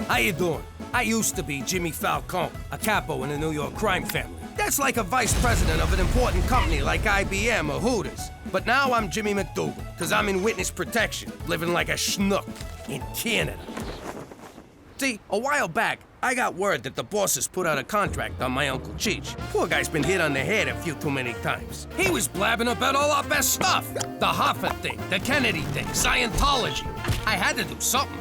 How you doing? I used to be Jimmy Falcone, a capo in the New York crime family. That's like a vice president of an important company like IBM or Hooters. But now I'm Jimmy McDougal, because I'm in witness protection, living like a schnook in Canada. See, a while back, I got word that the bosses put out a contract on my Uncle Cheech. Poor guy's been hit on the head a few too many times. He was blabbing about all our best stuff. The Hoffa thing, the Kennedy thing, Scientology. I had to do something.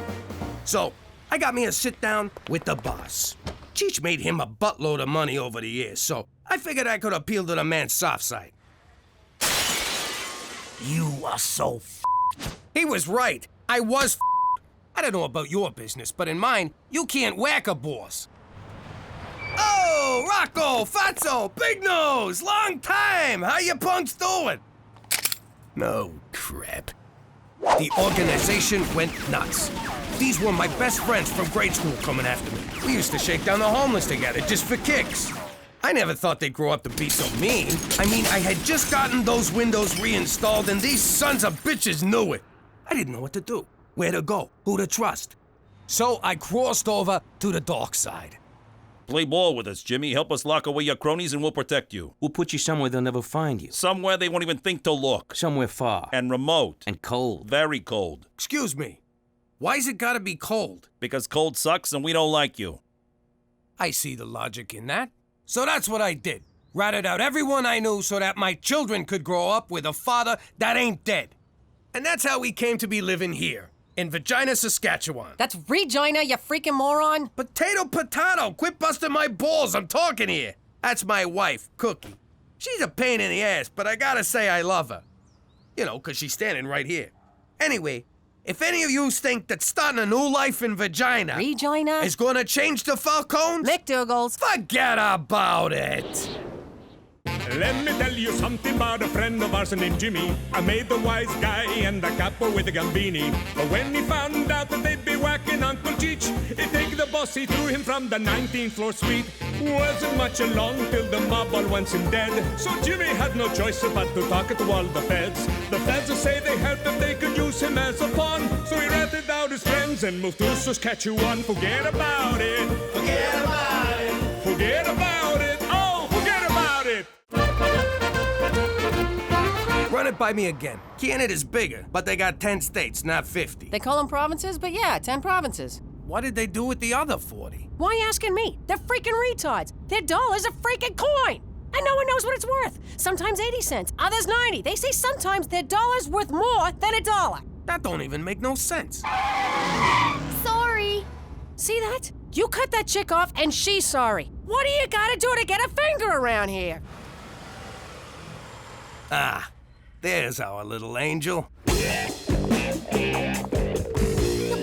So, I got me a sit-down with the boss. Cheech made him a buttload of money over the years, so I figured I could appeal to the man's soft side. You are so f***ed. He was right. I was f***ed. I don't know about your business, but in mine, you can't whack a boss. Oh, Rocco, Fatso, Big Nose, long time. How you punks doing? No crap. The organization went nuts. These were my best friends from grade school coming after me. We used to shake down the homeless together just for kicks. I never thought they'd grow up to be so mean. I mean, I had just gotten those windows reinstalled and these sons of bitches knew it. I didn't know what to do, where to go, who to trust. So I crossed over to the dark side. Play ball with us, Jimmy. Help us lock away your cronies and we'll protect you. We'll put you somewhere they'll never find you. Somewhere they won't even think to look. Somewhere far. And remote. And cold. Very cold. Excuse me. Why's it gotta be cold? Because cold sucks and we don't like you. I see the logic in that. So that's what I did. Ratted out everyone I knew so that my children could grow up with a father that ain't dead. And that's how we came to be living here, in Vagina, Saskatchewan. That's Regina, you freaking moron. Potato, quit busting my balls, I'm talking here. That's my wife, Cookie. She's a pain in the ass, but I gotta say I love her. You know, 'cause she's standing right here. Anyway, if any of you think that starting a new life in Vagina Regina is gonna change the Falcones, McDougal's, forget about it. Let me tell you something about a friend of ours named Jimmy. I made the wise guy and the capo with a gambini. But when he found out that they'd be whacking Uncle Cheech, he'd take the boss, he threw him from the 19th floor suite. Wasn't much along till the mob all wants him dead. So Jimmy had no choice but to talk to all the feds. The feds say they helped him, they could use him as a pawn. So he ratted out his friends and moved to Saskatchewan. Forget about it. Forget about it. Forget about it. Oh, forget about it. Run it by me again. Canada's bigger, but they got 10 states, not 50. They call them provinces, but yeah, 10 provinces. What did they do with the other 40? Why asking me? They're freaking retards. Their dollar's a freaking coin. And no one knows what it's worth. Sometimes 80 cents, others 90. They say sometimes their dollar's worth more than a dollar. That don't even make no sense. Sorry. See that? You cut that chick off and she's sorry. What do you gotta do to get a finger around here? Ah, there's our little angel. You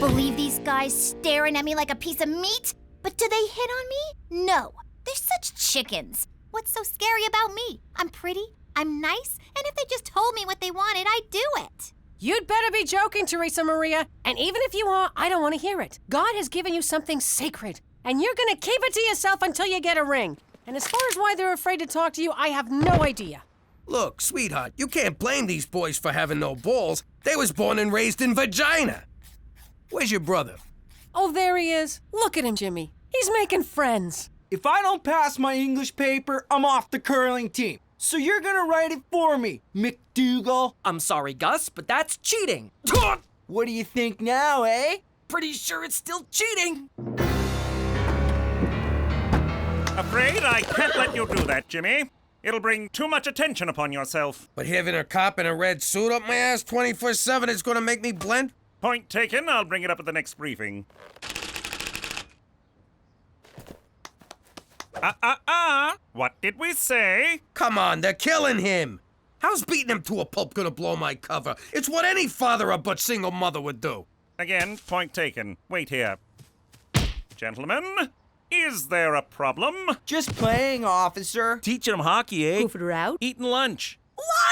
believe these guys staring at me like a piece of meat? But do they hit on me? No. They're such chickens. What's so scary about me? I'm pretty, I'm nice, and if they just told me what they wanted, I'd do it. You'd better be joking, Teresa Maria. And even if you are, I don't want to hear it. God has given you something sacred, and you're gonna keep it to yourself until you get a ring. And as far as why they're afraid to talk to you, I have no idea. Look, sweetheart, you can't blame these boys for having no balls. They was born and raised in Vagina. Where's your brother? Oh, there he is. Look at him, Jimmy. He's making friends. If I don't pass my English paper, I'm off the curling team. So you're gonna write it for me, McDougal. I'm sorry, Gus, but that's cheating. What do you think now, eh? Pretty sure it's still cheating. Afraid I can't let you do that, Jimmy. It'll bring too much attention upon yourself. But having a cop in a red suit up my ass 24/7 is gonna make me blend? Point taken. I'll bring it up at the next briefing. What did we say? Come on, they're killing him. How's beating him to a pulp gonna blow my cover? It's what any father or but single mother would do. Again, point taken. Wait here. Gentlemen, is there a problem? Just playing, officer. Teaching them hockey, eh? Goofing around? Eating lunch.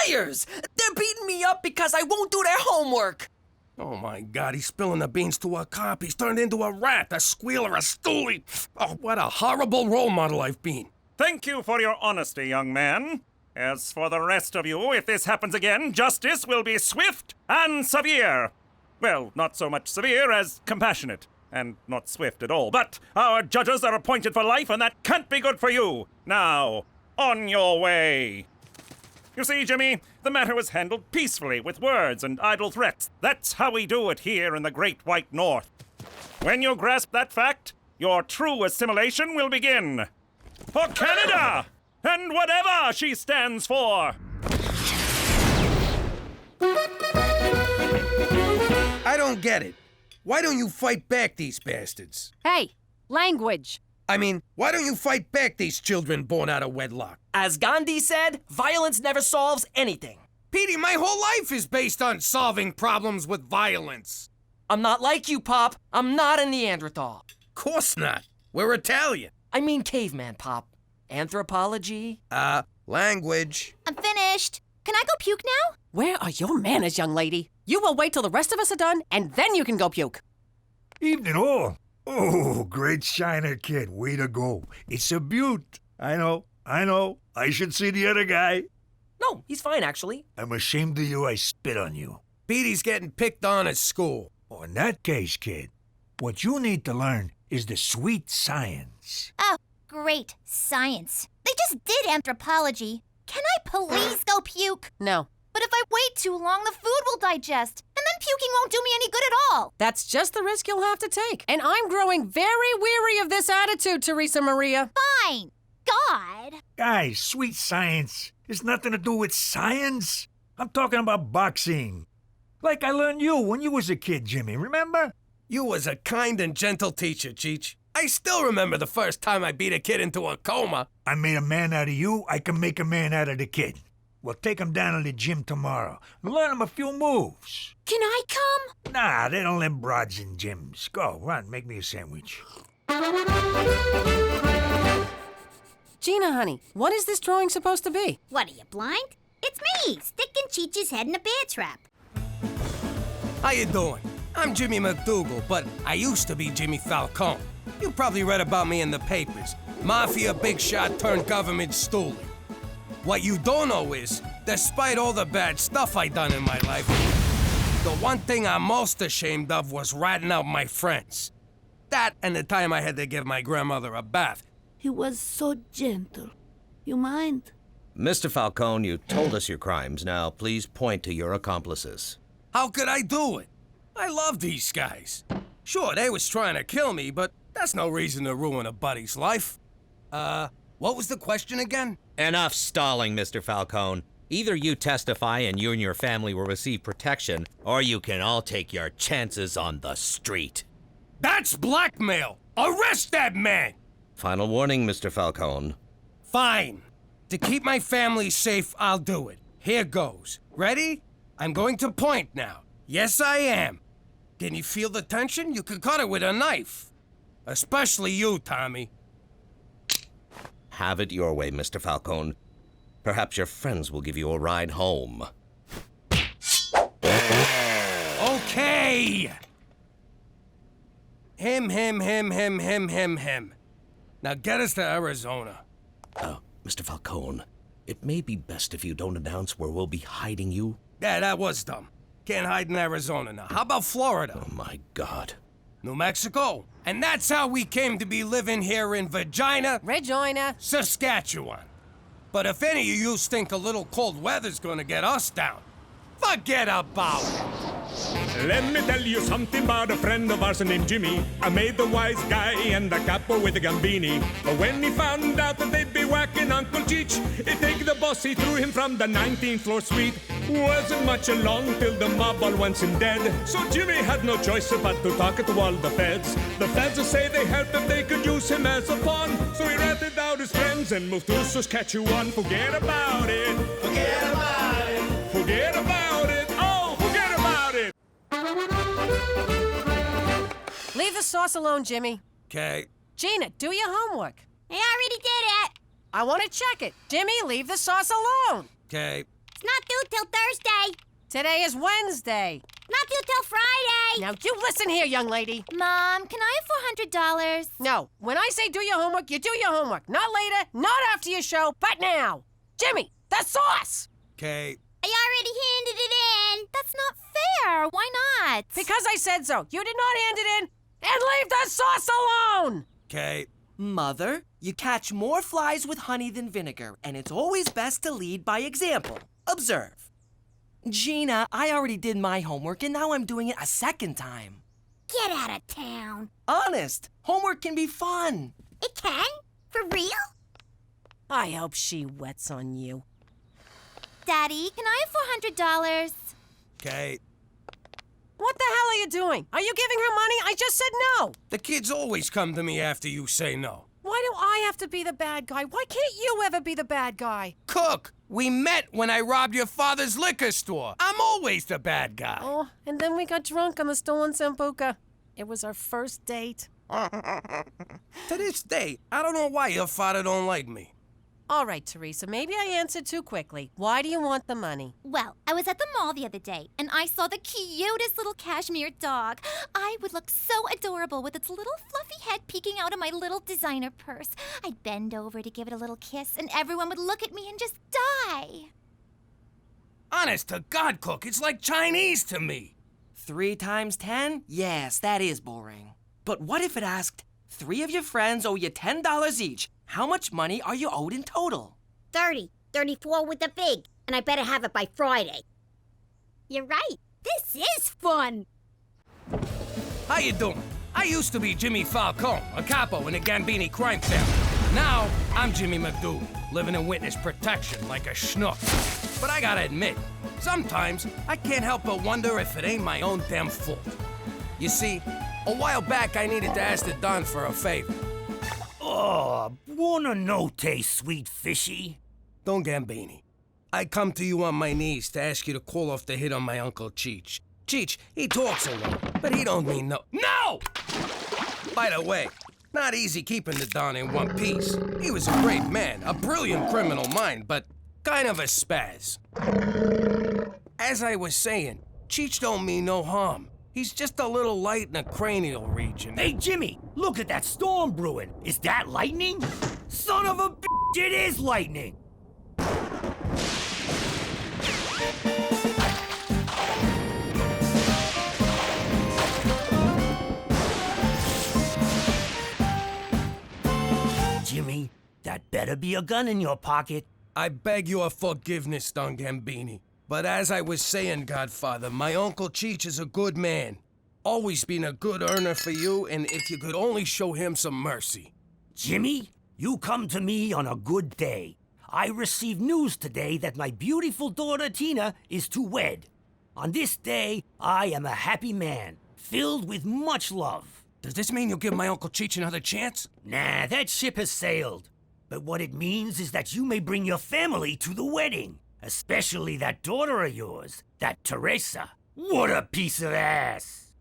Liars! They're beating me up because I won't do their homework. Oh my God, he's spilling the beans to a cop. He's turned into a rat, a squealer, a stoolie. Oh, what a horrible role model I've been. Thank you for your honesty, young man. As for the rest of you, if this happens again, justice will be swift and severe. Well, not so much severe as compassionate. and not swift at all. But our judges are appointed for life, and that can't be good for you. Now, on your way. You see, Jimmy, the matter was handled peacefully with words and idle threats. That's how we do it here in the Great White North. When you grasp that fact, your true assimilation will begin. For Canada! And whatever she stands for! I don't get it. Why don't you fight back these bastards? Hey, language. I mean, why don't you fight back these children born out of wedlock? As Gandhi said, violence never solves anything. Petey, my whole life is based on solving problems with violence. I'm not like you, Pop. I'm not a Neanderthal. Course not. We're Italian. I mean caveman, Pop. Anthropology. Language. I'm finished. Can I go puke now? Where are your manners, young lady? You will wait till the rest of us are done, and then you can go puke. Evening all. Oh, great shiner, kid. Way to go. It's a beaut. I know. I should see the other guy. No, he's fine, actually. I'm ashamed of you. I spit on you. Petey's getting picked on at school. Oh, in that case, kid, what you need to learn is the sweet science. Oh, great science. They just did anthropology. Can I please go puke? No. But if I wait too long, the food will digest. And then puking won't do me any good at all. That's just the risk you'll have to take. And I'm growing very weary of this attitude, Teresa Maria. Fine. God. Guys, sweet science has nothing to do with science. I'm talking about boxing. Like I learned you when you was a kid, Jimmy, remember? You was a kind and gentle teacher, Cheech. I still remember the first time I beat a kid into a coma. I made a man out of you, I can make a man out of the kid. We'll take him down to the gym tomorrow and learn him a few moves. Can I come? Nah, they don't let broads in gyms. Go, run, make me a sandwich. Gina, honey, what is this drawing supposed to be? What, are you blind? It's me, sticking Cheech's head in a bear trap. How you doing? I'm Jimmy McDougal, but I used to be Jimmy Falcone. You probably read about me in the papers. Mafia big shot turned government stoolie. What you don't know is, despite all the bad stuff I done in my life, the one thing I'm most ashamed of was ratting out my friends. That and the time I had to give my grandmother a bath. He was so gentle. You mind? Mr. Falcone, you told us your crimes. Now, please point to your accomplices. How could I do it? I love these guys. Sure, they was trying to kill me, but that's no reason to ruin a buddy's life. What was the question again? Enough stalling, Mr. Falcone. Either you testify and you and your family will receive protection, or you can all take your chances on the street. That's blackmail! Arrest that man! Final warning, Mr. Falcone. Fine. To keep my family safe, I'll do it. Here goes. Ready? I'm going to point now. Yes, I am. Can you feel the tension? You could cut it with a knife. Especially you, Tommy. Have it your way, Mr. Falcone. Perhaps your friends will give you a ride home. Okay! Him. Now get us to Arizona. Mr. Falcone, it may be best if you don't announce where we'll be hiding you. Yeah, that was dumb. Can't hide in Arizona now. How about Florida? Oh, my God. New Mexico. And that's how we came to be living here in Regina. Saskatchewan. But if any of you think a little cold weather's gonna get us down, forget about it. Let me tell you something about a friend of ours named Jimmy. I made the wise guy and the capo with the gambini. But when he found out that they'd be whacking Uncle Cheech, he'd take the boss, he threw him from the 19th floor suite. Wasn't much along till the mob all wants him dead. So Jimmy had no choice but to talk to all the feds. The feds say they helped him, they could use him as a pawn. So he ratted out his friends and moved to Saskatchewan. Forget about it. Forget about it. Forget about it. Oh, forget about it. Leave the sauce alone, Jimmy. Okay. Gina, do your homework. I already did it. I want to check it. Jimmy, leave the sauce alone. Okay. It's not due till Thursday. Today is Wednesday. Not due till Friday. Now you listen here, young lady. Mom, can I have $400? No, when I say do your homework, you do your homework. Not later, not after your show, but now. Jimmy, the sauce! Okay. I already handed it in. That's not fair. Why not? Because I said so. You did not hand it in, and leave leave the sauce alone! Okay. Mother, you catch more flies with honey than vinegar, and it's always best to lead by example. Observe. Gina, I already did my homework, and now I'm doing it a second time. Get out of town. Honest, homework can be fun. It can? For real? I hope she wets on you. Daddy, can I have $400? Okay. What the hell are you doing? Are you giving her money? I just said no. The kids always come to me after you say no. Why do I have to be the bad guy? Why can't you ever be the bad guy? Cook, we met when I robbed your father's liquor store. I'm always the bad guy. Oh, and then we got drunk on the stolen Sambuca. It was our first date. To this day, I don't know why your father don't like me. All right, Teresa, maybe I answered too quickly. Why do you want the money? Well, I was at the mall the other day, and I saw the cutest little cashmere dog. I would look so adorable with its little fluffy head peeking out of my little designer purse. I'd bend over to give it a little kiss, and everyone would look at me and just die. Honest to God, Cook, it's like Chinese to me. 3 times 10? Yes, that is boring. But what if it asked, 3 of your friends owe you $10 each. How much money are you owed in total? 30. 34 with the big, and I better have it by Friday. You're right. This is fun. How you doing? I used to be Jimmy Falcone, a capo in the Gambini crime family. Now, I'm Jimmy McDougal, living in witness protection like a schnook. But I gotta admit, sometimes I can't help but wonder if it ain't my own damn fault. You see, a while back I needed to ask the Don for a favor. Oh, buona notte, sweet fishy. Don Gambini, I come to you on my knees to ask you to call off the hit on my Uncle Cheech. Cheech, he talks a lot, but he don't mean no. No! By the way, not easy keeping the Don in one piece. He was a great man, a brilliant criminal mind, but kind of a spaz. As I was saying, Cheech don't mean no harm. He's just a little light in the cranial region. Hey, Jimmy, look at that storm brewing. Is that lightning? Son of a bitch, it is lightning! Jimmy, that better be a gun in your pocket. I beg your forgiveness, Don Gambini. But as I was saying, Godfather, my Uncle Cheech is a good man. Always been a good earner for you, and if you could only show him some mercy. Jimmy, you come to me on a good day. I received news today that my beautiful daughter Gina is to wed. On this day, I am a happy man, filled with much love. Does this mean you'll give my Uncle Cheech another chance? Nah, that ship has sailed. But what it means is that you may bring your family to the wedding. Especially that daughter of yours, that Teresa. What a piece of ass!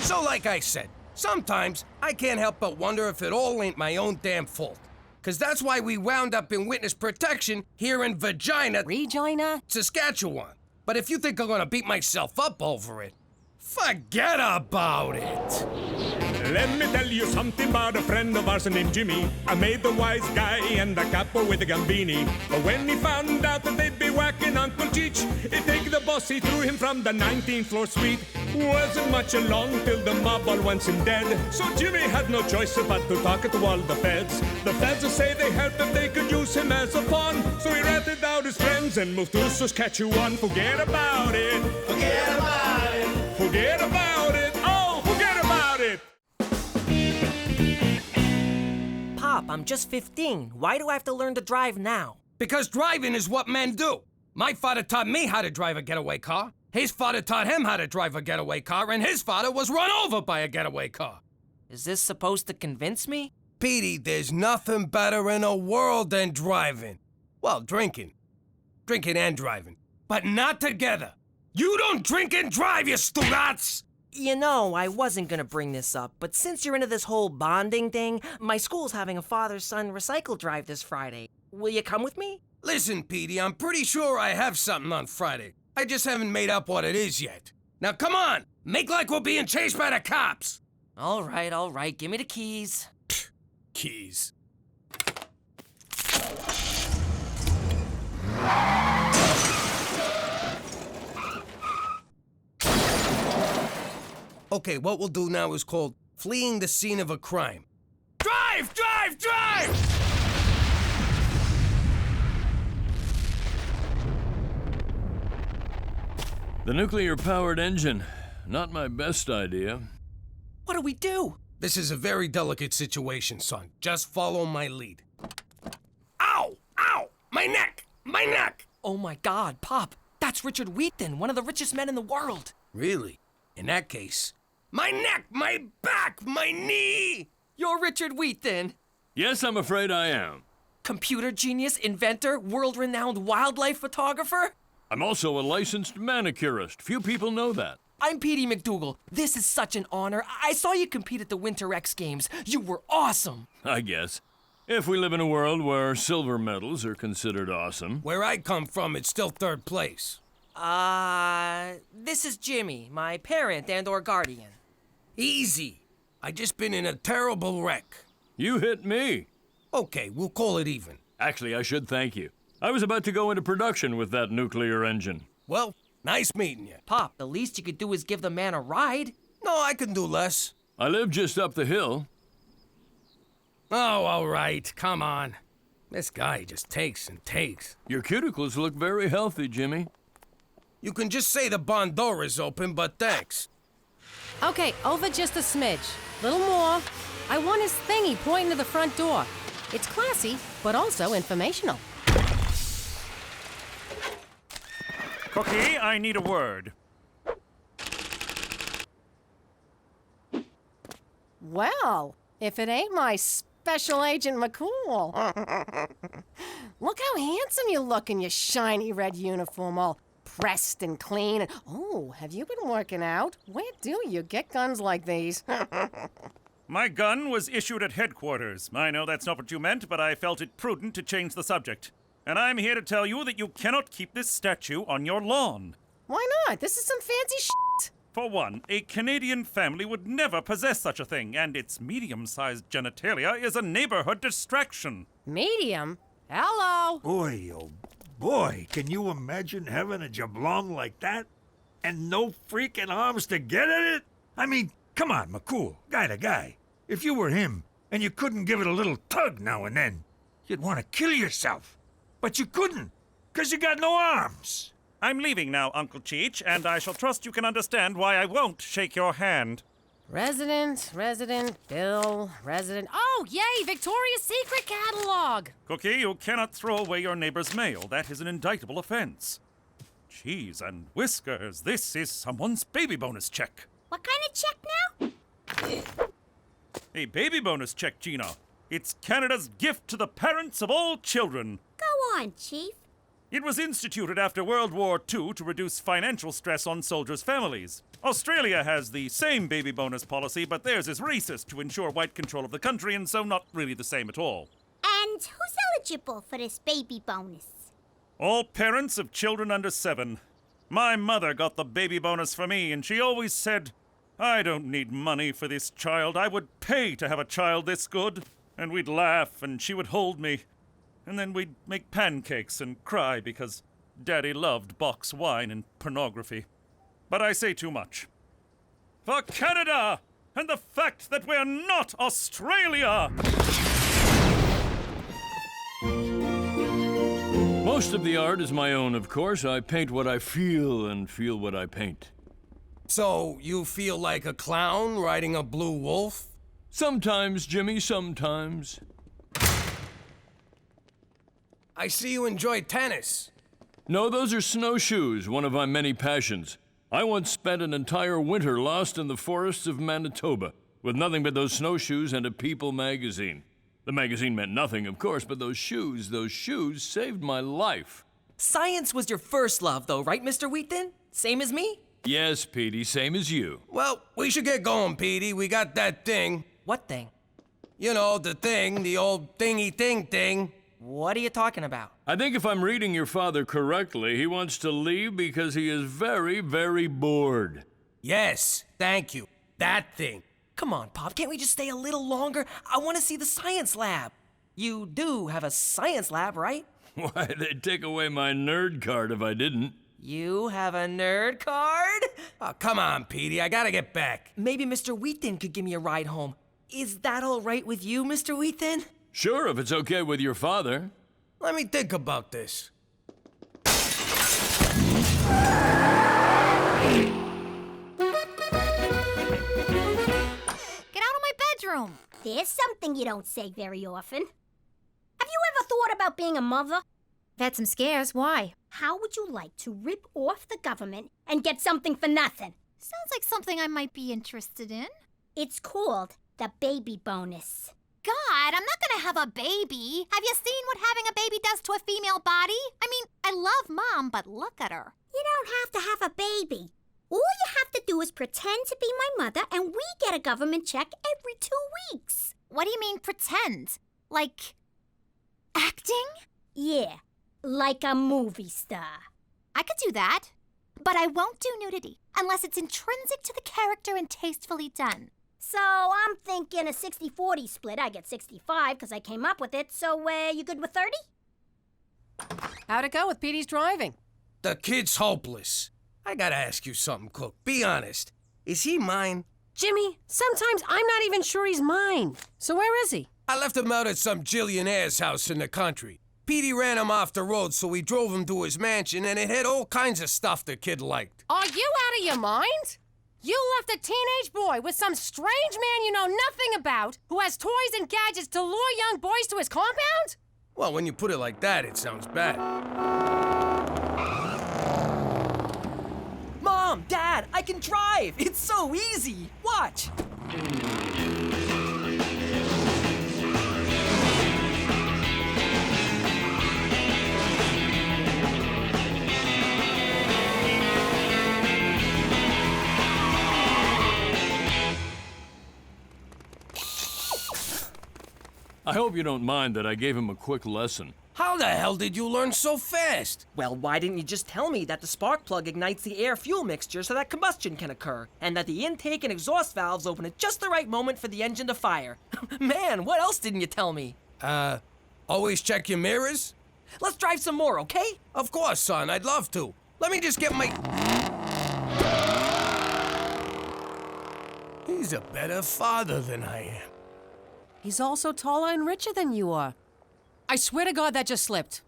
So like I said, sometimes I can't help but wonder if it all ain't my own damn fault. 'Cause that's why we wound up in witness protection here in Regina? Saskatchewan. But if you think I'm gonna beat myself up over it, forget about it. Let me tell you something about a friend of ours named Jimmy. I made the wise guy and the capo with the Gambini. But when he found out that they'd be whacking Uncle Cheech, he'd take the boss, he threw him from the 19th floor suite. Wasn't much along till the mob all wants him dead. So Jimmy had no choice but to talk to all the feds. The feds say they heard that they could use him as a pawn. So he ratted out his friends and moved to Saskatchewan. Forget about it. Forget about it. Forget about it. Oh, forget about it. Pop, I'm just 15. Why do I have to learn to drive now? Because driving is what men do. My father taught me how to drive a getaway car. His father taught him how to drive a getaway car, and his father was run over by a getaway car. Is this supposed to convince me? Petey, there's nothing better in the world than driving. Well, drinking. Drinking and driving. But not together. You don't drink and drive, you stugats! You know, I wasn't gonna bring this up, but since you're into this whole bonding thing, my school's having a father-son recycle drive this Friday. Will you come with me? Listen, Petey, I'm pretty sure I have something on Friday. I just haven't made up what it is yet. Now come on, make like we're being chased by the cops. All right, give me the keys. Keys. Okay, what we'll do now is called fleeing the scene of a crime. Drive, drive, drive! The nuclear-powered engine. Not my best idea. What do we do? This is a very delicate situation, son. Just follow my lead. Ow! Ow! My neck! My neck! Oh my God, Pop. That's Richard Wheaton, one of the richest men in the world. Really? In that case, my neck, my back, my knee! You're Richard Wheaton. Yes, I'm afraid I am. Computer genius, inventor, world-renowned wildlife photographer? I'm also a licensed manicurist. Few people know that. I'm Petey McDougal. This is such an honor. I saw you compete at the Winter X Games. You were awesome. I guess. If we live in a world where silver medals are considered awesome. Where I come from, it's still third place. This is Jimmy, my parent and/or guardian. Easy. I just been in a terrible wreck. You hit me. Okay, we'll call it even. Actually, I should thank you. I was about to go into production with that nuclear engine. Well, nice meeting you. Pop, the least you could do is give the man a ride. No, I can do less. I live just up the hill. Oh, all right. Come on. This guy just takes and takes. Your cuticles look very healthy, Jimmy. You can just say the barn door is open, but thanks. Okay, over just a smidge. Little more. I want his thingy pointing to the front door. It's classy, but also informational. Cookie, I need a word. Well, if it ain't my Special Agent McCool. Look how handsome you look in your shiny red uniform, all pressed and clean. Oh, have you been working out? Where do you get guns like these? My gun was issued at headquarters. I know that's not what you meant, but I felt it prudent to change the subject. And I'm here to tell you that you cannot keep this statue on your lawn. Why not? This is some fancy shit. For one, a Canadian family would never possess such a thing, and its medium-sized genitalia is a neighborhood distraction. Medium? Hello? Boy, oh boy, can you imagine having a jablong like that? And no freaking arms to get at it? I mean, come on, McCool, guy to guy. If you were him, and you couldn't give it a little tug now and then, you'd want to kill yourself. But you couldn't, 'cause you got no arms. I'm leaving now, Uncle Cheech, and I shall trust you can understand why I won't shake your hand. Resident, Bill, resident. Oh, yay, Victoria's Secret catalog! Cookie, you cannot throw away your neighbor's mail. That is an indictable offense. Cheese and whiskers, this is someone's baby bonus check. What kind of check now? A baby bonus check, Gina. It's Canada's gift to the parents of all children. Go on, Chief. It was instituted after World War II to reduce financial stress on soldiers' families. Australia has the same baby bonus policy, but theirs is racist to ensure white control of the country, and so not really the same at all. And who's eligible for this baby bonus? All parents of children under 7. My mother got the baby bonus for me, and she always said, I don't need money for this child. I would pay to have a child this good. And we'd laugh, and she would hold me. And then we'd make pancakes and cry because Daddy loved box wine and pornography. But I say too much. For Canada! And the fact that we're not Australia! Most of the art is my own, of course. I paint what I feel and feel what I paint. So, you feel like a clown riding a blue wolf? Sometimes, Jimmy, sometimes. I see you enjoy tennis. No, those are snowshoes, one of my many passions. I once spent an entire winter lost in the forests of Manitoba, with nothing but those snowshoes and a People magazine. The magazine meant nothing, of course, but those shoes saved my life. Science was your first love, though, right, Mr. Wheaton? Same as me? Yes, Petey, same as you. Well, we should get going, Petey. We got that thing. What thing? You know, the thing, the old thingy thing. What are you talking about? I think if I'm reading your father correctly, he wants to leave because he is very, very bored. Yes, thank you. That thing. Come on, Pop, can't we just stay a little longer? I want to see the science lab. You do have a science lab, right? Why, they'd take away my nerd card if I didn't. You have a nerd card? Oh, come on, Petey. I gotta get back. Maybe Mr. Wheaton could give me a ride home. Is that all right with you, Mr. Wheaton? Sure, if it's okay with your father. Let me think about this. Get out of my bedroom. There's something you don't say very often. Have you ever thought about being a mother? I've had some scares. Why? How would you like to rip off the government and get something for nothing? Sounds like something I might be interested in. It's called the baby bonus. God, I'm not gonna have a baby. Have you seen what having a baby does to a female body? I mean, I love Mom, but look at her. You don't have to have a baby. All you have to do is pretend to be my mother and we get a government check every 2 weeks. What do you mean pretend? Like, acting? Yeah, like a movie star. I could do that, but I won't do nudity unless it's intrinsic to the character and tastefully done. So I'm thinking a 60-40 split. I get 65 because I came up with it. So you good with 30? How'd it go with Petey's driving? The kid's hopeless. I gotta ask you something, Cook. Be honest. Is he mine? Jimmy, sometimes I'm not even sure he's mine. So where is he? I left him out at some jillionaire's house in the country. Petey ran him off the road, so we drove him to his mansion, and it had all kinds of stuff the kid liked. Are you out of your mind? You left a teenage boy with some strange man you know nothing about, who has toys and gadgets to lure young boys to his compound? Well, when you put it like that, it sounds bad. Mom, Dad, I can drive! It's so easy! Watch! I hope you don't mind that I gave him a quick lesson. How the hell did you learn so fast? Well, why didn't you just tell me that the spark plug ignites the air-fuel mixture so that combustion can occur, and that the intake and exhaust valves open at just the right moment for the engine to fire? Man, what else didn't you tell me? Always check your mirrors? Let's drive some more, okay? Of course, son, I'd love to. Let me just get my... He's a better father than I am. He's also taller and richer than you are. I swear to God that just slipped.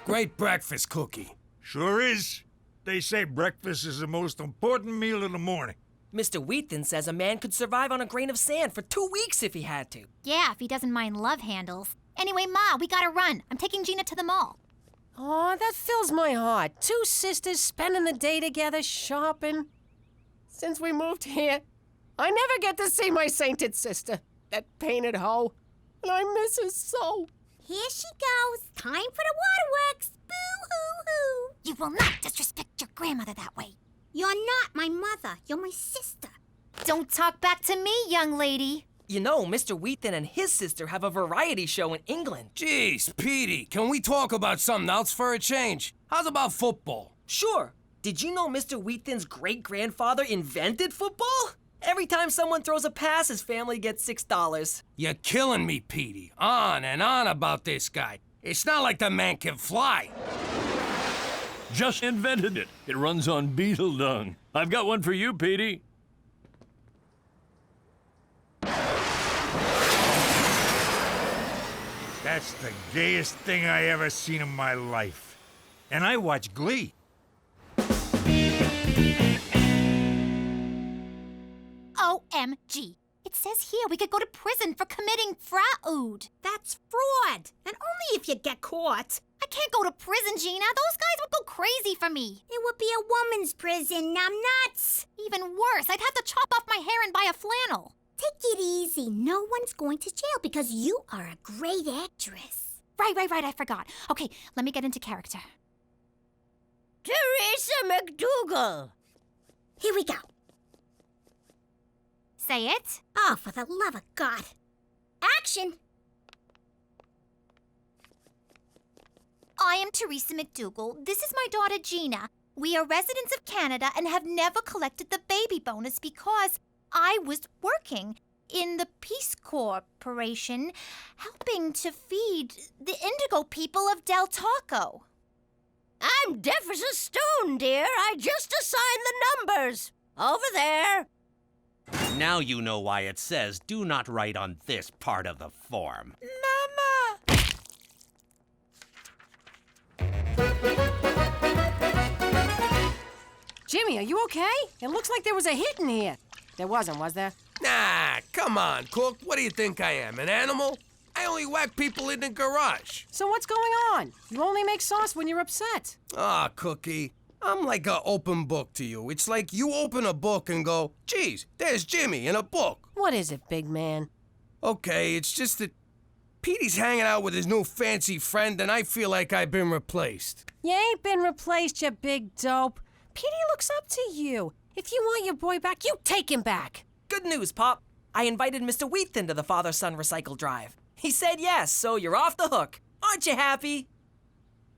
Great breakfast, Cookie. Sure is. They say breakfast is the most important meal in the morning. Mr. Wheaton says a man could survive on a grain of sand for 2 weeks if he had to. Yeah, if he doesn't mind love handles. Anyway, Ma, we gotta run. I'm taking Gina to the mall. Aw, that fills my heart. 2 sisters spending the day together shopping. Since we moved here, I never get to see my sainted sister, that painted hoe. And I miss her so. Here she goes. Time for the waterworks. Boo-hoo-hoo. You will not disrespect your grandmother that way. You're not my mother. You're my sister. Don't talk back to me, young lady. You know, Mr. Wheaton and his sister have a variety show in England. Jeez, Petey, can we talk about something else for a change? How's about football? Sure. Did you know Mr. Wheaton's great-grandfather invented football? Every time someone throws a pass, his family gets $6. You're killing me, Petey. On and on about this guy. It's not like the man can fly. Just invented it. It runs on beetle dung. I've got one for you, Petey. That's the gayest thing I ever seen in my life. And I watch Glee. OMG. It says here we could go to prison for committing fraud. That's fraud. And only if you get caught. I can't go to prison, Gina. Those guys would go crazy for me. It would be a woman's prison, numbnuts. Even worse, I'd have to chop off my hair and buy a flannel. Take it easy. No one's going to jail because you are a great actress. Right, I forgot. Okay, let me get into character. Teresa McDougal. Here we go. Say it. Oh, for the love of God. Action! I am Teresa McDougal. This is my daughter, Gina. We are residents of Canada and have never collected the baby bonus because I was working. in the Peace Corporation, helping to feed the indigo people of Del Taco. I'm deaf as a stone, dear. I just assigned the numbers. Over there. Now you know why it says do not write on this part of the form. Mama! Jimmy, are you okay? It looks like there was a hit in here. There wasn't, was there? Nah, come on, Cook. What do you think I am, an animal? I only whack people in the garage. So what's going on? You only make sauce when you're upset. Ah, Cookie, I'm like an open book to you. It's like you open a book and go, geez, there's Jimmy in a book. What is it, big man? Okay, it's just that Petey's hanging out with his new fancy friend and I feel like I've been replaced. You ain't been replaced, you big dope. Petey looks up to you. If you want your boy back, you take him back. Good news, Pop. I invited Mr. Wheaton to the father-son recycle drive. He said yes, so you're off the hook. Aren't you happy?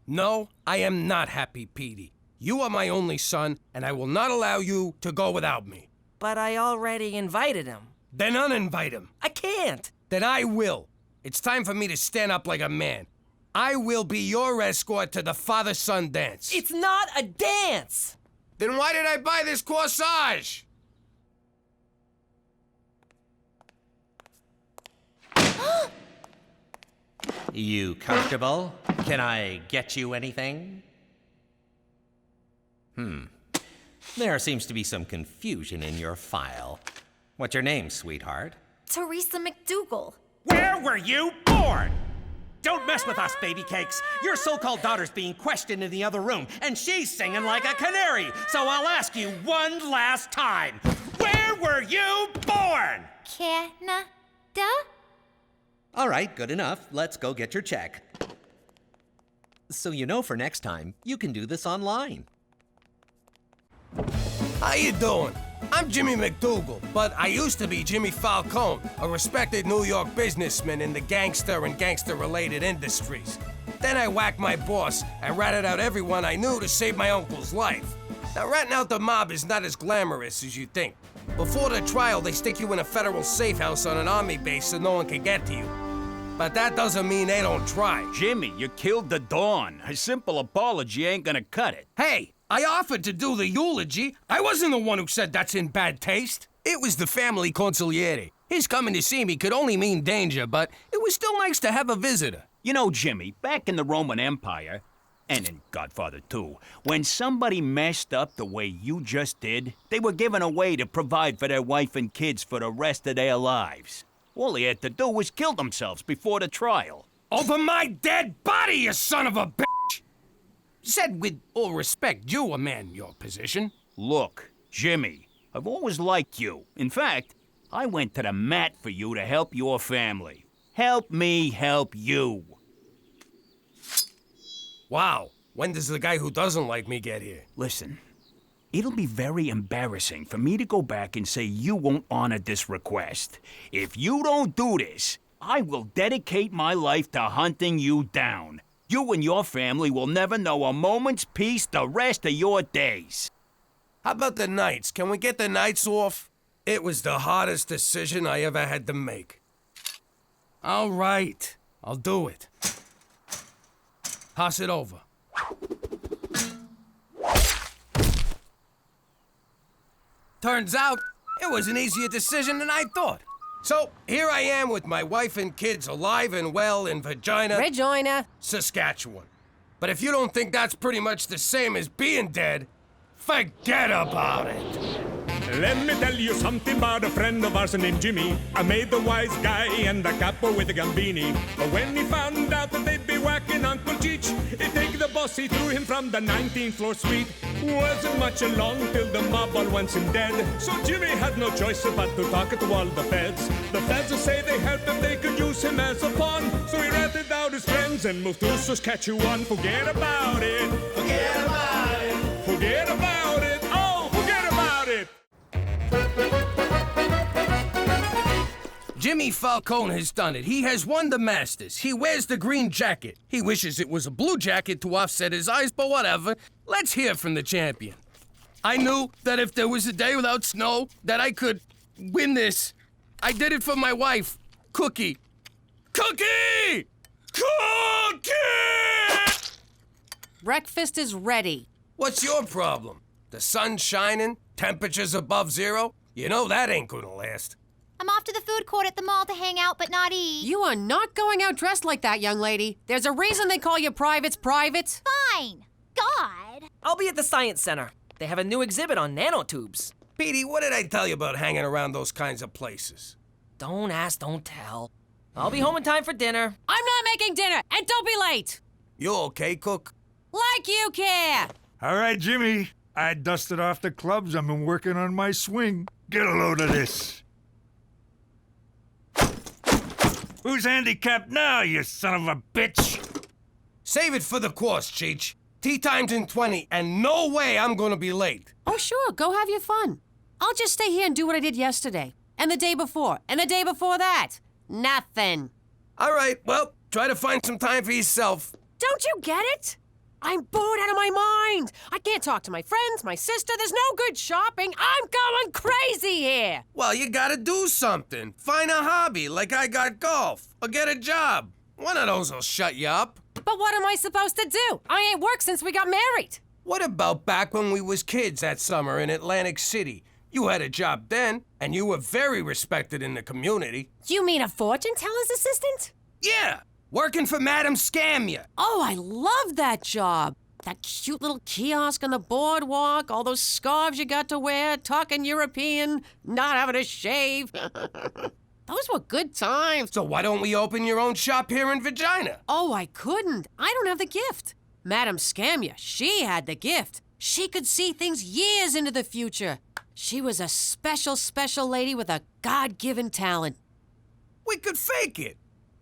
No, I am not happy, Petey. You are my only son, and I will not allow you to go without me. But I already invited him. Then uninvite him. I can't. Then I will. It's time for me to stand up like a man. I will be your escort to the father-son dance. It's not a dance! Then why did I buy this corsage? You comfortable? Can I get you anything? There seems to be some confusion in your file. What's your name, sweetheart? Teresa McDougal. Where were you born? Don't mess with us, baby cakes. Your so-called daughter's being questioned in the other room, and she's singing like a canary. So I'll ask you one last time. Where were you born? Canada? All right, good enough. Let's go get your check. So you know for next time, you can do this online. How you doing? I'm Jimmy McDougal, but I used to be Jimmy Falcone, a respected New York businessman in the gangster and gangster-related industries. Then I whacked my boss and ratted out everyone I knew to save my uncle's life. Now, ratting out the mob is not as glamorous as you think. Before the trial, they stick you in a federal safe house on an army base so no one can get to you. But that doesn't mean they don't try. Jimmy, you killed the Dawn. A simple apology ain't gonna cut it. Hey, I offered to do the eulogy. I wasn't the one who said that's in bad taste. It was the family consigliere. His coming to see me could only mean danger, but it was still nice to have a visitor. You know, Jimmy, back in the Roman Empire, and in Godfather 2, when somebody messed up the way you just did, they were given a way to provide for their wife and kids for the rest of their lives. All they had to do was kill themselves before the trial. Over my dead body, you son of a bitch! Said with all respect, you a man in your position. Look, Jimmy, I've always liked you. In fact, I went to the mat for you to help your family. Help me help you. Wow, when does the guy who doesn't like me get here? Listen, it'll be very embarrassing for me to go back and say you won't honor this request. If you don't do this, I will dedicate my life to hunting you down. You and your family will never know a moment's peace the rest of your days. How about the nights? Can we get the nights off? It was the hardest decision I ever had to make. All right, I'll do it. Pass it over. Turns out, it was an easier decision than I thought. So, here I am with my wife and kids alive and well in Regina, Saskatchewan. But if you don't think that's pretty much the same as being dead, forget about it. Let me tell you something about a friend of ours named Jimmy. I made the wise guy and the capo with the gambini. But when he found out that they'd be whacking Uncle Cheech, he'd take the boss, he threw him from the 19th floor suite. Wasn't much along till the mob all wants him dead. So Jimmy had no choice but to talk to all the feds. The feds say they helped him, they could use him as a pawn. So he ratted out his friends and moved to Saskatchewan. Forget about it. Forget about it. Forget about it. Oh, forget about it. Jimmy Falcone has done it. He has won the Masters. He wears the green jacket. He wishes it was a blue jacket to offset his eyes, but whatever. Let's hear from the champion. I knew that if there was a day without snow, that I could win this. I did it for my wife, Cookie. Cookie! Cookie! Breakfast is ready. What's your problem? The sun's shining, temperatures above zero? You know that ain't gonna last. I'm off to the food court at the mall to hang out but not eat. You are not going out dressed like that, young lady. There's a reason they call you privates privates. Fine. God. I'll be at the Science Center. They have a new exhibit on nanotubes. Petey, what did I tell you about hanging around those kinds of places? Don't ask, don't tell. I'll be home in time for dinner. I'm not making dinner, and don't be late. You okay, Cook? Like you care. All right, Jimmy. I dusted off the clubs. I've been working on my swing. Get a load of this. Who's handicapped now, you son of a bitch? Save it for the course, Cheech. Tea time's in 20, and no way I'm gonna be late. Oh, sure, go have your fun. I'll just stay here and do what I did yesterday, and the day before, and the day before that. Nothing. All right, well, try to find some time for yourself. Don't you get it? I'm bored out of my mind. I can't talk to my friends, my sister. There's no good shopping. I'm going crazy here. Well, you gotta do something. Find a hobby, like I got golf, or get a job. One of those will shut you up. But what am I supposed to do? I ain't worked since we got married. What about back when we was kids that summer in Atlantic City? You had a job then, and you were very respected in the community. You mean a fortune teller's assistant? Yeah, working for Madam Scamia. Oh, I love that job. That cute little kiosk on the boardwalk, all those scarves you got to wear, talking European, not having to shave. Those were good times. So why don't we open your own shop here in Virginia? Oh, I couldn't. I don't have the gift. Madam Scamia, she had the gift. She could see things years into the future. She was a special, special lady with a God-given talent. We could fake it.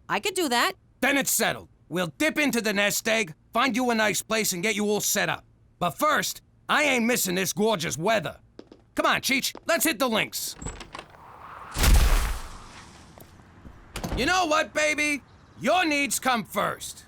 I could do that. Then it's settled. We'll dip into the nest egg, find you a nice place, and get you all set up. But first, I ain't missing this gorgeous weather. Come on, Cheech, let's hit the links. You know what, baby? Your needs come first.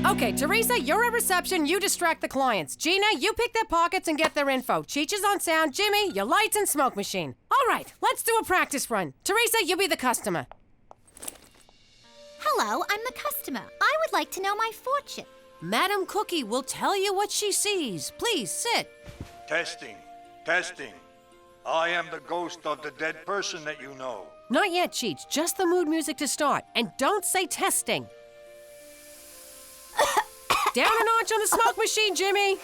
Okay, Teresa, you're at reception. You distract the clients. Gina, you pick their pockets and get their info. Cheech is on sound. Jimmy, your lights and smoke machine. All right, let's do a practice run. Teresa, you be the customer. Hello, I'm the customer. I would like to know my fortune. Madam Cookie will tell you what she sees. Please, sit. Testing. Testing. I am the ghost of the dead person that you know. Not yet, Cheech. Just the mood music to start. And don't say testing. Down a notch on the smoke machine, Jimmy.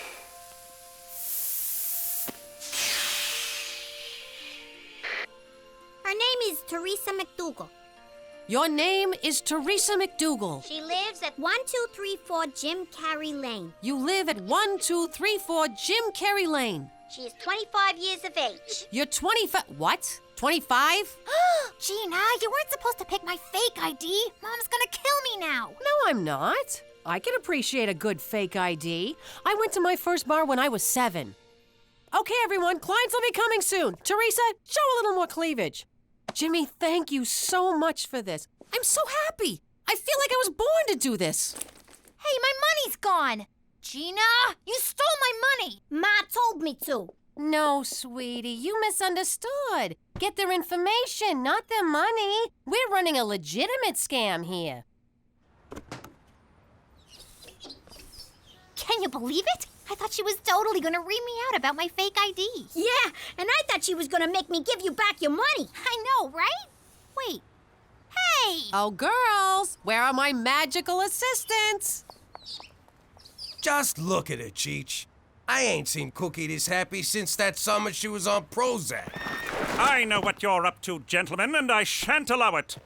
Her name is Teresa McDougal. Your name is Teresa McDougal. She lives at 1234 Jim Carrey Lane. You live at 1234 Jim Carrey Lane. She is 25 years of age. You're 25. What? 25? Gina, you weren't supposed to pick my fake ID. Mom's gonna kill me now. No, I'm not. I can appreciate a good fake ID. I went to my first bar when I was 7. Okay, everyone, clients will be coming soon. Teresa, show a little more cleavage. Jimmy, thank you so much for this. I'm so happy. I feel like I was born to do this. Hey, my money's gone. Gina, you stole my money. Ma told me to. No, sweetie, you misunderstood. Get their information, not their money. We're running a legitimate scam here. Can you believe it? I thought she was totally gonna read me out about my fake ID. Yeah, and I thought she was gonna make me give you back your money. I know, right? Wait. Hey! Oh, girls, where are my magical assistants? Just look at her, Cheech. I ain't seen Cookie this happy since that summer she was on Prozac. I know what you're up to, gentlemen, and I shan't allow it.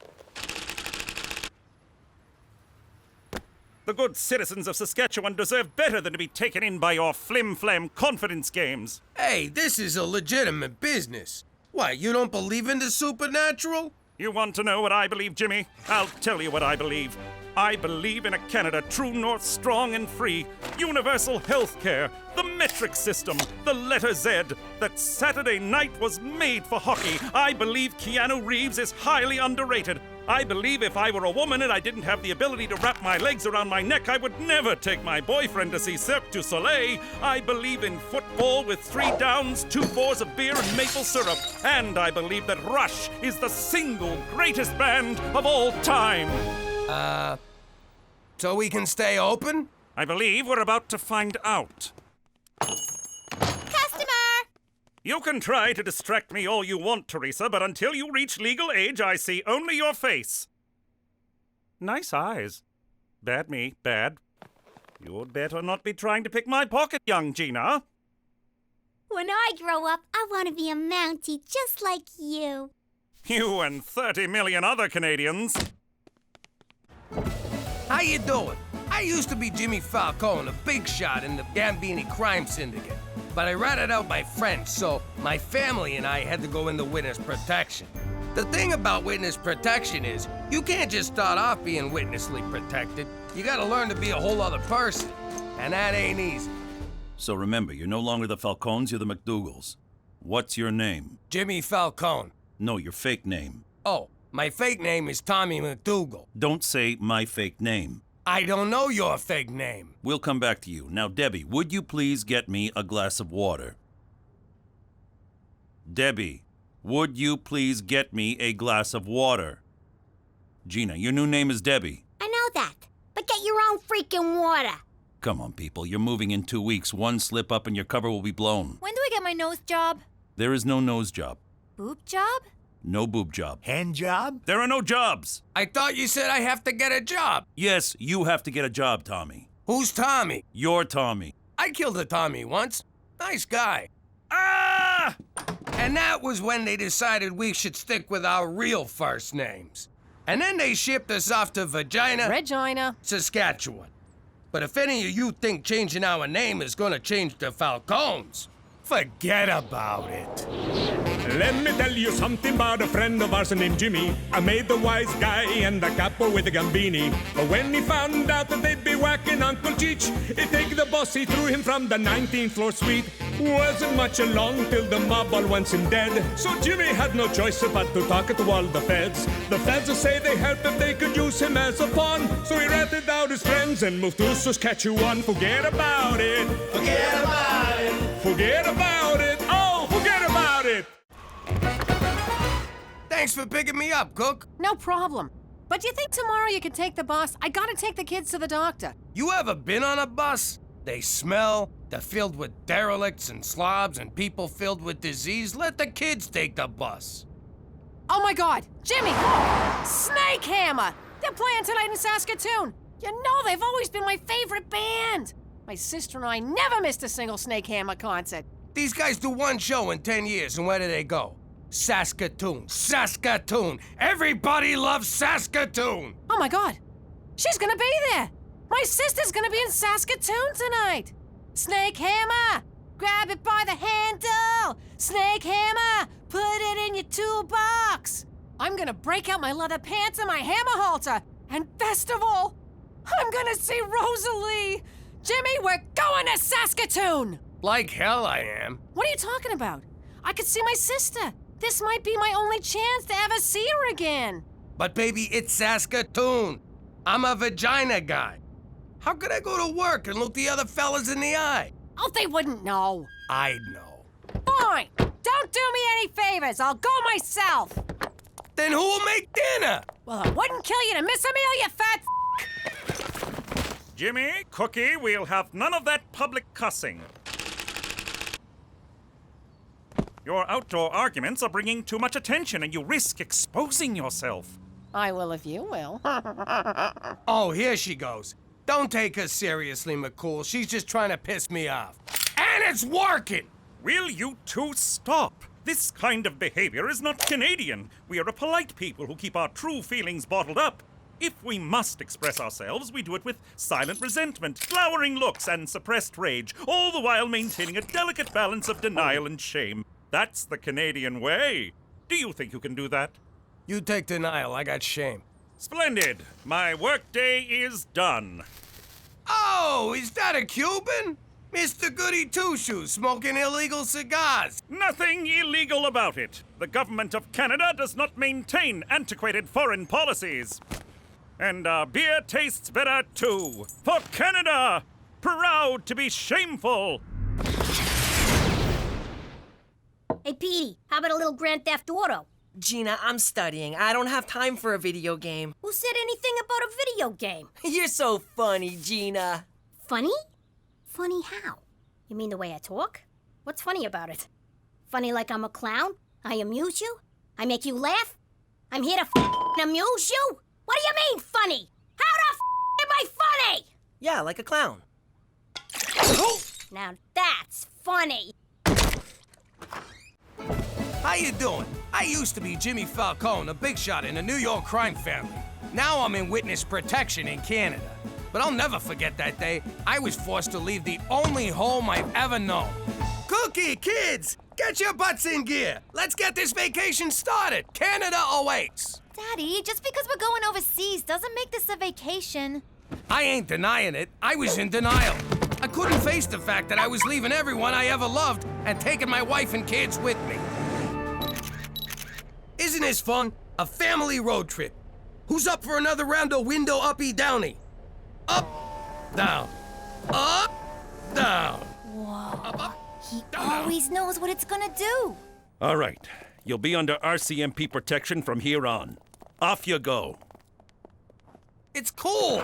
The good citizens of Saskatchewan deserve better than to be taken in by your flim-flam confidence games. Hey, this is a legitimate business. Why, you don't believe in the supernatural? You want to know what I believe, Jimmy? I'll tell you what I believe. I believe in a Canada true north, strong and free, universal health care, the metric system, the letter Z, that Saturday night was made for hockey. I believe Keanu Reeves is highly underrated. I believe if I were a woman and I didn't have the ability to wrap my legs around my neck, I would never take my boyfriend to see Cirque du Soleil. I believe in football with 3 downs, 2 fours of beer, and maple syrup. And I believe that Rush is the single greatest band of all time. So we can stay open? I believe we're about to find out. Customer! You can try to distract me all you want, Teresa, but until you reach legal age, I see only your face. Nice eyes. Bad me, bad. You'd better not be trying to pick my pocket, young Gina. When I grow up, I want to be a Mountie just like you. You and 30 million other Canadians. How you doing? I used to be Jimmy Falcone, a big shot in the Gambini crime syndicate. But I ratted out my friends, so my family and I had to go into witness protection. The thing about witness protection is, you can't just start off being witnessly protected. You gotta learn to be a whole other person. And that ain't easy. So remember, you're no longer the Falcones, you're the McDougalls. What's your name? Jimmy Falcone. No, your fake name. Oh, my fake name is Tommy McDougal. Don't say my fake name. I don't know your fake name. We'll come back to you. Now, Debbie, would you please get me a glass of water? Debbie, would you please get me a glass of water? Gina, your new name is Debbie. I know that, but get your own freaking water. Come on, people. You're moving in 2 weeks. One slip up and your cover will be blown. When do I get my nose job? There is no nose job. Boob job? No boob job. Hand job? There are no jobs. I thought you said I have to get a job. Yes, you have to get a job, Tommy. Who's Tommy? You're Tommy. I killed a Tommy once. Nice guy. Ah! And that was when they decided we should stick with our real first names. And then they shipped us off to Regina, Saskatchewan. But if any of you think changing our name is gonna change the Falcones, forget about it. Let me tell you something about a friend of ours named Jimmy. I made the wise guy and the capo with the gambini. But when he found out that they'd be whacking Uncle Cheech, he'd take the boss, he threw him from the 19th floor suite. Wasn't much along till the mob all wants him dead. So Jimmy had no choice but to talk to all the feds. The feds say they help if they could use him as a pawn. So he ratted out his friends and moved to Saskatchewan. Forget about it. Forget about it. Forget about it. Oh, forget about it. Thanks for picking me up, Cook. no problem. But do you think tomorrow you can take the bus? I gotta take the kids to the doctor. You ever been on a bus? They smell, they're filled with derelicts and slobs and people filled with disease. Let the kids take the bus. Oh my God, Jimmy! Snake Hammer! They're playing tonight in Saskatoon. You know they've always been my favorite band. My sister and I never missed a single Snake Hammer concert. These guys do one show in 10 years, and where do they go? Saskatoon. Saskatoon. Everybody loves Saskatoon. Oh my God, she's gonna be there. My sister's gonna be in Saskatoon tonight. Snake Hammer, grab it by the handle. Snake Hammer, put it in your toolbox. I'm gonna break out my leather pants and my hammer halter. And best of all, I'm gonna see Rosalie. Jimmy, we're going to Saskatoon. Like hell I am. What are you talking about? I could see my sister. This might be my only chance to ever see her again. But baby, it's Saskatoon. I'm a vagina guy. How could I go to work and look the other fellas in the eye? Oh, they wouldn't know. I'd know. Fine. Don't do me any favors. I'll go myself. Then who'll make dinner? Well, I wouldn't kill you to miss a meal, you fat Jimmy, Cookie, we'll have none of that public cussing. Your outdoor arguments are bringing too much attention and you risk exposing yourself. I will if you will. Oh, here she goes. Don't take her seriously, McCool. She's just trying to piss me off. And it's working! Will you two stop? This kind of behavior is not Canadian. We are a polite people who keep our true feelings bottled up. If we must express ourselves, we do it with silent resentment, glowering looks, and suppressed rage, all the while maintaining a delicate balance of denial and shame. That's the Canadian way. Do you think you can do that? You take denial, I got shame. Splendid. My workday is done. Oh, is that a Cuban? Mr. Goody Two-Shoes smoking illegal cigars. Nothing illegal about it. The government of Canada does not maintain antiquated foreign policies. And our beer tastes better too. For Canada! Proud to be shameful! Hey, Petey, how about a little Grand Theft Auto? Gina, I'm studying. I don't have time for a video game. Who said anything about a video game? You're so funny, Gina. Funny? Funny how? You mean the way I talk? What's funny about it? Funny like I'm a clown? I amuse you? I make you laugh? I'm here to amuse you? What do you mean, funny? How the am I funny? Yeah, like a clown. Now that's funny. How you doing? I used to be Jimmy Falcone, a big shot in the New York crime family. Now I'm in witness protection in Canada. But I'll never forget that day I was forced to leave the only home I've ever known. Cookie, kids! Get your butts in gear! Let's get this vacation started! Canada awaits! Daddy, just because we're going overseas doesn't make this a vacation. I ain't denying it. I was in denial. I couldn't face the fact that I was leaving everyone I ever loved and taking my wife and kids with me. Isn't this fun? A family road trip. Who's up for another round of window uppy downy? Up, down, up, down. Whoa. Up, He down. always knows what it's gonna do. All right. You'll be under RCMP protection from here on. Off you go. It's cool.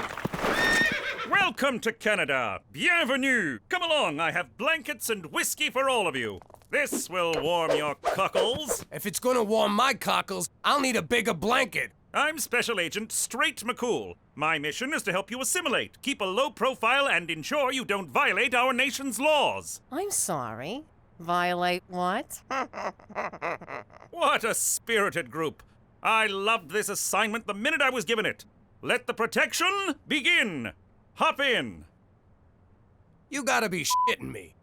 Welcome to Canada. Bienvenue. Come along. I have blankets and whiskey for all of you. This will warm your cockles. If it's gonna warm my cockles, I'll need a bigger blanket. I'm Special Agent Straight McCool. My mission is to help you assimilate, keep a low profile, and ensure you don't violate our nation's laws. I'm sorry. Violate what? What a spirited group. I loved this assignment the minute I was given it. Let the protection begin. Hop in. You gotta be shitting me.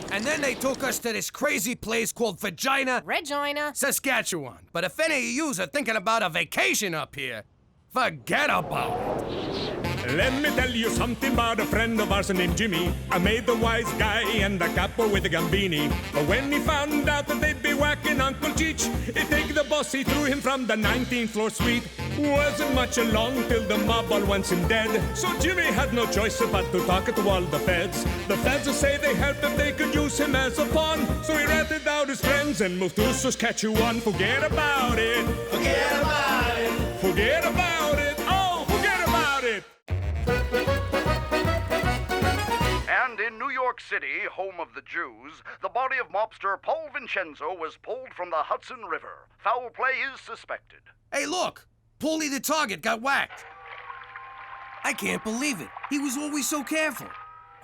And then they took us to this crazy place called Regina, Saskatchewan. But if any of yous are thinking about a vacation up here, forget about it. Let me tell you something about a friend of ours named Jimmy. I made the wise guy and the capo with a gambini. But when he found out that they'd be whacking Uncle Cheech, he'd take the boss, he threw him from the 19th floor suite. Wasn't much along till the mob all wants him dead. So Jimmy had no choice but to talk to all the feds. The feds say they helped if they could use him as a pawn. So he ratted out his friends and moved to Saskatchewan. Forget about it. Forget about it. Forget about it. Oh, forget about it. And in New York City, home of the Jews, the body of mobster Paul Vincenzo was pulled from the Hudson River. Foul play is suspected. Hey, look! Paulie the target got whacked. I can't believe it. He was always so careful.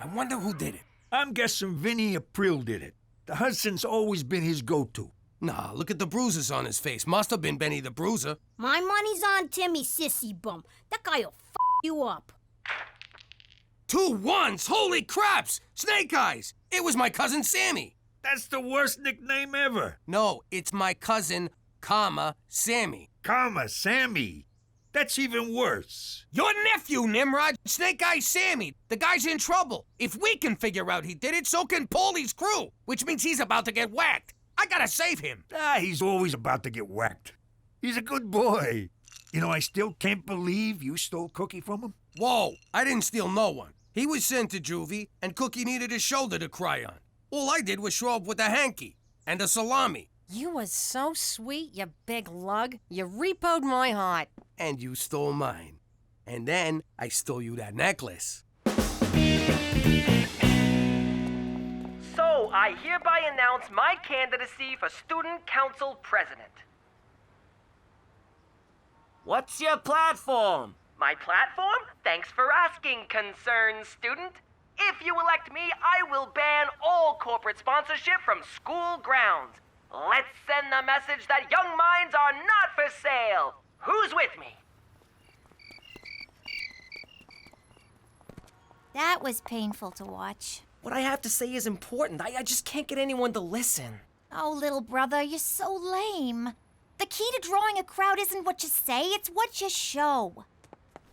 I wonder who did it. I'm guessing Vinny April did it. The Hudson's always been his go-to. Nah, look at the bruises on his face. Must have been Benny the Bruiser. My money's on Timmy Sissy Bum. That guy'll you up. 2 1s! Holy craps! Snake Eyes! It was my cousin Sammy. That's the worst nickname ever. No, it's my cousin, Sammy. Sammy. That's even worse. Your nephew, Nimrod. Snake Eyes Sammy. The guy's in trouble. If we can figure out he did it, so can Paulie's crew. Which means he's about to get whacked. I gotta save him. He's always about to get whacked. He's a good boy. You know, I still can't believe you stole Cookie from him. Whoa, I didn't steal no one. He was sent to juvie, and Cookie needed a shoulder to cry on. All I did was show up with a hanky and a salami. You was so sweet, you big lug. You repoed my heart. And you stole mine. And then I stole you that necklace. So, I hereby announce my candidacy for Student Council President. What's your platform? My platform? Thanks for asking, concerned student. If you elect me, I will ban all corporate sponsorship from school grounds. Let's send the message that young minds are not for sale. Who's with me? That was painful to watch. What I have to say is important. I just can't get anyone to listen. Oh, little brother, you're so lame. The key to drawing a crowd isn't what you say, it's what you show.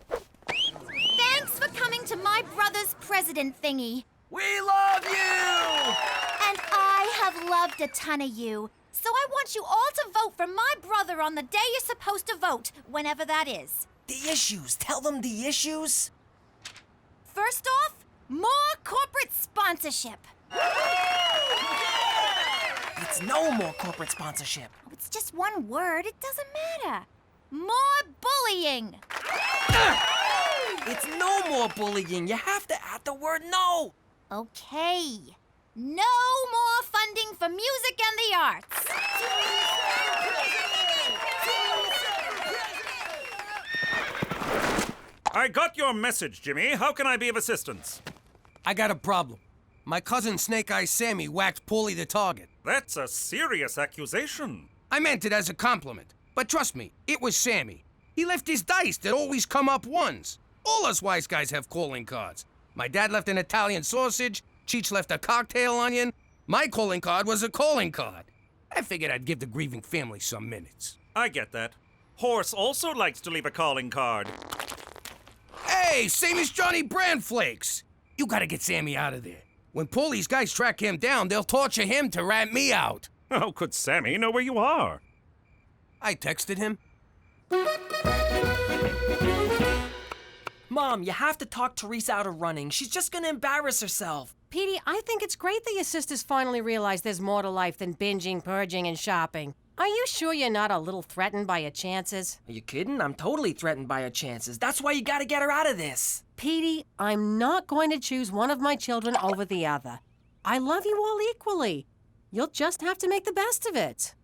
Fans Thanks for coming to my brother's president thingy. We love you! And I have loved a ton of you. So I want you all to vote for my brother on the day you're supposed to vote, whenever that is. The issues. Tell them the issues. First off, more corporate sponsorship. It's no more corporate sponsorship. Oh, it's just one word. It doesn't matter. More bullying. It's no more bullying. You have to add the word no. Okay. No more funding for music and the arts. I got your message, Jimmy. How can I be of assistance? I got a problem. My cousin Snake Eyes Sammy whacked Paulie the target. That's a serious accusation. I meant it as a compliment. But trust me, it was Sammy. He left his dice that always come up ones. All us wise guys have calling cards. My dad left an Italian sausage. Cheech left a cocktail onion. My calling card was a calling card. I figured I'd give the grieving family some minutes. I get that. Horse also likes to leave a calling card. Hey, same as Johnny Brand Flakes. You gotta get Sammy out of there. When Paulie's guys track him down, they'll torture him to rat me out. How could Sammy know where you are? I texted him. Mom, you have to talk Teresa out of running. She's just gonna embarrass herself. Petey, I think it's great that your sisters finally realize there's more to life than binging, purging, and shopping. Are you sure you're not a little threatened by your chances? Are you kidding? I'm totally threatened by her chances. That's why you gotta get her out of this. Petey, I'm not going to choose one of my children over the other. I love you all equally. You'll just have to make the best of it.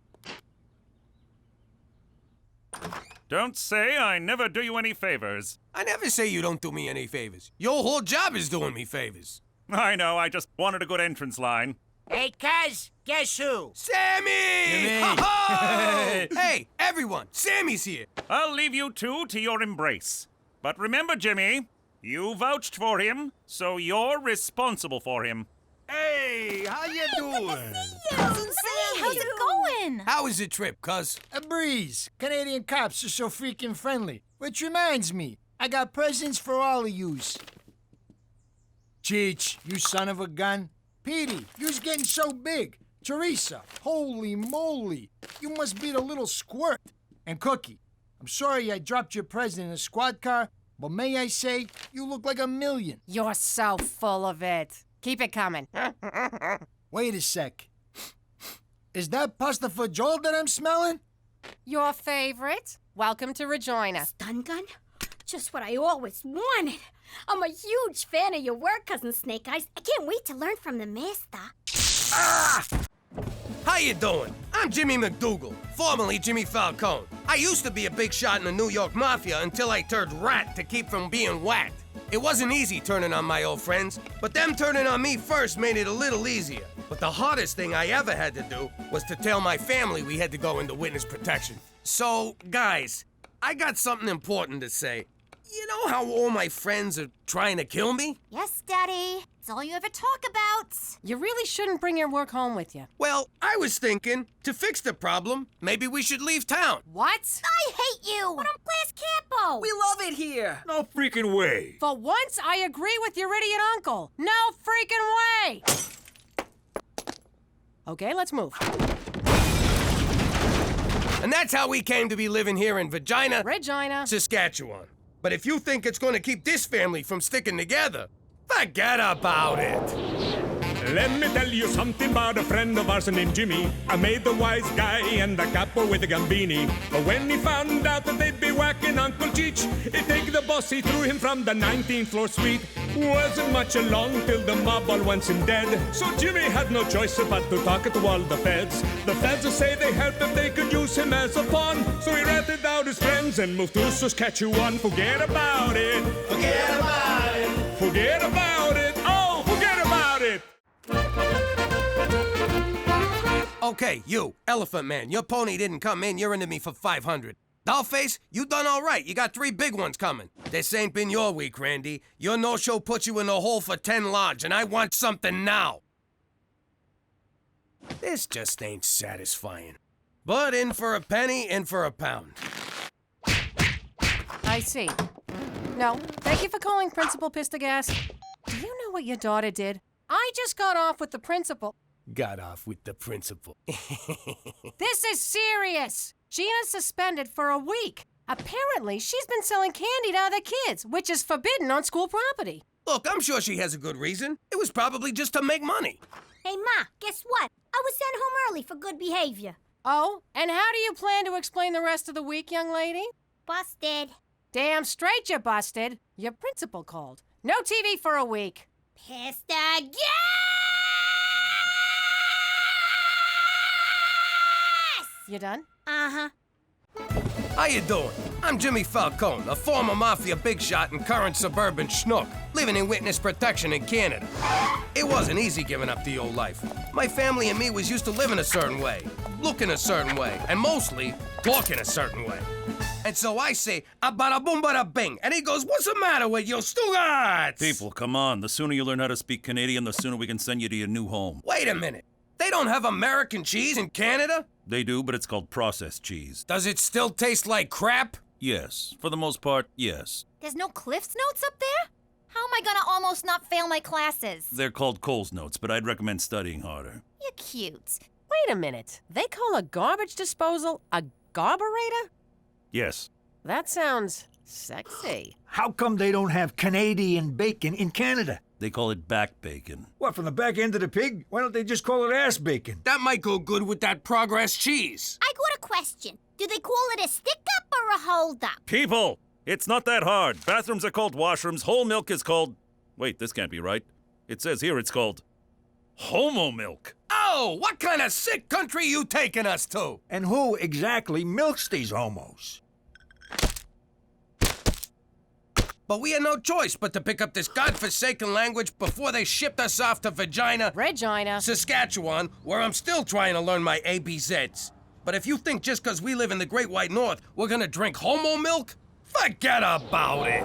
Don't say I never do you any favors. I never say you don't do me any favors. Your whole job is doing me favors. I know, I just wanted a good entrance line. Hey, cuz, guess who? Sammy! Ho-ho! Hey, everyone, Sammy's here. I'll leave you two to your embrace. But remember, Jimmy, you vouched for him, so you're responsible for him. Hey, how you doing? How's it going? How was your trip, cuz? A breeze. Canadian cops are so freaking friendly. Which reminds me, I got presents for all of yous. Cheech, you son of a gun. Petey, you's getting so big. Teresa, holy moly. You must be the little squirt. And Cookie, I'm sorry I dropped your present in a squad car, but may I say, you look like $1 million. You're so full of it. Keep it coming. Wait a sec. Is that pasta for Joel that I'm smelling? Your favorite? Welcome to Regina. Stun gun? Just what I always wanted. I'm a huge fan of your work, Cousin Snake Eyes. I can't wait to learn from the master. Ah! How you doing? I'm Jimmy McDougal, formerly Jimmy Falcone. I used to be a big shot in the New York Mafia until I turned rat to keep from being whacked. It wasn't easy turning on my old friends, but them turning on me first made it a little easier. But the hardest thing I ever had to do was to tell my family we had to go into witness protection. So, guys, I got something important to say. You know how all my friends are trying to kill me? Yes, Daddy. It's all you ever talk about. You really shouldn't bring your work home with you. Well, I was thinking, to fix the problem, maybe we should leave town. What? I hate you. But I'm Class Capo. We love it here. No freaking way. For once, I agree with your idiot uncle. No freaking way! Okay, let's move. And that's how we came to be living here in Regina, Saskatchewan. But if you think it's going to keep this family from sticking together, forget about it. Let me tell you something about a friend of ours named Jimmy. I made the wise guy and the capo with the gambini. But when he found out that they'd be whacking Uncle Cheech, he'd take the boss, he threw him from the 19th floor suite. Wasn't much along till the mob all wants him dead. So Jimmy had no choice but to talk to all the feds. The feds will say they help if they could use him as a pawn. So he ratted out his friends and moved to Saskatchewan. Forget about it. Forget about it. Forget about it. Oh, forget about it. Okay, you, Elephant Man, your pony didn't come in. You're into me for 500. Dollface, you done all right. You got 3 big ones coming. This ain't been your week, Randy. Your no-show put you in the hole for 10 large, and I want something now. This just ain't satisfying. But in for a penny, in for a pound. I see. No, thank you for calling Principal Pistagast. Do you know what your daughter did? I just got off with the principal. Got off with the principal. This is serious. Gina's suspended for a week. Apparently, she's been selling candy to other kids, which is forbidden on school property. Look, I'm sure she has a good reason. It was probably just to make money. Hey, Ma, guess what? I was sent home early for good behavior. Oh, and how do you plan to explain the rest of the week, young lady? Busted. Damn straight you busted. Your principal called. No TV for a week. Pistagast! You done? Uh-huh. How you doing? I'm Jimmy Falcone, a former mafia big shot and current suburban schnook, living in witness protection in Canada. It wasn't easy giving up the old life. My family and me was used to living a certain way, looking a certain way, and mostly talking a certain way. And so I say, a bada boom bada bing, and he goes, what's the matter with you, Stugarts? People, come on. The sooner you learn how to speak Canadian, the sooner we can send you to your new home. Wait a minute. They don't have American cheese in Canada? They do, but it's called processed cheese. Does it still taste like crap? Yes. For the most part, yes. There's no Cliff's Notes up there? How am I gonna almost not fail my classes? They're called Cole's Notes, but I'd recommend studying harder. You're cute. Wait a minute. They call a garbage disposal a garburator? Yes. That sounds sexy. How come they don't have Canadian bacon in Canada? They call it back bacon. What, from the back end of the pig? Why don't they just call it ass bacon? That might go good with that Progress cheese. I got a question. Do they call it a stick-up or a hold-up? People! It's not that hard. Bathrooms are called washrooms. Whole milk is called... Wait, this can't be right. It says here it's called... homo milk. Oh, what kind of sick country you taking us to? And who exactly milks these homos? But we had no choice but to pick up this godforsaken language before they shipped us off to Regina, Saskatchewan, where I'm still trying to learn my ABZs. But if you think just because we live in the Great White North, we're gonna drink homo milk, forget about it.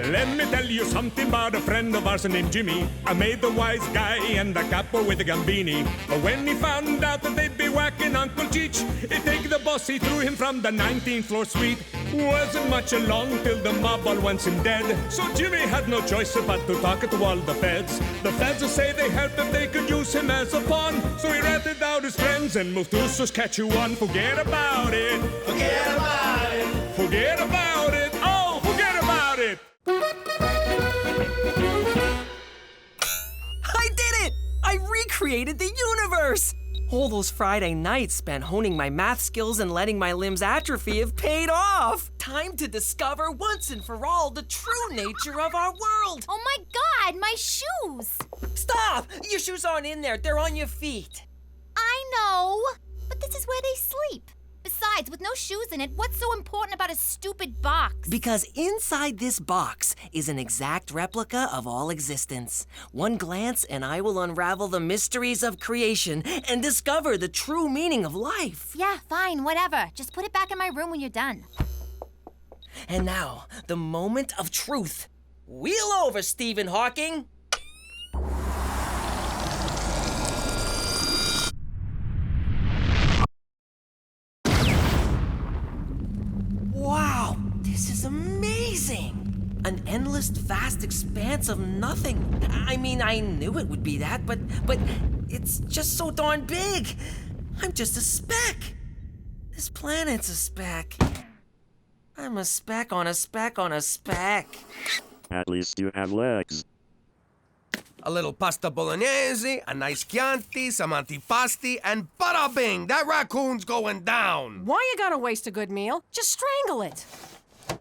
Let me tell you something about a friend of ours named Jimmy. I made the wise guy and the capo with the gambini. But when he found out that they'd be whacking Uncle Cheech, he'd take the boss, he threw him from the 19th floor suite. Wasn't much along till the mob all wants him dead. So Jimmy had no choice but to talk to all the feds. The feds will say they helped if they could use him as a pawn. So he ratted out his friends and moved to Saskatchewan. Forget about it. Forget about it. Forget about it. Oh, forget about it. I did it! I recreated the universe! All those Friday nights spent honing my math skills and letting my limbs atrophy have paid off! Time to discover once and for all the true nature of our world! Oh my God, my shoes! Stop! Your shoes aren't in there, they're on your feet. I know, but this is where they sleep. Besides, with no shoes in it, what's so important about a stupid box? Because inside this box is an exact replica of all existence. One glance and I will unravel the mysteries of creation and discover the true meaning of life. Yeah, fine, whatever. Just put it back in my room when you're done. And now, the moment of truth. Wheel over, Stephen Hawking. Wow, this is amazing! An endless, vast expanse of nothing. I mean, I knew it would be that, but it's just so darn big. I'm just a speck. This planet's a speck. I'm a speck on a speck on a speck. At least you have legs. A little pasta bolognese, a nice Chianti, some antipasti, and bada bing! That raccoon's going down! Why you gotta waste a good meal? Just strangle it.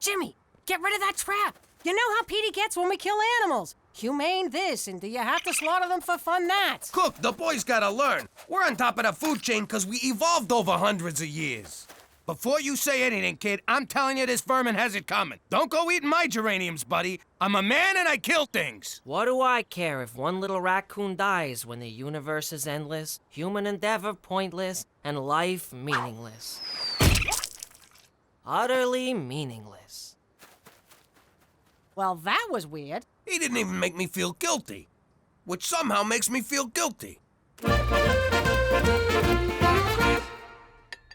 Jimmy, get rid of that trap. You know how Petey gets when we kill animals. Humane this, and do you have to slaughter them for fun that? Cook, the boys gotta learn. We're on top of the food chain because we evolved over hundreds of years. Before you say anything, kid, I'm telling you this vermin has it coming. Don't go eating my geraniums, buddy. I'm a man and I kill things. What do I care if one little raccoon dies when the universe is endless, human endeavor pointless, and life meaningless? Utterly meaningless. Well, that was weird. He didn't even make me feel guilty, which somehow makes me feel guilty.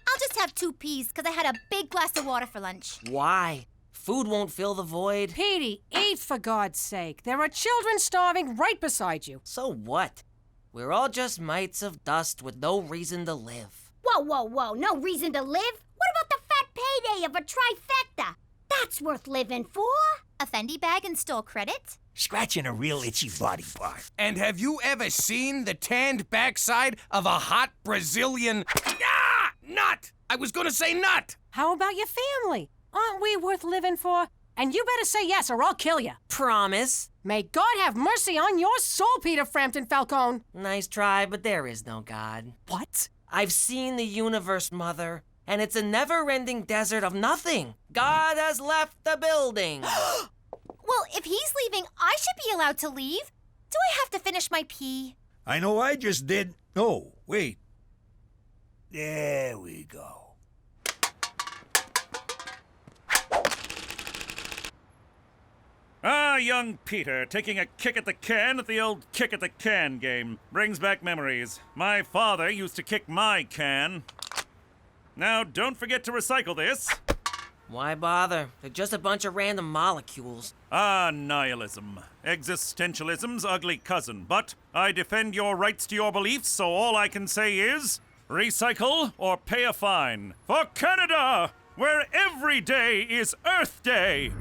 I'll just have 2 peas, because I had a big glass of water for lunch. Why? Food won't fill the void. Petey, eat for God's sake. There are children starving right beside you. So what? We're all just mites of dust with no reason to live. Whoa, whoa, whoa, no reason to live? What about the fat payday of a trifecta? That's worth living for. A Fendi bag and store credit? Scratching a real itchy body part. And have you ever seen the tanned backside of a hot Brazilian... nut! I was gonna say nut! How about your family? Aren't we worth living for? And you better say yes or I'll kill you. Promise. May God have mercy on your soul, Peter Frampton Falcone. Nice try, but there is no God. What? I've seen the universe, Mother, and it's a never-ending desert of nothing. God has left the building. Well, if he's leaving, I should be allowed to leave. Do I have to finish my pee? I know I just did. Oh, wait. There we go. Ah, young Peter, taking a kick at the can at the old kick at the can game. Brings back memories. My father used to kick my can. Now, don't forget to recycle this. Why bother? They're just a bunch of random molecules. Ah, nihilism. Existentialism's ugly cousin. But I defend your rights to your beliefs, so all I can say is recycle or pay a fine. For Canada, where every day is Earth Day.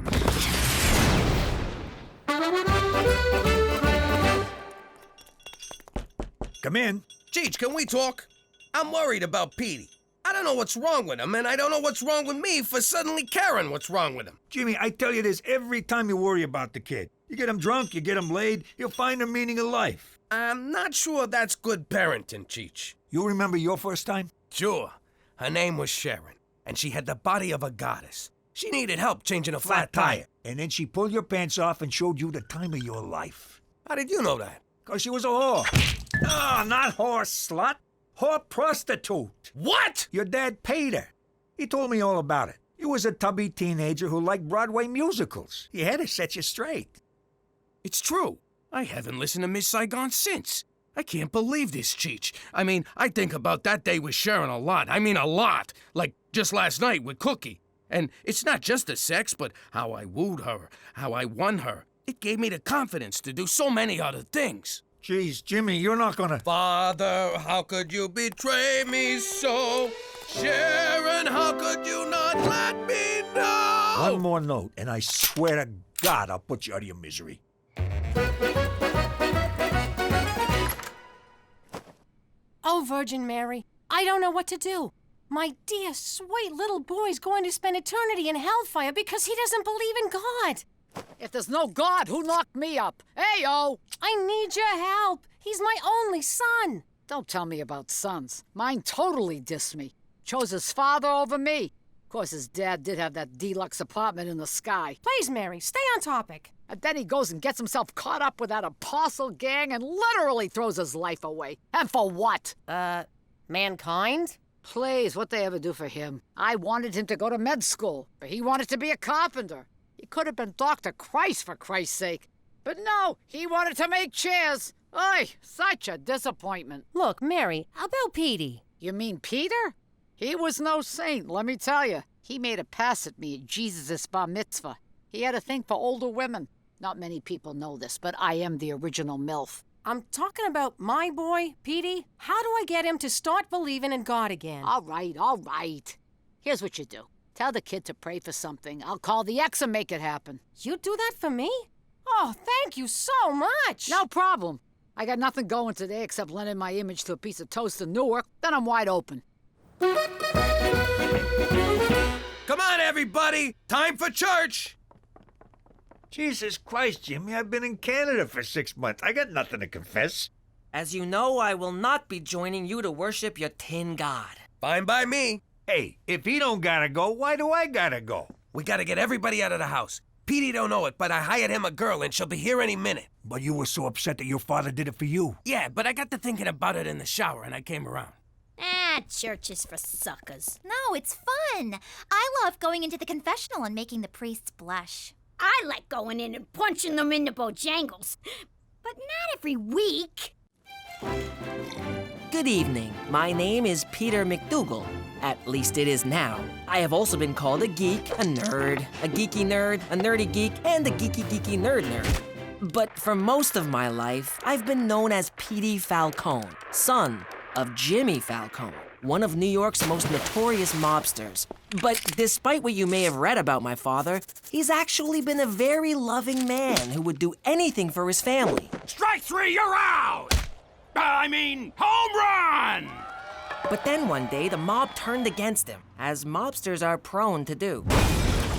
Come in. Cheech, can we talk? I'm worried about Petey. I don't know what's wrong with him, and I don't know what's wrong with me for suddenly caring what's wrong with him. Jimmy, I tell you this every time you worry about the kid. You get him drunk, you get him laid, he'll find the meaning of life. I'm not sure that's good parenting, Cheech. You remember your first time? Sure. Her name was Sharon, and she had the body of a goddess. She needed help changing a flat tire. And then she pulled your pants off and showed you the time of your life. How did you know that? 'Cause she was a whore. Ah, not whore slut. Whore prostitute. What? Your dad paid her. He told me all about it. You was a tubby teenager who liked Broadway musicals. He had to set you straight. It's true. I haven't listened to Miss Saigon since. I can't believe this, Cheech. I mean, I think about that day with Sharon a lot. I mean, a lot. Like just last night with Cookie. And it's not just the sex, but how I wooed her, how I won her. It gave me the confidence to do so many other things. Jeez, Jimmy, you're not gonna... Father, how could you betray me so? Sharon, how could you not let me know? One more note, and I swear to God I'll put you out of your misery. Oh, Virgin Mary, I don't know what to do. My dear, sweet little boy's going to spend eternity in hellfire because he doesn't believe in God. If there's no God, who knocked me up? Hey-o! I need your help. He's my only son. Don't tell me about sons. Mine totally dissed me. Chose his father over me. Of course, his dad did have that deluxe apartment in the sky. Please, Mary, stay on topic. And then he goes and gets himself caught up with that apostle gang and literally throws his life away. And for what? Mankind? Please, what'd they ever do for him? I wanted him to go to med school, but he wanted to be a carpenter. He could have been Dr. Christ, for Christ's sake. But no, he wanted to make chairs. Oy, such a disappointment. Look, Mary, how about Petey? You mean Peter? He was no saint, let me tell you. He made a pass at me at Jesus' bar mitzvah. He had a thing for older women. Not many people know this, but I am the original MILF. I'm talking about my boy, Petey. How do I get him to start believing in God again? All right. Here's what you do. Tell the kid to pray for something. I'll call the ex and make it happen. You do that for me? Oh, thank you so much. No problem. I got nothing going today except lending my image to a piece of toast in Newark. Then I'm wide open. Come on, everybody. Time for church. Jesus Christ, Jimmy, I've been in Canada for 6 months. I got nothing to confess. As you know, I will not be joining you to worship your tin god. Fine by me. Hey, if he don't gotta go, why do I gotta go? We gotta get everybody out of the house. Petey don't know it, but I hired him a girl and she'll be here any minute. But you were so upset that your father did it for you. Yeah, but I got to thinking about it in the shower and I came around. Church is for suckers. No, it's fun. I love going into the confessional and making the priests blush. I like going in and punching them in the bojangles. But not every week. Good Good evening. My name is Peter McDougal. At least it is now. I have also been called a geek, a nerd, a geeky nerd, a nerdy geek, and a geeky nerd. But for most of my life, I've been known as Petey Falcone, son of Jimmy Falcone, one of New York's most notorious mobsters. But despite what you may have read about my father, he's actually been a very loving man who would do anything for his family. Strike three, you're out! Home run! But then one day, the mob turned against him, as mobsters are prone to do.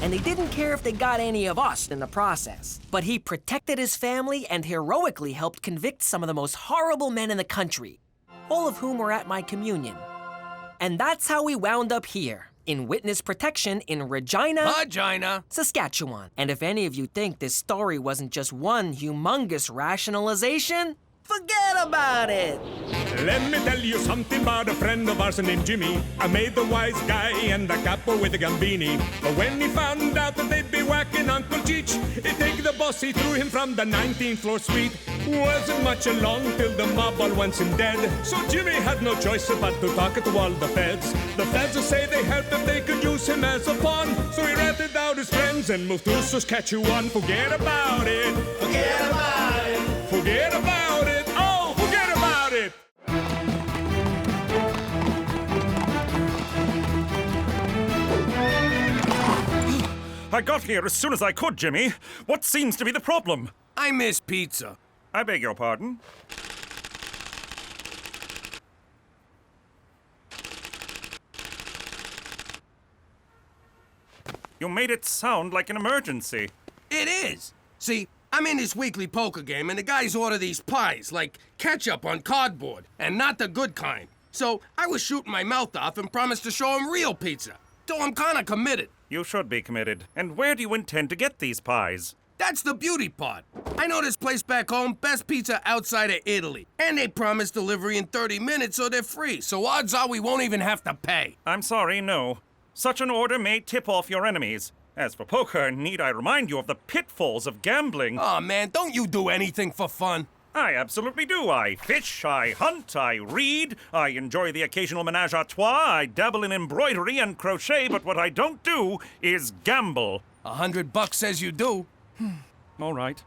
And they didn't care if they got any of us in the process. But he protected his family and heroically helped convict some of the most horrible men in the country, all of whom were at my communion. And that's how we wound up here, in witness protection in Regina, Saskatchewan. And if any of you think this story wasn't just one humongous rationalization, forget about it! Let me tell you something about a friend of ours named Jimmy. I made the wise guy and the capo with the gambini. But when he found out that they'd be whacking Uncle Cheech, he'd take the boss, he threw him from the 19th floor suite. Wasn't much along till the mob all wants him dead. So Jimmy had no choice but to talk to all the feds. The feds will say they helped if they could use him as a pawn. So he ratted out his friends and moved to Saskatchewan. Forget about it. Forget about it. Forget about it. Oh, forget about it. I got here as soon as I could, Jimmy. What seems to be the problem? I miss pizza. I beg your pardon? You made it sound like an emergency. It is. See, I'm in this weekly poker game, and the guys order these pies, like ketchup on cardboard, and not the good kind. So I was shooting my mouth off and promised to show them real pizza. So I'm kind of committed. You should be committed. And where do you intend to get these pies? That's the beauty part. I know this place back home, best pizza outside of Italy. And they promise delivery in 30 minutes, so they're free. So odds are we won't even have to pay. I'm sorry, no. Such an order may tip off your enemies. As for poker, need I remind you of the pitfalls of gambling? Aw, man, don't you do anything for fun? I absolutely do. I fish, I hunt, I read, I enjoy the occasional menage a trois, I dabble in embroidery and crochet, but what I don't do is gamble. $100 says you do. All right.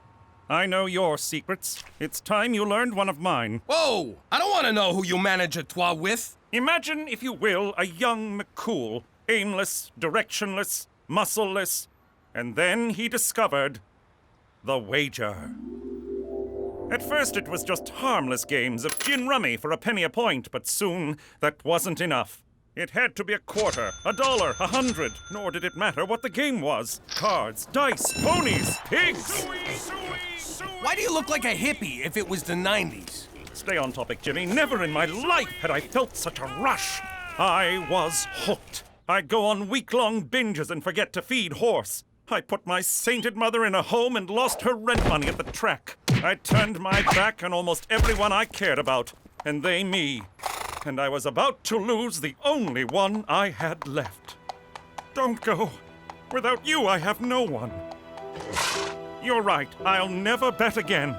I know your secrets. It's time you learned one of mine. Whoa! I don't want to know who you manage a trois with. Imagine, if you will, a young McCool, aimless, directionless, muscleless, and then he discovered the wager. At first it was just harmless games of gin rummy for a penny a point, but soon that wasn't enough. It had to be a quarter, $1, 100, nor did it matter what the game was. Cards, dice, ponies, pigs! Why do you look like a hippie if it was the 90s? Stay on topic, Jimmy. Never in my life had I felt such a rush. I was hooked. I'd go on week-long binges and forget to feed horse. I put my sainted mother in a home and lost her rent money at the track. I turned my back on almost everyone I cared about, and they me. And I was about to lose the only one I had left. Don't go. Without you, I have no one. You're right. I'll never bet again.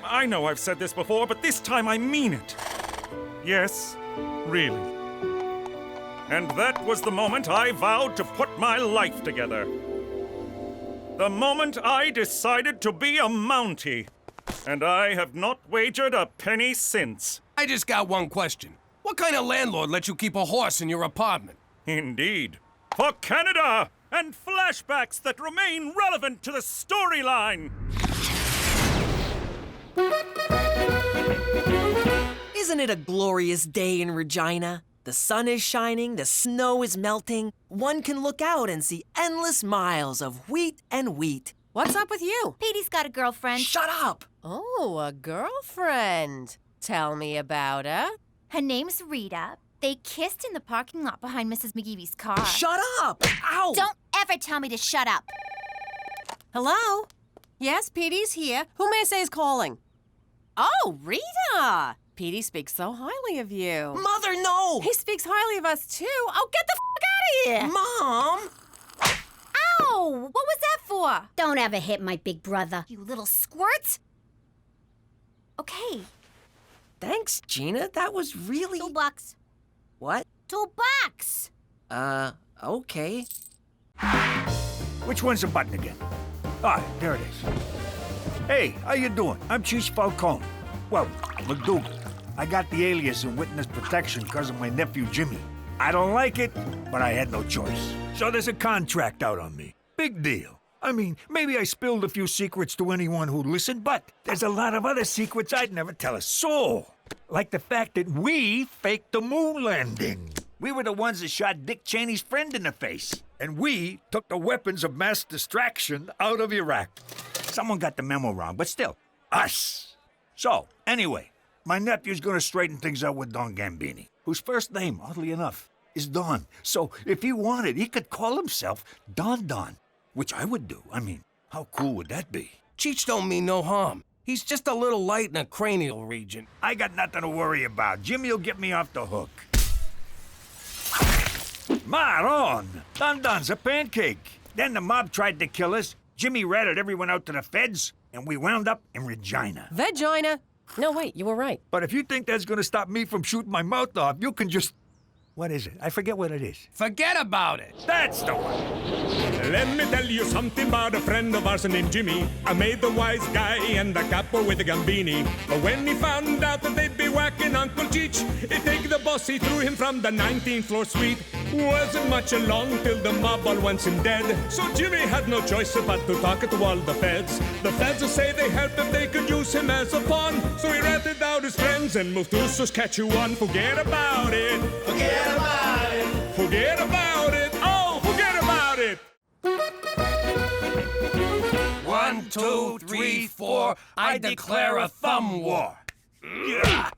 I know I've said this before, but this time I mean it. Yes, really. And that was the moment I vowed to put my life together. The moment I decided to be a Mountie. And I have not wagered a penny since. I just got one question. What kind of landlord lets you keep a horse in your apartment? Indeed. For Canada and flashbacks that remain relevant to the storyline. Isn't it a glorious day in Regina? The sun is shining, the snow is melting. One can look out and see endless miles of wheat and wheat. What's up with you? Petey's got a girlfriend. Shut up! Oh, a girlfriend. Tell me about her. Her name's Rita. They kissed in the parking lot behind Mrs. McGeevy's car. Shut up! Ow! Don't ever tell me to shut up. Hello? Yes, Petey's here. Who may I say is calling? Oh, Rita! Petey speaks so highly of you. Mother, no! He speaks highly of us, too. Oh, get the f*** out of here! Mom! Ow! What was that for? Don't ever hit my big brother. You little squirt. Okay. Thanks, Gina. That was really... $2. What? $2. Okay. Which one's the button again? Ah, there it is. Hey, how you doing? I'm Chief Falcone. Well, McDougal. I got the alias in witness protection because of my nephew Jimmy. I don't like it, but I had no choice. So there's a contract out on me. Big deal. I mean, maybe I spilled a few secrets to anyone who listened, but there's a lot of other secrets I'd never tell a soul. Like the fact that we faked the moon landing. We were the ones that shot Dick Cheney's friend in the face. And we took the weapons of mass distraction out of Iraq. Someone got the memo wrong, but still, us. So, anyway, my nephew's gonna straighten things out with Don Gambini, whose first name, oddly enough, is Don. So, if he wanted, he could call himself Don Don, which I would do. I mean, how cool would that be? Cheech don't mean no harm. He's just a little light in the cranial region. I got nothing to worry about. Jimmy'll get me off the hook. Maron! Don Don's a pancake. Then the mob tried to kill us. Jimmy ratted everyone out to the feds, and we wound up in Regina. Vagina? No, wait, you were right. But if you think that's gonna stop me from shooting my mouth off, you can just... What is it? I forget what it is. Forget about it. That's the one. Let me tell you something about a friend of ours named Jimmy. I made the wise guy and the capo with the Gambini. But when he found out that they'd be whacking Uncle Cheech, he'd take the boss, he threw him from the 19th floor suite. Wasn't much along till the mob all wants him dead. So Jimmy had no choice but to talk to all the feds. The feds will say they help if they could use him as a pawn. So he ratted out his friends and moved to Saskatchewan. Forget about it. Forget about it. Forget about it. Oh, forget about it. 1, 2, 3, 4. I declare a thumb war. Yeah.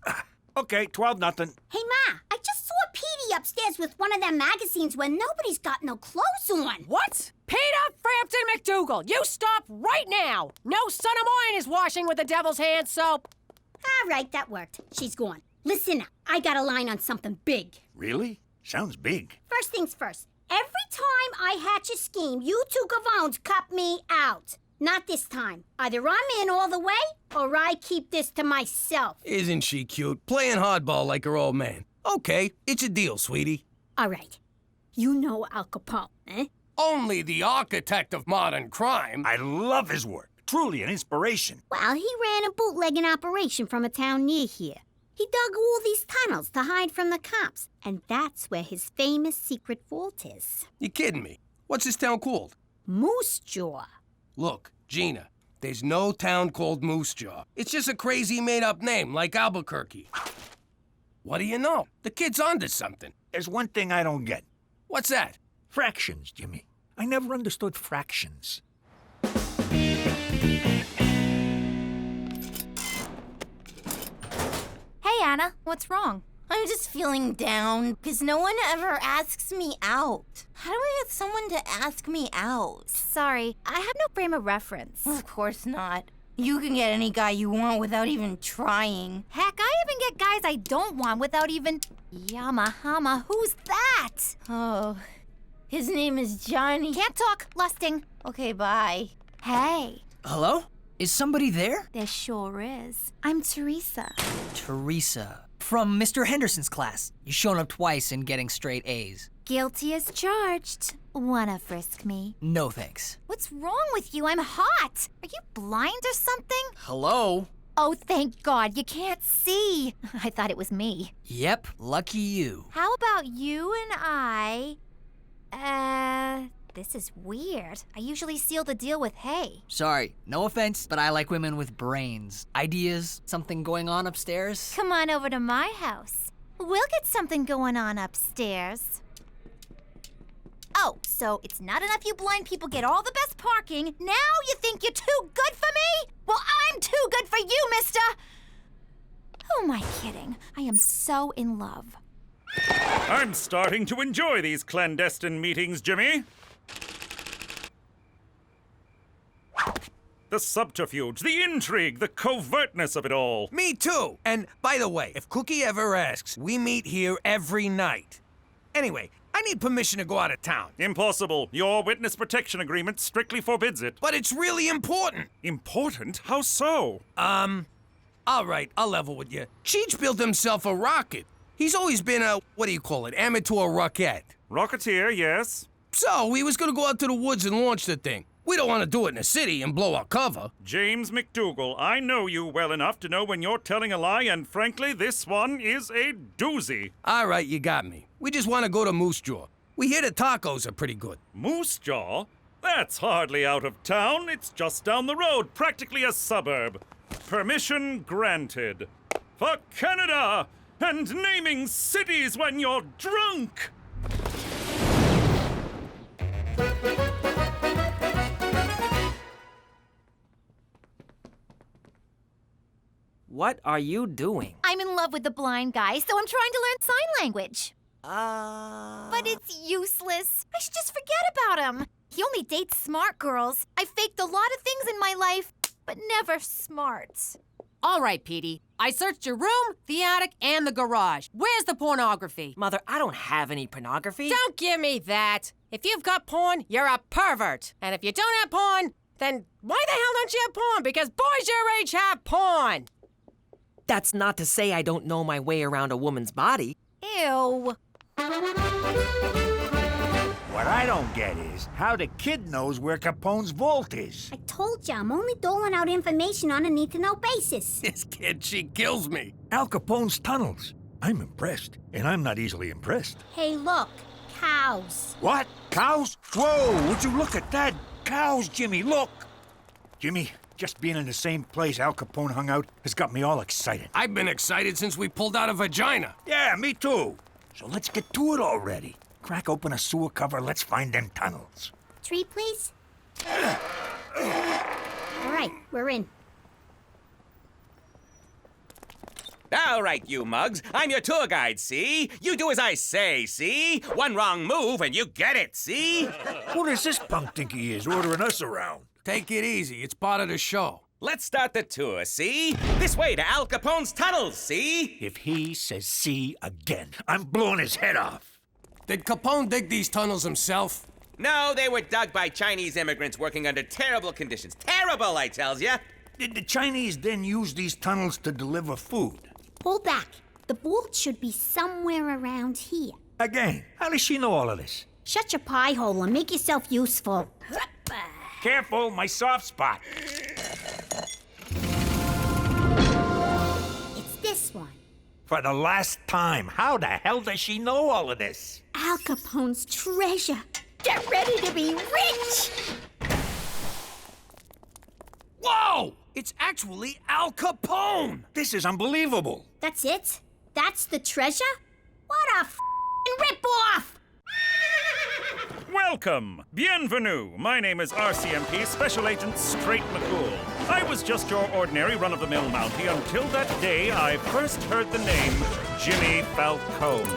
Okay, 12-0. Hey, Ma, I just saw Petey upstairs with one of them magazines where nobody's got no clothes on. What? Peter Frampton McDougal, you stop right now! No son of mine is washing with the devil's hand soap. All right, that worked. She's gone. Listen up, I got a line on something big. Really? Sounds big. First things first, every time I hatch a scheme, you two gavones cut me out. Not this time. Either I'm in all the way, or I keep this to myself. Isn't she cute? Playing hardball like her old man. Okay, it's a deal, sweetie. All right. You know Al Capone, eh? Only the architect of modern crime. I love his work. Truly an inspiration. Well, he ran a bootlegging operation from a town near here. He dug all these tunnels to hide from the cops, and that's where his famous secret vault is. You kidding me? What's this town called? Moose Jaw. Look, Gina, there's no town called Moose Jaw. It's just a crazy made-up name, like Albuquerque. What do you know? The kid's onto something. There's one thing I don't get. What's that? Fractions, Jimmy. I never understood fractions. Hey, Anna, what's wrong? I'm just feeling down because no one ever asks me out. How do I get someone to ask me out? Sorry, I have no frame of reference. Of course not. You can get any guy you want without even trying. Heck, I even get guys I don't want without even... Yamahama, who's that? Oh, his name is Johnny. Can't talk, lusting. Okay, bye. Hey. Hello? Is somebody there? There sure is. I'm Teresa. Teresa. From Mr. Henderson's class. You've shown up twice and getting straight A's. Guilty as charged. Wanna frisk me? No thanks. What's wrong with you? I'm hot. Are you blind or something? Hello? Oh, thank God, you can't see. I thought it was me. Yep, lucky you. How about you and I? This is weird. I usually seal the deal with hey. Sorry, no offense, but I like women with brains. Ideas? Something going on upstairs? Come on over to my house. We'll get something going on upstairs. Oh, so it's not enough you blind people get all the best parking. Now you think you're too good for me? Well, I'm too good for you, mister. Who am I kidding? I am so in love. I'm starting to enjoy these clandestine meetings, Jimmy. The subterfuge, the intrigue, the covertness of it all. Me too. And by the way, if Cookie ever asks, we meet here every night. Anyway, I need permission to go out of town. Impossible. Your witness protection agreement strictly forbids it. But it's really important. Important? How so? All right, I'll level with you. Cheech built himself a rocket. He's always been a, what do you call it, amateur rocket. Rocketeer, yes. So, he was gonna go out to the woods and launch the thing. We don't want to do it in the city and blow our cover. James McDougal, I know you well enough to know when you're telling a lie, and frankly, this one is a doozy. All right, you got me. We just want to go to Moose Jaw. We hear the tacos are pretty good. Moose Jaw? That's hardly out of town. It's just down the road, practically a suburb. Permission granted. For Canada! And naming cities when you're drunk! What are you doing? I'm in love with the blind guy, so I'm trying to learn sign language. But it's useless. I should just forget about him. He only dates smart girls. I faked a lot of things in my life, but never smarts. All right, Petey. I searched your room, the attic, and the garage. Where's the pornography? Mother, I don't have any pornography. Don't give me that. If you've got porn, you're a pervert. And if you don't have porn, then why the hell don't you have porn? Because boys your age have porn. That's not to say I don't know my way around a woman's body. Ew. What I don't get is how the kid knows where Capone's vault is. I told you, I'm only doling out information on a need-to-know basis. This kid, she kills me. Al Capone's tunnels. I'm impressed, and I'm not easily impressed. Hey, look, cows. What? Cows? Whoa, would you look at that? Cows, Jimmy, look! Jimmy, just being in the same place Al Capone hung out has got me all excited. I've been excited since we pulled out a vagina. Yeah, me too. So let's get to it already. Crack open a sewer cover, let's find them tunnels. Treat, please. All right, we're in. All right, you mugs. I'm your tour guide, see? You do as I say, see? One wrong move and you get it, see? Who does this punk think he is, ordering us around? Take it easy. It's part of the show. Let's start the tour, see? This way to Al Capone's tunnels, see? If he says see again, I'm blowing his head off. Did Capone dig these tunnels himself? No, they were dug by Chinese immigrants working under terrible conditions. Terrible, I tells ya. Did the Chinese then use these tunnels to deliver food? Hold back. The vault should be somewhere around here. Again, how does she know all of this? Shut your pie hole and make yourself useful. Careful, my soft spot. It's this one. For the last time, how the hell does she know all of this? Al Capone's treasure. Get ready to be rich! Whoa! It's actually Al Capone! This is unbelievable. That's it? That's the treasure? What a f***ing rip-off! Welcome! Bienvenue! My name is RCMP Special Agent Straight McCool. I was just your ordinary run-of-the-mill Mountie until that day I first heard the name Jimmy Falcone.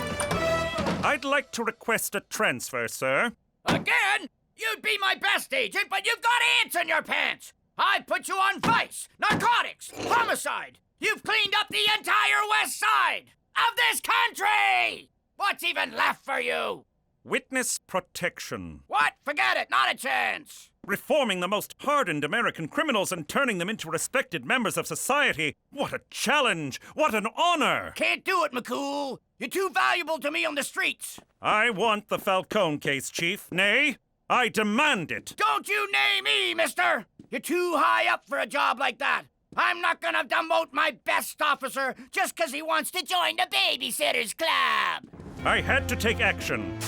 I'd like to request a transfer, sir. Again? You'd be my best agent, but you've got ants in your pants! I put you on vice, narcotics, homicide! You've cleaned up the entire west side of this country! What's even left for you? Witness protection. What? Forget it, not a chance! Reforming the most hardened American criminals and turning them into respected members of society. What a challenge! What an honor! Can't do it, McCool. You're too valuable to me on the streets. I want the Falcone case, Chief. Nay, I demand it. Don't you name me, mister! You're too high up for a job like that. I'm not gonna demote my best officer just 'cause he wants to join the Babysitters Club. I had to take action.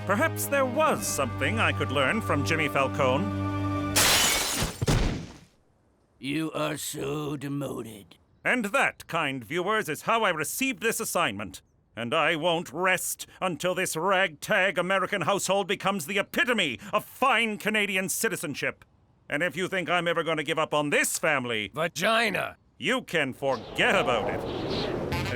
Perhaps there was something I could learn from Jimmy Falcone. You are so demoted. And that, kind viewers, is how I received this assignment. And I won't rest until this ragtag American household becomes the epitome of fine Canadian citizenship. And if you think I'm ever going to give up on this family... Vagina! You can forget about it.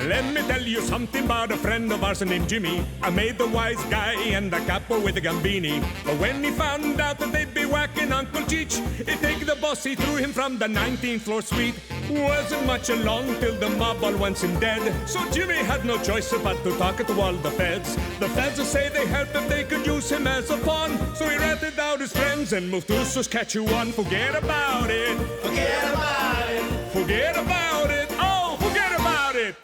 Let me tell you something about a friend of ours named Jimmy. I made the wise guy and the capo with the gambini. But when he found out that they'd be whacking Uncle Cheech, he'd take the boss, he threw him from the 19th floor suite. Wasn't much along till the mob all wants him dead. So Jimmy had no choice but to talk to all the feds. The feds will say they helped if they could use him as a pawn. So he ratted out his friends and moved to Saskatchewan. Forget about it. Forget about it. Forget about it. Oh, forget about it.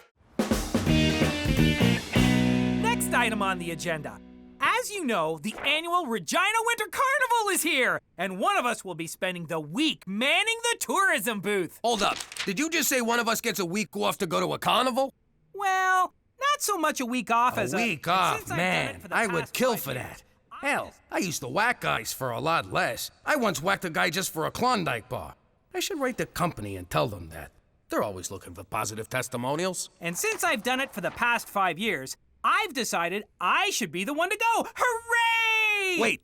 Next item on the agenda. As you know, the annual Regina Winter Carnival is here, and one of us will be spending the week manning the tourism booth. Hold up. Did you just say one of us gets a week off to go to a carnival? Well, not so much a week off as a week off, since I've done man. it for the I would past kill 5 for years, that. Hell, I used to whack guys for a lot less. I once whacked a guy just for a Klondike bar. I should write the company and tell them that. They're always looking for positive testimonials. And since I've done it for the past 5 years, I've decided I should be the one to go. Hooray! Wait.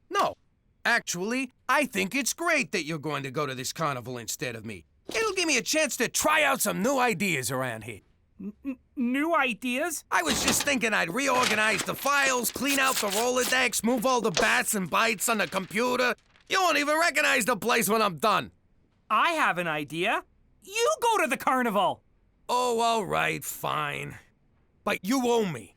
No. Actually, I think it's great that you're going to go to this carnival instead of me. It'll give me a chance to try out some new ideas around here. New ideas? I was just thinking I'd reorganize the files, clean out the Rolodex, move all the bats and bytes on the computer. You won't even recognize the place when I'm done. I have an idea. You go to the carnival. Oh, all right, fine. But you owe me.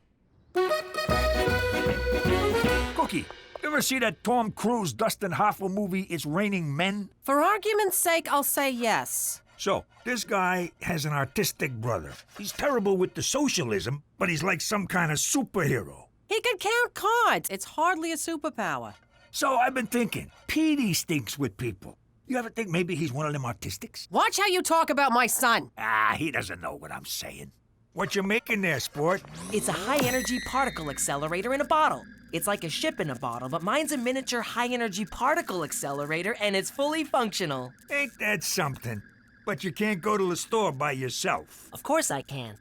Cookie, you ever see that Tom Cruise, Dustin Hoffman movie, It's Raining Men? For argument's sake, I'll say yes. So, this guy has an artistic brother. He's terrible with the socialism, but he's like some kind of superhero. He could count cards. It's hardly a superpower. So I've been thinking, Petey stinks with people. You ever think maybe he's one of them artistics? Watch how you talk about my son. Ah, he doesn't know what I'm saying. What you making there, sport? It's a high-energy particle accelerator in a bottle. It's like a ship in a bottle, but mine's a miniature high-energy particle accelerator, and it's fully functional. Ain't that something? But you can't go to the store by yourself. Of course I can.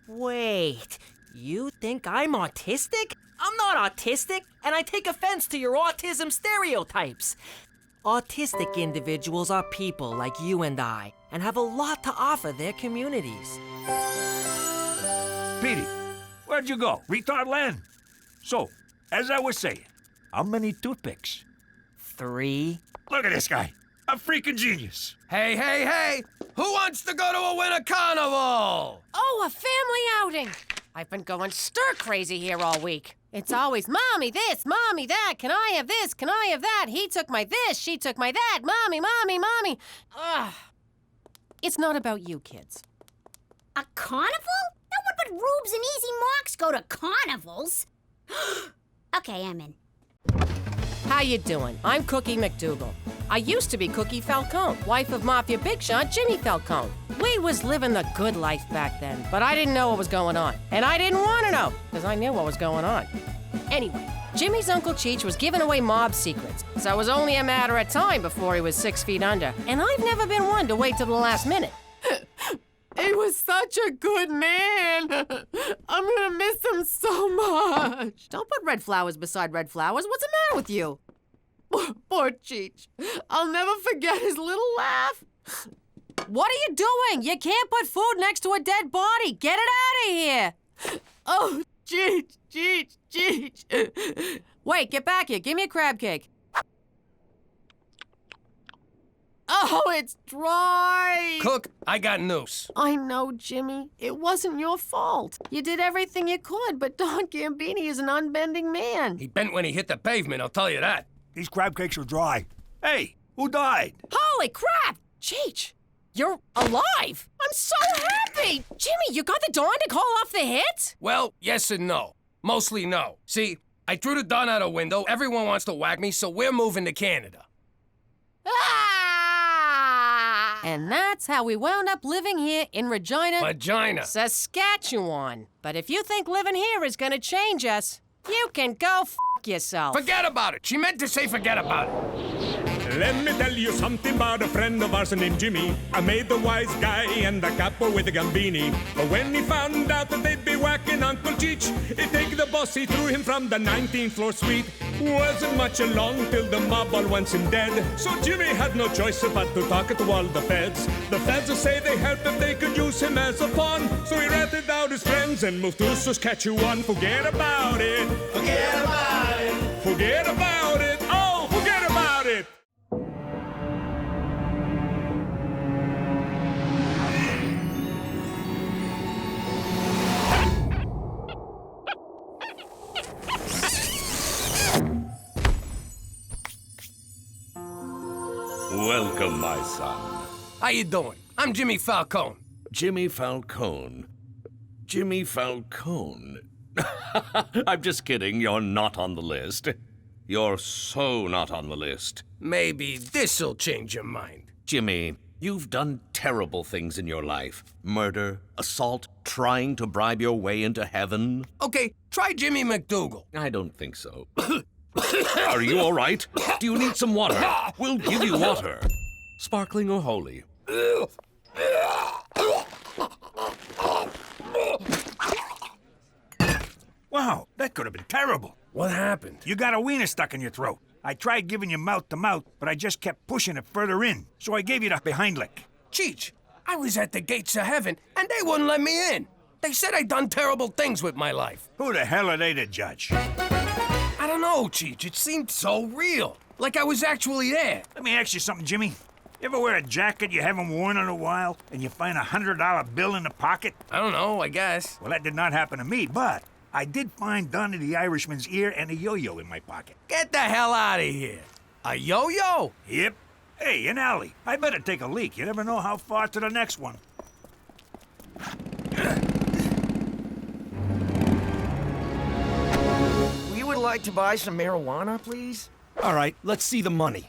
Wait, you think I'm autistic? I'm not autistic, and I take offense to your autism stereotypes. Autistic individuals are people like you and I, and have a lot to offer their communities. Petey, where'd you go? Retard land? So, as I was saying, how many toothpicks? 3. Look at this guy. A freaking genius. Hey, hey, hey! Who wants to go to a winter carnival? Oh, a family outing. I've been going stir-crazy here all week. It's always, Mommy this, Mommy that, can I have this, can I have that? He took my this, she took my that, Mommy, Mommy, Mommy. Ugh. It's not about you, kids. A carnival? No one but Rubes and Easy Marks go to carnivals. Okay, I'm in. How you doing? I'm Cookie McDougal. I used to be Cookie Falcone, wife of Mafia Big Shot Jimmy Falcone. We was living the good life back then, but I didn't know what was going on. And I didn't want to know, because I knew what was going on. Anyway, Jimmy's Uncle Cheech was giving away mob secrets, so it was only a matter of time before he was 6 feet under. And I've never been one to wait till the last minute. He was such a good man. I'm gonna miss him so much. Don't put red flowers beside red flowers. What's the matter with you? Poor Cheech. I'll never forget his little laugh. What are you doing? You can't put food next to a dead body. Get it out of here. Oh, Cheech, Cheech, Cheech. Wait, get back here. Give me a crab cake. Oh, it's dry. Cook, I got news. I know, Jimmy. It wasn't your fault. You did everything you could, but Don Gambini is an unbending man. He bent when he hit the pavement, I'll tell you that. These crab cakes are dry. Hey, who died? Holy crap! Cheech, you're alive! I'm so happy! Jimmy, you got the Don to call off the hit? Well, yes and no. Mostly no. See, I threw the Don out a window, everyone wants to whack me, so we're moving to Canada. And that's how we wound up living here in Regina, Saskatchewan. But if you think living here is gonna change us, you can go f yourself. Forget about it. She meant to say forget about it. Let me tell you something about a friend of ours named Jimmy. I made the wise guy and the capo with the gambini. But when he found out that they'd be whacking Uncle Cheech, he'd take the boss, he threw him from the 19th floor suite. Wasn't much along till the mob all wants him dead. So Jimmy had no choice but to talk to all the feds. The feds say they helped if they could use him as a pawn. So he ratted out his friends and moved to Saskatchewan. Forget about it. Forget about it. Forget about it. Oh, forget about it. Welcome, my son. How you doing? I'm Jimmy Falcone. Jimmy Falcone. Jimmy Falcone. I'm just kidding. You're not on the list. You're so not on the list. Maybe this'll change your mind. Jimmy, you've done terrible things in your life. Murder, assault, trying to bribe your way into heaven. Okay, try Jimmy McDougal. I don't think so. Are you all right? Do you need some water? We'll give you water. Sparkling or holy? Wow, that could have been terrible. What happened? You got a wiener stuck in your throat. I tried giving you mouth to mouth, but I just kept pushing it further in, so I gave you the behind lick. Cheech, I was at the gates of heaven, and they wouldn't let me in. They said I'd done terrible things with my life. Who the hell are they to judge? I don't know, Cheech. It seemed so real. Like I was actually there. Let me ask you something, Jimmy. You ever wear a jacket you haven't worn in a while, and you find $100 bill in the pocket? I don't know, I guess. Well, that did not happen to me, but I did find Donnie the Irishman's ear and a yo-yo in my pocket. Get the hell out of here. A yo-yo? Yep. Hey, an alley. I better take a leak. You never know how far to the next one. We would like to buy some marijuana, please. All right, let's see the money.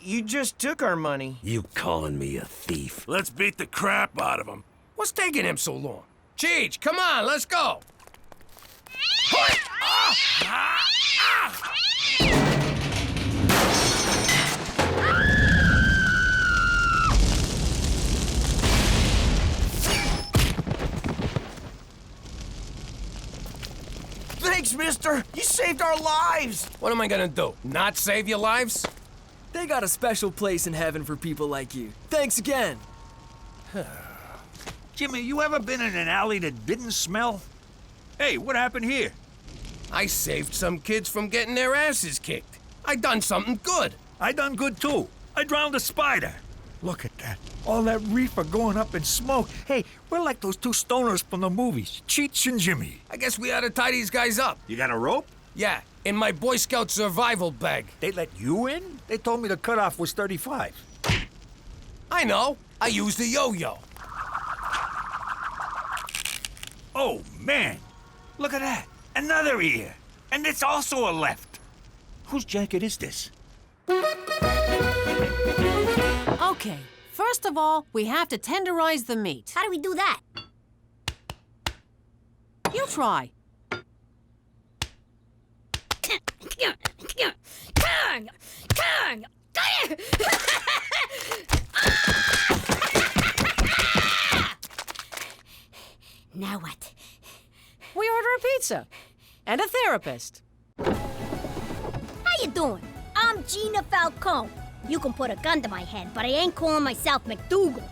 You just took our money. You calling me a thief? Let's beat the crap out of him. What's taking him so long? Cheech, come on, let's go. Thanks, mister. You saved our lives. What am I gonna do? Not save your lives? They got a special place in heaven for people like you. Thanks again. Jimmy, you ever been in an alley that didn't smell? Hey, what happened here? I saved some kids from getting their asses kicked. I done something good. I done good too. I drowned a spider. Look at that. All that reefer going up in smoke. Hey, we're like those two stoners from the movies, Cheech and Jimmy. I guess we ought to tie these guys up. You got a rope? Yeah, in my Boy Scout survival bag. They let you in? They told me the cutoff was 35. I know. I used a yo-yo. Oh, man. Look at that. Another ear. And it's also a left. Whose jacket is this? Okay, first of all, we have to tenderize the meat. How do we do that? You try. Now what? We order a pizza. And a therapist. How you doing? I'm Gina Falcone. You can put a gun to my head, but I ain't calling myself McDougal.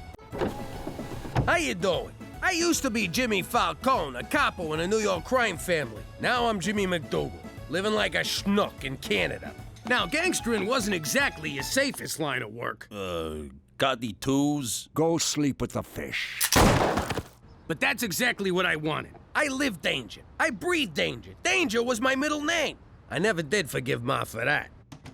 How you doing? I used to be Jimmy Falcone, a capo in a New York crime family. Now I'm Jimmy McDougal, living like a schnook in Canada. Now, gangstering wasn't exactly your safest line of work. Got the twos? Go sleep with the fish. But that's exactly what I wanted. I lived danger. I breathed danger. Danger was my middle name. I never did forgive Ma for that.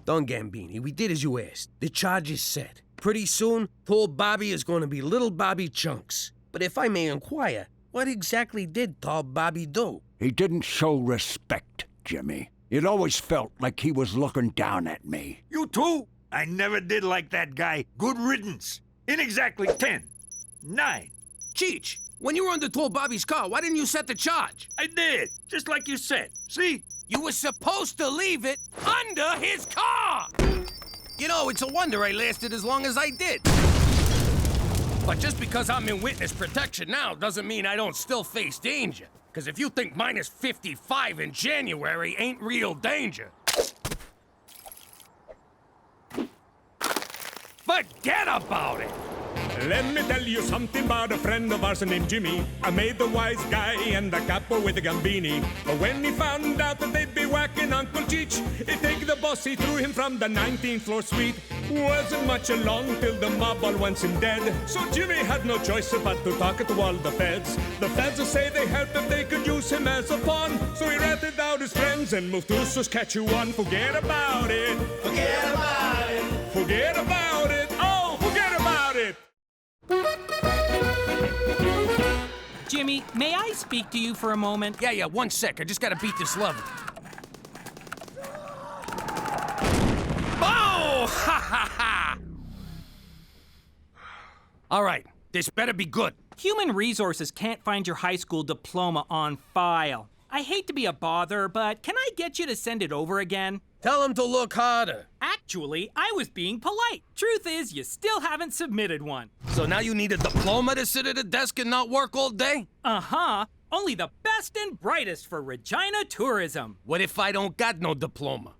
Don Gambini, we did as you asked. The charge is set. Pretty soon, poor Bobby is going to be little Bobby Chunks. But if I may inquire, what exactly did tall Bobby do? He didn't show respect, Jimmy. It always felt like he was looking down at me. You too? I never did like that guy. Good riddance. In exactly 10, 9. Cheech, when you were under tall Bobby's car, why didn't you set the charge? I did, just like you said. See? You were supposed to leave it under his car! You know, it's a wonder I lasted as long as I did. But just because I'm in witness protection now doesn't mean I don't still face danger. Because if you think minus 55 in January ain't real danger, forget about it! Let me tell you something about a friend of ours named Jimmy. I made the wise guy and the capo with the gambini. But when he found out that they'd be whacking Uncle Cheech, he'd take the boss, he threw him from the 19th floor suite. Wasn't much along till the mob all wants him dead. So Jimmy had no choice but to talk to all the feds. The feds say they help if they could use him as a pawn. So he ratted out his friends and moved to Saskatchewan. Forget about it. Forget about it. Forget about it. Oh, forget about it. Jimmy, may I speak to you for a moment? Yeah, 1 sec. I just gotta beat this level. Oh! Ha ha ha! All right, this better be good. Human Resources can't find your high school diploma on file. I hate to be a bother, but can I get you to send it over again? Tell him to look harder. Actually, I was being polite. Truth is, you still haven't submitted one. So now you need a diploma to sit at a desk and not work all day? Uh-huh. Only the best and brightest for Regina tourism. What if I don't got no diploma?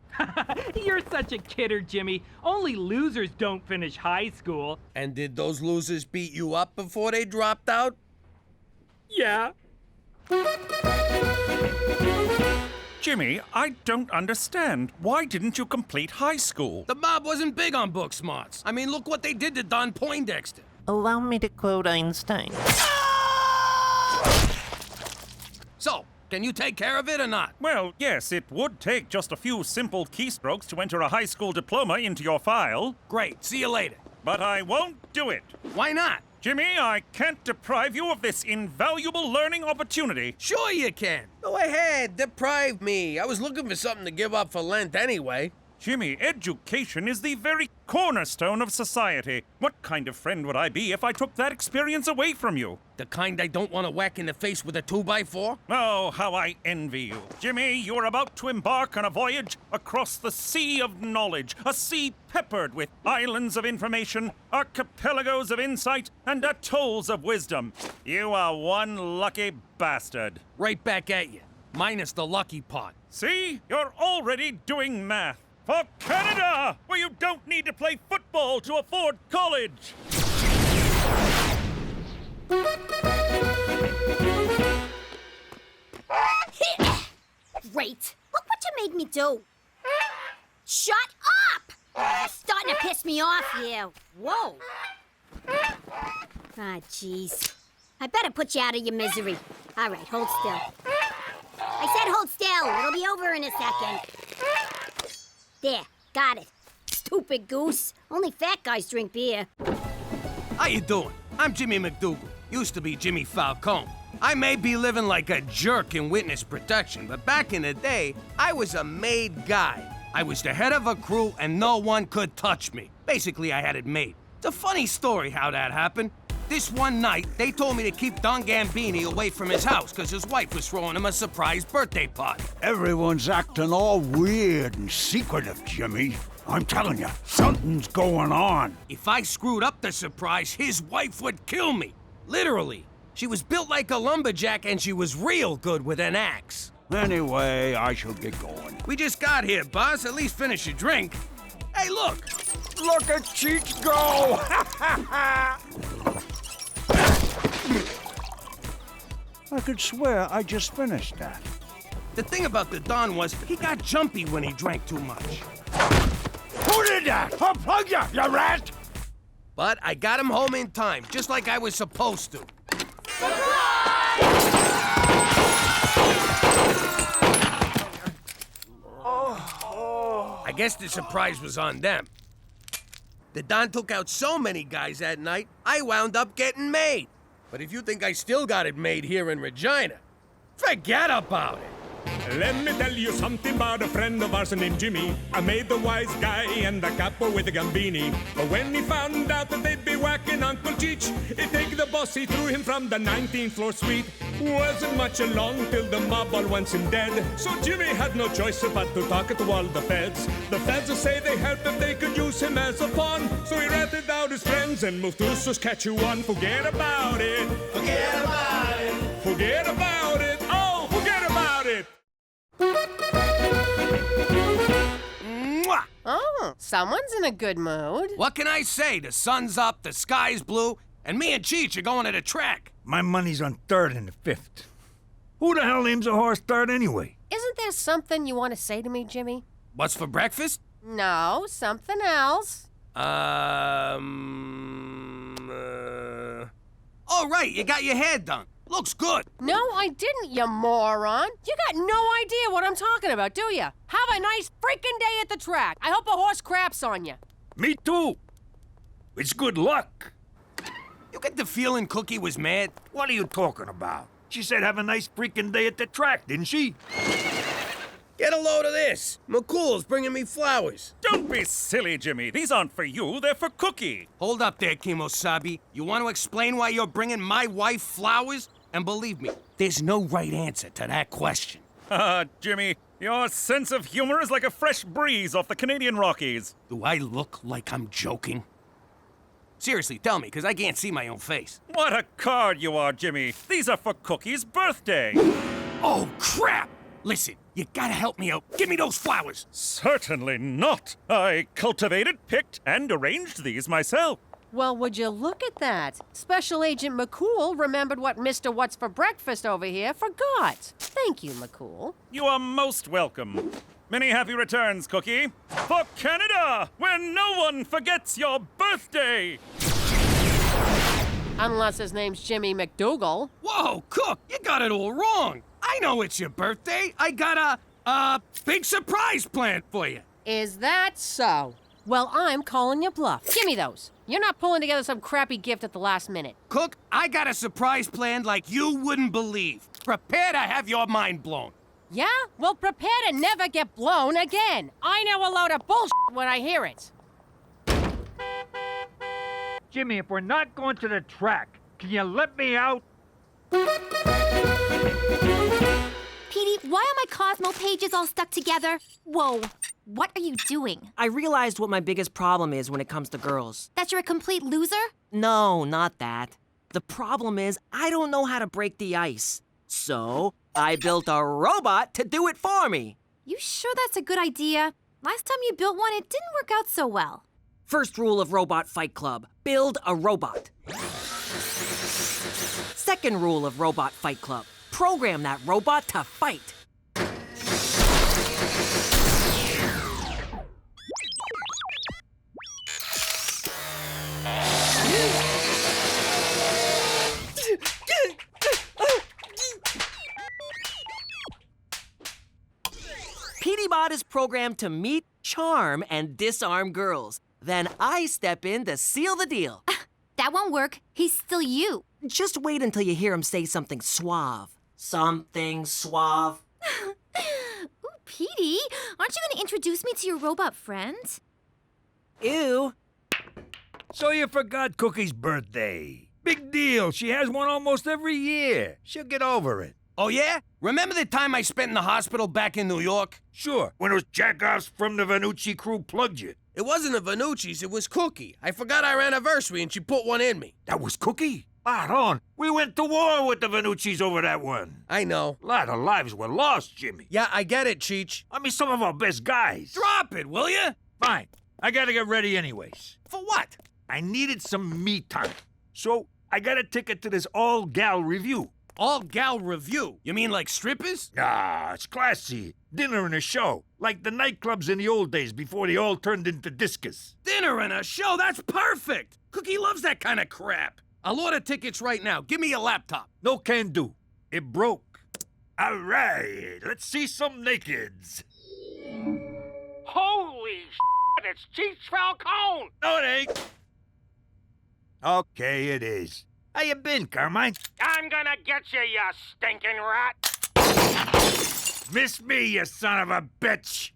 You're such a kidder, Jimmy. Only losers don't finish high school. And did those losers beat you up before they dropped out? Yeah. Jimmy, I don't understand. Why didn't you complete high school? The mob wasn't big on book smarts. I mean, look what they did to Don Poindexter. Allow me to quote Einstein. So, can you take care of it or not? Well, yes, it would take just a few simple keystrokes to enter a high school diploma into your file. Great, see you later. But I won't do it. Why not? Jimmy, I can't deprive you of this invaluable learning opportunity. Sure you can. Go ahead, deprive me. I was looking for something to give up for Lent anyway. Jimmy, education is the very cornerstone of society. What kind of friend would I be if I took that experience away from you? The kind I don't want to whack in the face with a 2x4? Oh, how I envy you. Jimmy, you are about to embark on a voyage across the sea of knowledge, a sea peppered with islands of information, archipelagos of insight, and atolls of wisdom. You are one lucky bastard. Right back at you, minus the lucky part. See? You're already doing math. For Canada, where you don't need to play football to afford college. Great. Look what you made me do. Shut up! You're starting to piss me off here. Whoa. Ah, jeez. I better put you out of your misery. All right, hold still. I said hold still. It'll be over in a second. There, got it. Stupid goose. Only fat guys drink beer. How you doing? I'm Jimmy McDougal. Used to be Jimmy Falcone. I may be living like a jerk in witness protection, but back in the day, I was a made guy. I was the head of a crew and no one could touch me. Basically, I had it made. It's a funny story how that happened. This one night, they told me to keep Don Gambini away from his house because his wife was throwing him a surprise birthday party. Everyone's acting all weird and secretive, Jimmy. I'm telling you, something's going on. If I screwed up the surprise, his wife would kill me. Literally. She was built like a lumberjack and she was real good with an axe. Anyway, I shall get going. We just got here, boss. At least finish your drink. Hey, look! Look at Cheech go! I could swear I just finished that. The thing about the Don was he got jumpy when he drank too much. Who did that? Unplug you, you rat! But I got him home in time, just like I was supposed to. I guess the surprise was on them. The Don took out so many guys that night, I wound up getting made. But if you think I still got it made here in Regina, forget about it. Let me tell you something about a friend of ours named Jimmy. I made the wise guy and the capo with the gambini. But when he found out that they'd be whacking Uncle Cheech, he'd take the boss, he threw him from the 19th floor suite. Wasn't much along till the mob all wants him dead. So Jimmy had no choice but to talk to all the feds. The feds say they help if they could use him as a pawn. So he ratted out his friends and moved to Saskatchewan. Forget about it. Forget about it. Forget about it. Oh, forget about it. Mwah! Oh, someone's in a good mood. What can I say? The sun's up, the sky's blue, and me and Cheech are going to the track. My money's on third and the fifth. Who the hell names a horse third anyway? Isn't there something you want to say to me, Jimmy? What's for breakfast? No, something else. Oh, right, you got your hair done. Looks good. No, I didn't, you moron. You got no idea what I'm talking about, do you? Have a nice freaking day at the track. I hope a horse craps on you. Me too. It's good luck. You get the feeling Cookie was mad? What are you talking about? She said have a nice freaking day at the track, didn't she? Get a load of this. McCool's bringing me flowers. Don't be silly, Jimmy. These aren't for you, they're for Cookie. Hold up there, Kimosabi. You want to explain why you're bringing my wife flowers? And believe me, there's no right answer to that question. Jimmy, your sense of humor is like a fresh breeze off the Canadian Rockies. Do I look like I'm joking? Seriously, tell me, because I can't see my own face. What a card you are, Jimmy. These are for Cookie's birthday. Oh, crap! Listen, you gotta help me out. Give me those flowers. Certainly not. I cultivated, picked, and arranged these myself. Well, would you look at that? Special Agent McCool remembered what Mr. What's for Breakfast over here forgot. Thank you, McCool. You are most welcome. Many happy returns, Cookie. For Canada, where no one forgets your birthday. Unless his name's Jimmy McDougal. Whoa, Cook, you got it all wrong. I know it's your birthday. I got a big surprise planned for you. Is that so? Well, I'm calling you bluff. Give me those. You're not pulling together some crappy gift at the last minute. Cook, I got a surprise planned like you wouldn't believe. Prepare to have your mind blown. Yeah? Well, prepare to never get blown again. I know a load of bullshit when I hear it. Jimmy, if we're not going to the track, can you let me out? Petey, why are my Cosmo pages all stuck together? Whoa, what are you doing? I realized what my biggest problem is when it comes to girls. That you're a complete loser? No, not that. The problem is I don't know how to break the ice. So, I built a robot to do it for me. You sure that's a good idea? Last time you built one, it didn't work out so well. First rule of Robot Fight Club, build a robot. Second rule of Robot Fight Club, program that robot to fight. Petey-Bot is programmed to meet, charm, and disarm girls. Then I step in to seal the deal. That won't work. He's still you. Just wait until you hear him say something suave. Something suave. Ooh, Petey, aren't you going to introduce me to your robot friend? Ew. So you forgot Cookie's birthday. Big deal. She has one almost every year. She'll get over it. Oh, yeah? Remember the time I spent in the hospital back in New York? Sure, when those jackoffs from the Vanucci crew plugged you. It wasn't the Vanucci's, it was Cookie. I forgot our anniversary and she put one in me. That was Cookie? Spot on. We went to war with the Vanucci's over that one. I know. A lot of lives were lost, Jimmy. Yeah, I get it, Cheech. I mean, some of our best guys. Drop it, will you? Fine. I gotta get ready anyways. For what? I needed some me time. So, I got a ticket to this all-gal review. All-gal review? You mean like strippers? Nah, it's classy. Dinner and a show. Like the nightclubs in the old days before they all turned into discus. Dinner and a show? That's perfect! Cookie loves that kind of crap. I'll order tickets right now. Give me your laptop. No can do. It broke. All right, let's see some nakeds. Holy shit, it's Cheech Falcone! No, it ain't. Okay, it is. How you been, Carmine? I'm gonna get you, you stinking rat! Miss me, you son of a bitch!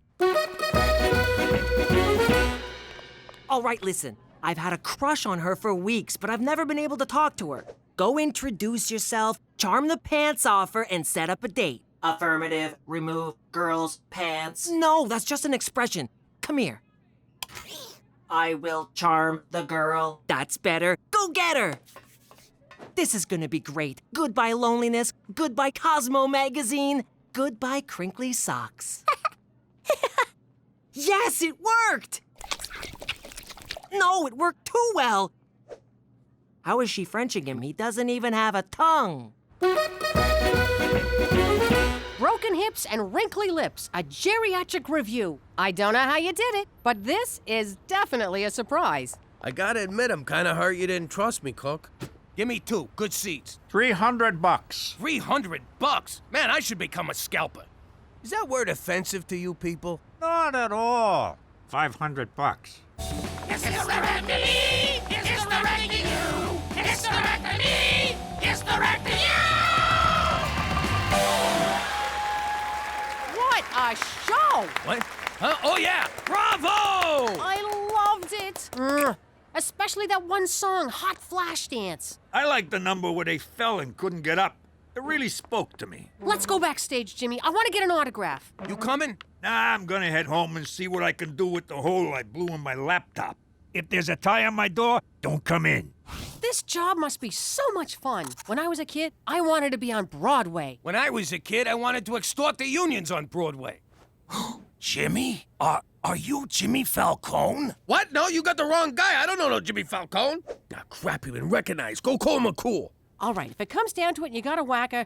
All right, listen. I've had a crush on her for weeks, but I've never been able to talk to her. Go introduce yourself, charm the pants off her, and set up a date. Affirmative, remove girls' pants. No, that's just an expression. Come here. I will charm the girl. That's better. Go get her! This is gonna be great. Goodbye loneliness, goodbye Cosmo magazine, goodbye crinkly socks. Yes, it worked! No, it worked too well. How is she Frenching him? He doesn't even have a tongue. Broken hips and wrinkly lips, a geriatric review. I don't know how you did it, but this is definitely a surprise. I gotta admit, I'm kinda hurt you didn't trust me, Cook. Give me 2 good seats. $300. $300? Man, I should become a scalper. Is that word offensive to you people? Not at all. $500. It's the Randy! It's the Randy! It's the director me! It's director you! What a show! What? Huh? Oh, yeah! Bravo! I loved it. Especially that one song, Hot Flash Dance. I like the number where they fell and couldn't get up. It really spoke to me. Let's go backstage, Jimmy. I want to get an autograph. You coming? Nah, I'm gonna head home and see what I can do with the hole I blew in my laptop. If there's a tie on my door, don't come in. This job must be so much fun. When I was a kid, I wanted to be on Broadway. When I was a kid, I wanted to extort the unions on Broadway. Jimmy? Are you Jimmy Falcone? What? No, you got the wrong guy. I don't know no Jimmy Falcone. Ah, crap, you been recognized. Go call McCool. All right, if it comes down to it and you got a whacker,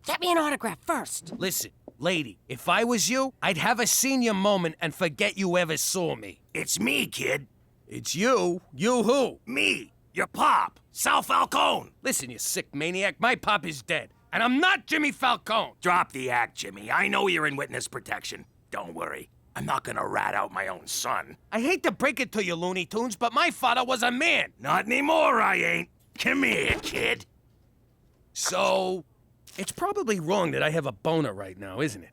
get me an autograph first. Listen, lady, if I was you, I'd have a senior moment and forget you ever saw me. It's me, kid. It's you? You who? Me, your pop, Sal Falcone. Listen, you sick maniac, my pop is dead. And I'm not Jimmy Falcone. Drop the act, Jimmy. I know you're in witness protection. Don't worry. I'm not gonna rat out my own son. I hate to break it to you, Looney Tunes, but my father was a man. Not anymore, I ain't. Come here, kid. So, it's probably wrong that I have a boner right now, isn't it?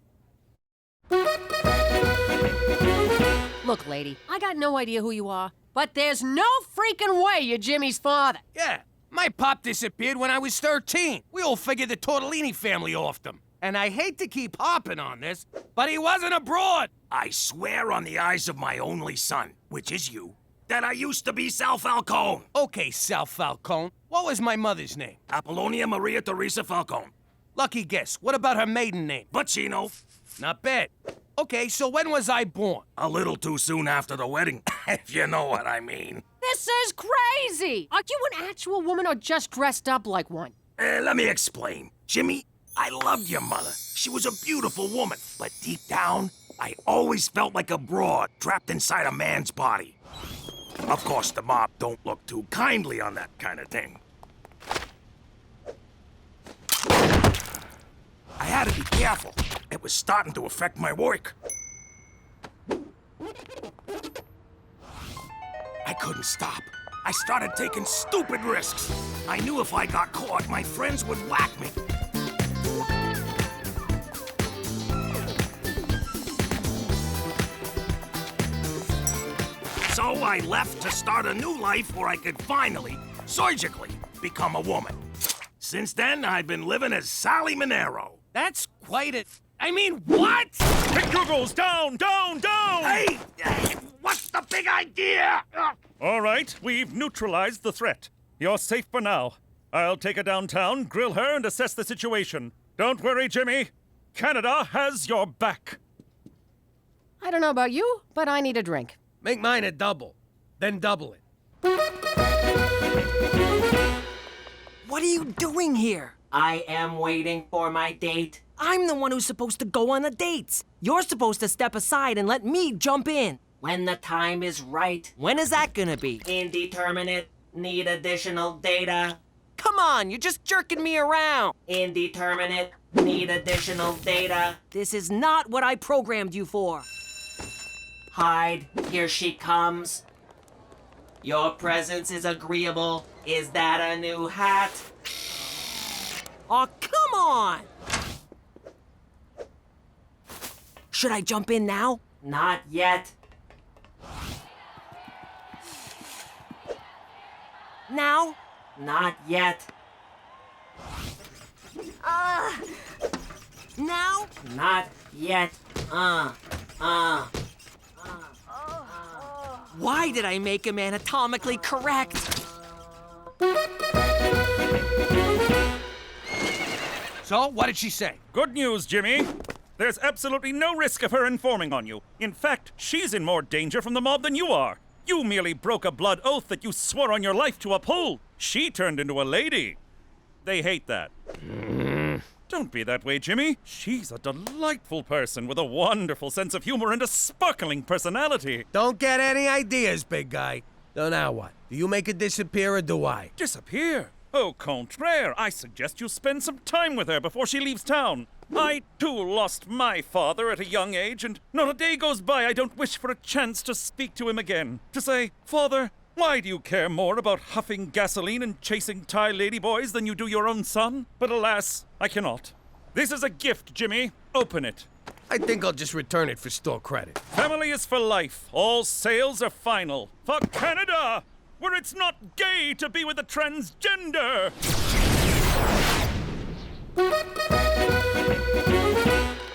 Look, lady, I got no idea who you are, but there's no freaking way you're Jimmy's father. Yeah, my pop disappeared when I was 13. We all figured the Tortellini family offed him. And I hate to keep harping on this, but he wasn't abroad. I swear on the eyes of my only son, which is you, that I used to be Sal Falcone. Okay, Sal Falcone. What was my mother's name? Apollonia Maria Teresa Falcone. Lucky guess. What about her maiden name? Bacino. Not bad. Okay, so when was I born? A little too soon after the wedding, if you know what I mean. This is crazy! Are you an actual woman or just dressed up like one? Let me explain. Jimmy, I loved your mother. She was a beautiful woman. But deep down, I always felt like a broad trapped inside a man's body. Of course, the mob don't look too kindly on that kind of thing. I had to be careful. It was starting to affect my work. I couldn't stop. I started taking stupid risks. I knew if I got caught, my friends would whack me. So I left to start a new life where I could finally, surgically, become a woman. Since then, I've been living as Sally Monero. That's quite a... I mean, what? McDougal's down, down, down! Hey, what's the big idea? All right, we've neutralized the threat. You're safe for now. I'll take her downtown, grill her, and assess the situation. Don't worry, Jimmy. Canada has your back. I don't know about you, but I need a drink. Make mine a double, then double it. What are you doing here? I am waiting for my date. I'm the one who's supposed to go on the dates. You're supposed to step aside and let me jump in. When the time is right. When is that gonna be? Indeterminate. Need additional data. Come on, you're just jerking me around. Indeterminate. Need additional data. This is not what I programmed you for. Hide. Here she comes. Your presence is agreeable. Is that a new hat? Oh, come on! Should I jump in now? Not yet. Now? Not yet. Now? Not yet. Why did I make him anatomically correct? So, what did she say? Good news, Jimmy. There's absolutely no risk of her informing on you. In fact, she's in more danger from the mob than you are. You merely broke a blood oath that you swore on your life to uphold. She turned into a lady. They hate that. Don't be that way, Jimmy. She's a delightful person with a wonderful sense of humor and a sparkling personality. Don't get any ideas, big guy. So now what? Do you make her disappear or do I? Disappear? Au contraire, I suggest you spend some time with her before she leaves town. I, too, lost my father at a young age, and not a day goes by I don't wish for a chance to speak to him again. To say, Father, Why do you care more about huffing gasoline and chasing Thai ladyboys than you do your own son? But alas, I cannot. This is a gift, Jimmy. Open it. I think I'll just return it for store credit. Family is for life. All sales are final. For Canada, where it's not gay to be with a transgender.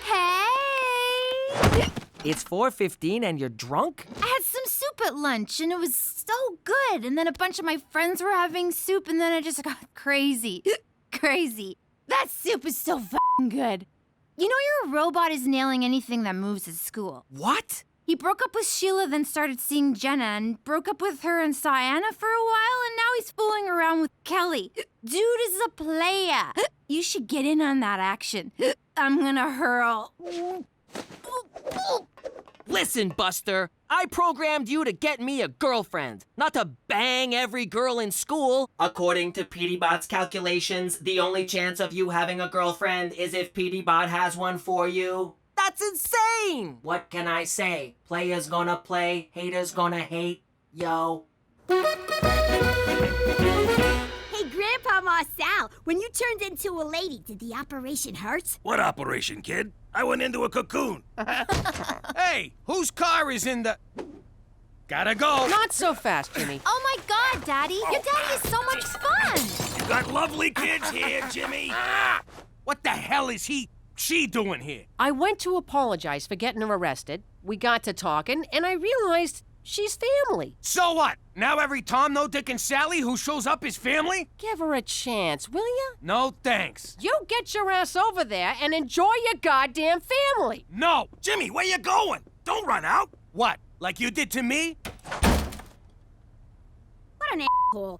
Hey! It's 4:15 and you're drunk? I had some soup at lunch and it was so good. And then a bunch of my friends were having soup and then I just got crazy. Crazy. That soup is so f***ing good. You know your robot is nailing anything that moves at school. What? He broke up with Sheila, then started seeing Jenna, and broke up with her and saw Anna for a while, and now he's fooling around with Kelly. Dude is a player. You should get in on that action. I'm gonna hurl. Listen, Buster, I programmed you to get me a girlfriend, not to bang every girl in school. According to PDBot's calculations, the only chance of you having a girlfriend is if PDBot has one for you. That's insane! What can I say? Players gonna play, haters gonna hate. Yo. Hey, Grandpa Marcel, when you turned into a lady, did the operation hurt? What operation, kid? I went into a cocoon. Hey, whose car is in the... Gotta go. Not so fast, Jimmy. Oh my God, Daddy! Your daddy is so much fun! You got lovely kids here, Jimmy. What the hell is she doing here? I went to apologize for getting her arrested. We got to talking, and I realized she's family. So what? Now every Tom, no Dick, and Sally who shows up is family? Give her a chance, will ya? No thanks. You get your ass over there and enjoy your goddamn family. No. Jimmy, where you going? Don't run out. What? Like you did to me? What an asshole.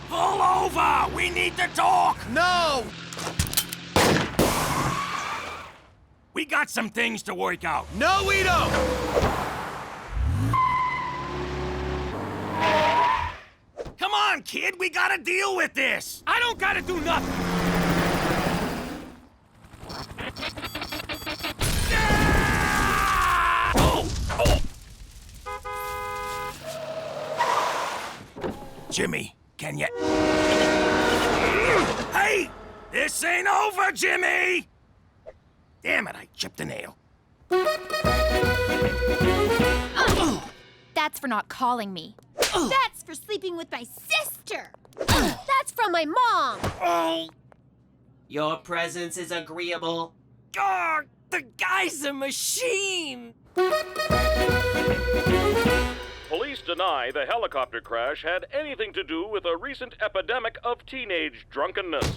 Pull over! We need to talk! No! We got some things to work out. No, we don't! Come on, kid, we gotta deal with this! I don't gotta do nothing! Jimmy, can you... Hey! This ain't over, Jimmy! Damn it, I chipped a nail. That's for not calling me. That's for sleeping with my sister. That's from my mom. Oh! Your presence is agreeable. God, the guy's a machine! Police deny the helicopter crash had anything to do with a recent epidemic of teenage drunkenness.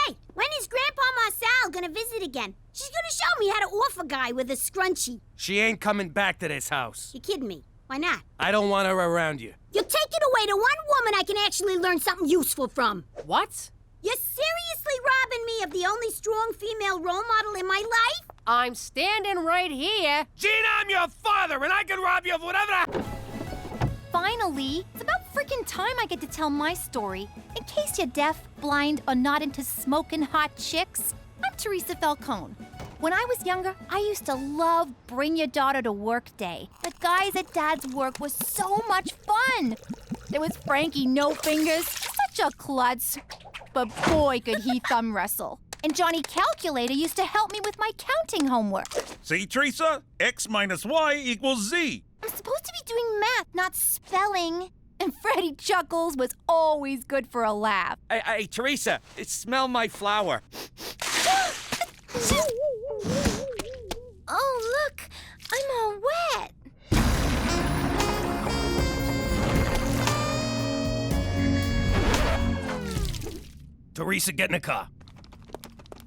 Hey, when is Grandpa Marcel gonna visit again? She's gonna show me how to off a guy with a scrunchie. She ain't coming back to this house. You kidding me? Why not? I don't want her around you. You're taking away the one woman I can actually learn something useful from. What? You're seriously robbing me of the only strong female role model in my life? I'm standing right here. Gina, I'm your father, and I can rob you of whatever Finally, it's about freaking time I get to tell my story. In case you're deaf, blind, or not into smoking hot chicks, I'm Teresa Falcone. When I was younger, I used to love Bring Your Daughter to Work Day. The guys at Dad's work was so much fun. There was Frankie No Fingers, such a klutz, but boy could he thumb wrestle. And Johnny Calculator used to help me with my counting homework. See, Teresa? X minus Y equals Z. I'm supposed to be doing math, not spelling. And Freddie Chuckles was always good for a laugh. Hey, Teresa, smell my flower. Oh, look, I'm all wet. Teresa, get in the car.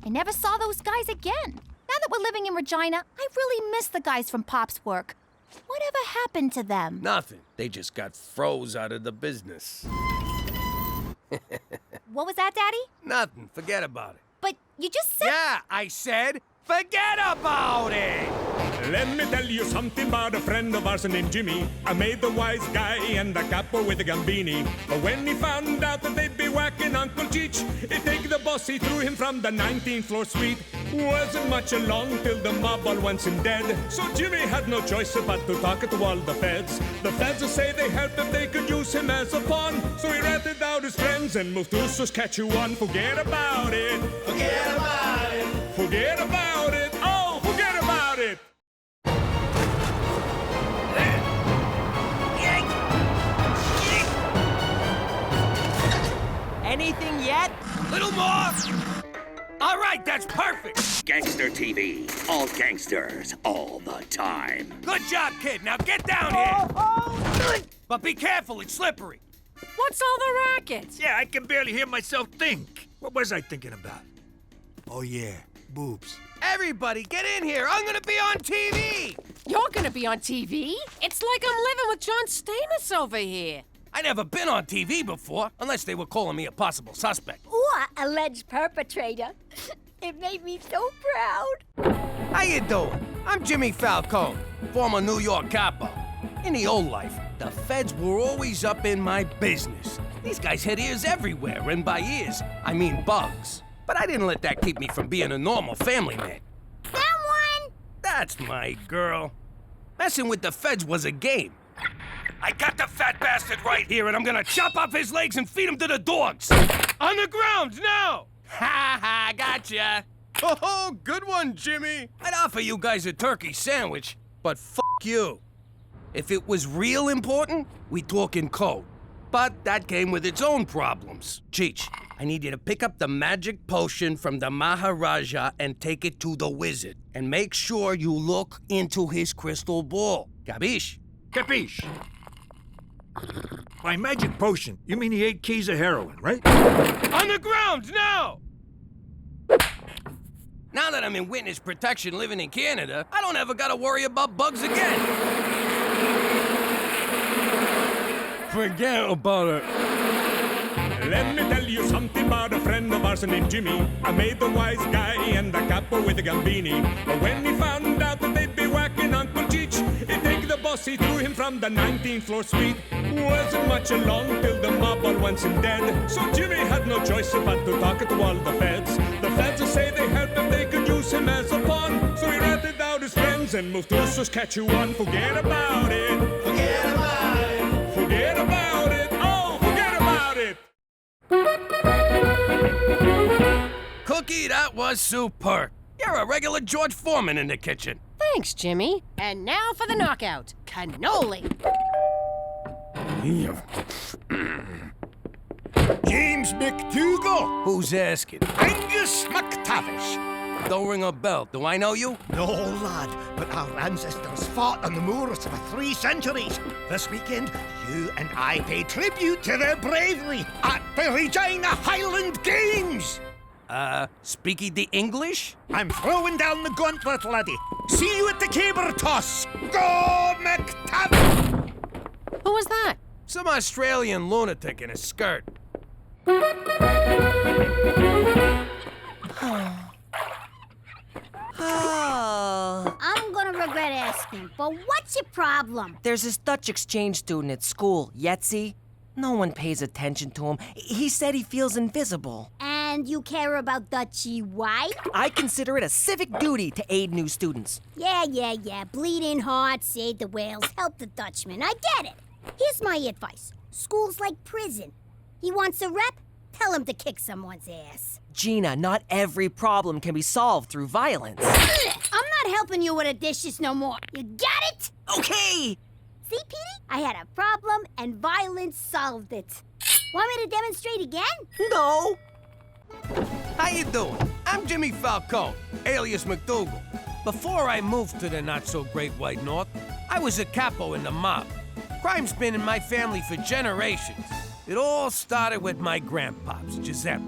I never saw those guys again. Now that we're living in Regina, I really miss the guys from Pop's work. Whatever happened to them? Nothing. They just got froze out of the business. What was that, Daddy? Nothing. Forget about it. But you just said... Yeah, I said forget about it! Let me tell you something about a friend of ours named Jimmy. I made the wise guy and the capo with the gambini. But when he found out that they'd be whacking whacking Uncle Cheech. It take the boss, he threw him from the 19th floor suite. Wasn't much along till the mob all wants him dead. So Jimmy had no choice but to talk to all the feds. The feds say they helped if they could use him as a pawn. So he ratted out his friends and moved to Saskatchewan. Forget about it. Forget about it. Forget about it. Oh, forget about it. Anything yet? Little more? All right, that's perfect. Gangster TV. All gangsters, all the time. Good job, kid. Now get down here. But be careful, it's slippery. What's all the racket? Yeah, I can barely hear myself think. What was I thinking about? Oh, yeah, boobs. Everybody, get in here. I'm gonna be on TV. You're gonna be on TV? It's like I'm living with John Stamos over here. I never been on TV before, unless they were calling me a possible suspect. Or alleged perpetrator. It made me so proud. How you doing? I'm Jimmy Falcone, former New York capo. In the old life, the feds were always up in my business. These guys had ears everywhere, and by ears, I mean bugs. But I didn't let that keep me from being a normal family man. Someone! That's my girl. Messing with the feds was a game. I got the fat bastard right here, and I'm gonna chop off his legs and feed him to the dogs. On the ground, now! Ha ha, gotcha. Oh, good one, Jimmy. I'd offer you guys a turkey sandwich, but f*** you. If it was real important, we talk in code. But that came with its own problems. Cheech, I need you to pick up the magic potion from the Maharaja and take it to the wizard. And make sure you look into his crystal ball. Capiche? Capiche. By magic potion, you mean the 8 keys of heroin, right? On the ground, now! Now that I'm in witness protection living in Canada, I don't ever gotta worry about bugs again. Forget about it. Let me tell you something about a friend of ours named Jimmy. I made the wise guy and the capo with a gambini. But when he found out that they'd be whacking Uncle Cheech, it take the boss, he threw him from the 19th floor suite. Wasn't much along till the mob all wants him dead. So Jimmy had no choice but to talk to all the feds. The feds say they helped if they could use him as a pawn. So he ratted out his friends and moved to Saskatchewan. Forget about it. Forget about it. Forget about it. Oh, forget about it. Cookie, that was superb. You're a regular George Foreman in the kitchen. Thanks, Jimmy. And now for the knockout. Cannoli. James McDougal. Who's asking? Angus McTavish. Don't ring a bell. Do I know you? No, lad, but our ancestors fought on the moors for 3 centuries. This weekend, you and I pay tribute to their bravery at the Regina Highland Games. Speaking the English? I'm throwing down the gauntlet, laddie. See you at the caber toss. Go, McTavish! Who was that? Some Australian lunatic in a skirt. I'm gonna regret asking, but what's your problem? There's this Dutch exchange student at school, Yetzi. No one pays attention to him. He said he feels invisible. And you care about Dutchie why? I consider it a civic duty to aid new students. Yeah. Bleeding heart, save the whales, help the Dutchman. I get it. Here's my advice. School's like prison. He wants a rep? Tell him to kick someone's ass. Gina, not every problem can be solved through violence. I'm not helping you with the dishes no more. You got it? Okay. See, Petey? I had a problem and violence solved it. Want me to demonstrate again? No. How you doing? I'm Jimmy Falcone, alias McDougal. Before I moved to the not-so-great White North, I was a capo in the mob. Crime's been in my family for generations. It all started with my grandpops, Giuseppe.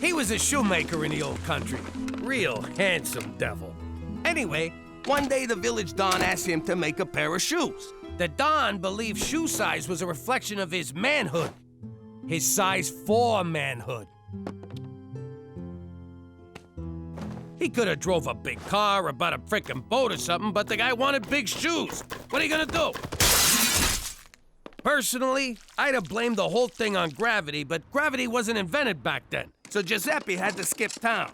He was a shoemaker in the old country. Real handsome devil. Anyway, one day the village don asked him to make a pair of shoes. The don believed shoe size was a reflection of his manhood. His size 4 manhood. He could have drove a big car or bought a frickin' boat or something, but the guy wanted big shoes. What are you gonna do? Personally, I'd have blamed the whole thing on gravity, but gravity wasn't invented back then, so Giuseppe had to skip town.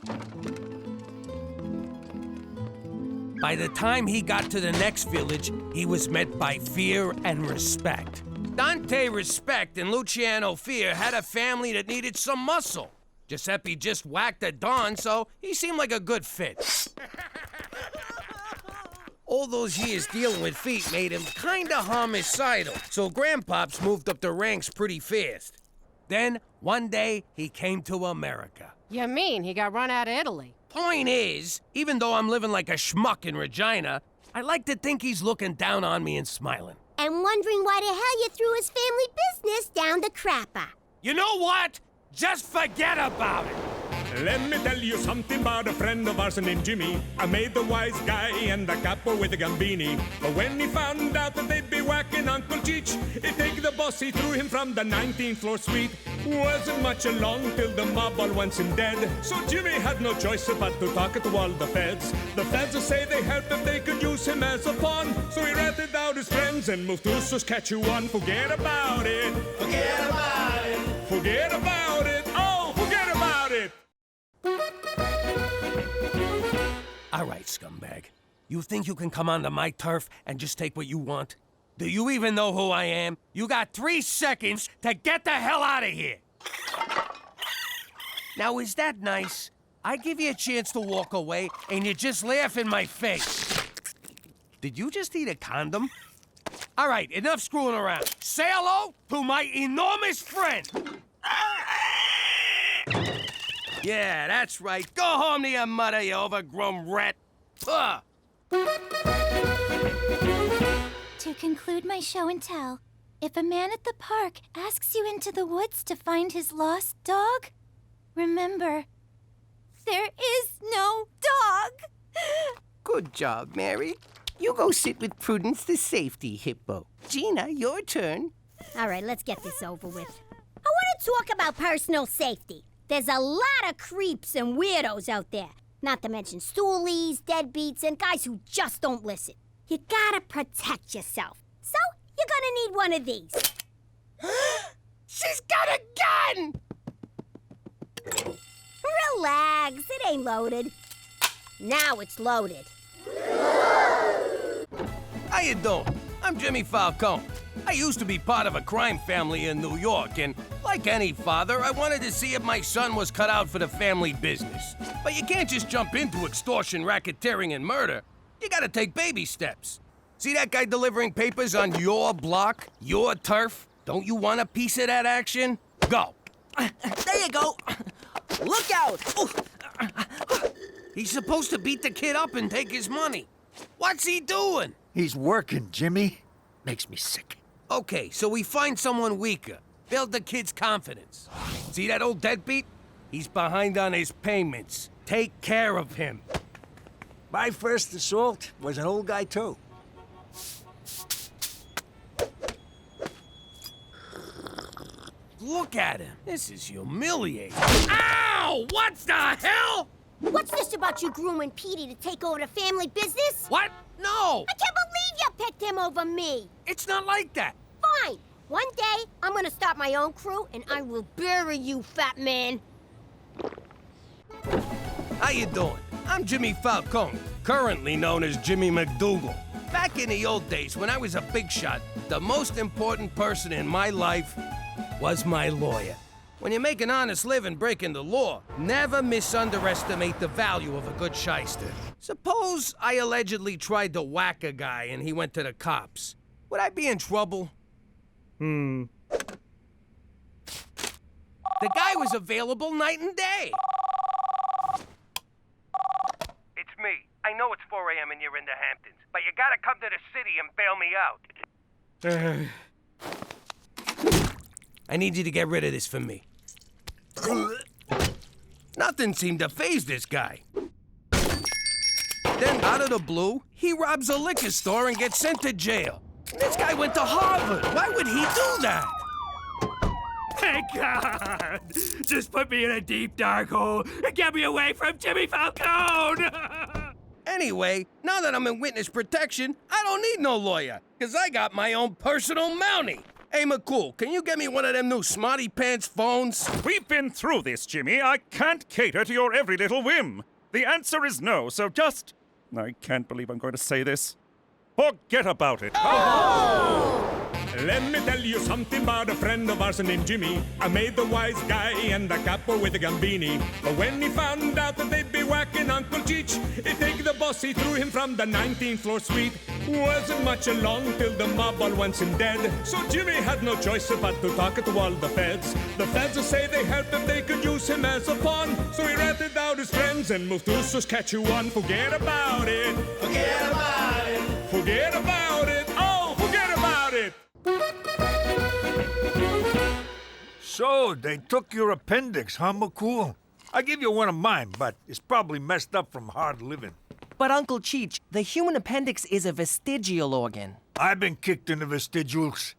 By the time he got to the next village, he was met by fear and respect. Dante Respect and Luciano Fear had a family that needed some muscle. Giuseppe just whacked a Don, so he seemed like a good fit. All those years dealing with feet made him kinda homicidal, so Grandpops moved up the ranks pretty fast. Then, one day, he came to America. You mean he got run out of Italy? Point is, even though I'm living like a schmuck in Regina, I like to think he's looking down on me and smiling. And wondering why the hell you threw his family business down the crapper. You know what? Just forget about it. Let me tell you something about a friend of ours named Jimmy. I made the wise guy and the capo with the gambini. But when he found out that they'd be whacking Uncle Cheech, he take the boss, he threw him from the 19th floor suite. Wasn't much along till the mob all wants him dead. So Jimmy had no choice but to talk to all the feds. The feds will say they helped if they could use him as a pawn. So he ratted out his friends and moved to Saskatchewan. Forget about it. Forget about it. Forget about it. Oh, forget about it. All right, scumbag. You think you can come onto my turf and just take what you want? Do you even know who I am? You got 3 seconds to get the hell out of here. Now, is that nice? I give you a chance to walk away, and you just laugh in my face. Did you just eat a condom? All right, enough screwing around. Say hello to my enormous friend. Yeah, that's right. Go home to your mother, you overgrown rat. Ugh. To conclude my show and tell, if a man at the park asks you into the woods to find his lost dog, remember, there is no dog. Good job, Mary. You go sit with Prudence the safety hippo. Gina, your turn. All right, let's get this over with. I want to talk about personal safety. There's a lot of creeps and weirdos out there. Not to mention stoolies, deadbeats, and guys who just don't listen. You gotta protect yourself. So, you're gonna need one of these. She's got a gun! Relax, it ain't loaded. Now it's loaded. How you doing? I'm Jimmy Falcone. I used to be part of a crime family in New York, and like any father, I wanted to see if my son was cut out for the family business. But you can't just jump into extortion, racketeering, and murder. You gotta take baby steps. See that guy delivering papers on your block, your turf? Don't you want a piece of that action? Go. There you go. Look out! He's supposed to beat the kid up and take his money. What's he doing? He's working, Jimmy. Makes me sick. Okay, so we find someone weaker. Build the kid's confidence. See that old deadbeat? He's behind on his payments. Take care of him. My first assault was an old guy, too. Look at him. This is humiliating. Ow! What the hell? What's this about you grooming Petey to take over the family business? What? No! I can't believe you picked him over me! It's not like that. Fine. One day, I'm gonna start my own crew, and I will bury you, fat man. How you doing? I'm Jimmy Falcone, currently known as Jimmy McDougal. Back in the old days, when I was a big shot, the most important person in my life was my lawyer. When you make an honest living breaking the law, never underestimate the value of a good shyster. Suppose I allegedly tried to whack a guy and he went to the cops. Would I be in trouble? The guy was available night and day. It's me. I know it's 4 a.m. and you're in the Hamptons, but you gotta come to the city and bail me out. I need you to get rid of this for me. Nothing seemed to faze this guy. Then, out of the blue, he robs a liquor store and gets sent to jail. This guy went to Harvard. Why would he do that? Thank God! Just put me in a deep, dark hole and get me away from Jimmy Falcone! Anyway, now that I'm in witness protection, I don't need no lawyer, because I got my own personal Mountie. Hey, McCool, can you get me one of them new smarty pants phones? We've been through this, Jimmy. I can't cater to your every little whim. The answer is no, so just... I can't believe I'm going to say this. Forget about it. Let me tell you something about a friend of ours named Jimmy. I made the wise guy and the capo with the gambini. But when he found out that they'd be whacking Uncle Cheech, he'd take the boss, he threw him from the 19th floor suite. Wasn't much along till the mob all went him dead. So Jimmy had no choice but to talk to all the feds. The feds say they helped if they could use him as a pawn. So he ratted out his friends and moved to Saskatchewan. Forget about it. Forget about it. Forget about it. Oh, forget about it. So, they took your appendix, huh, McCool? I give you one of mine, but it's probably messed up from hard living. But Uncle Cheech, the human appendix is a vestigial organ. I've been kicked in the vestigials.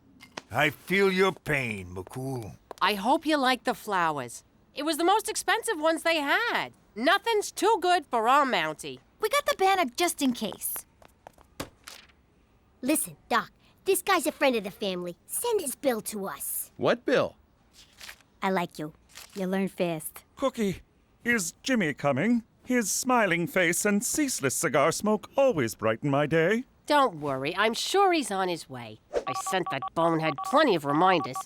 I feel your pain, McCool. I hope you like the flowers. It was the most expensive ones they had. Nothing's too good for our Mountie. We got the banner just in case. Listen, Doc, this guy's a friend of the family. Send his bill to us. What bill? I like you. You learn fast. Cookie, is Jimmy coming? His smiling face and ceaseless cigar smoke always brighten my day. Don't worry, I'm sure he's on his way. I sent that bonehead plenty of reminders.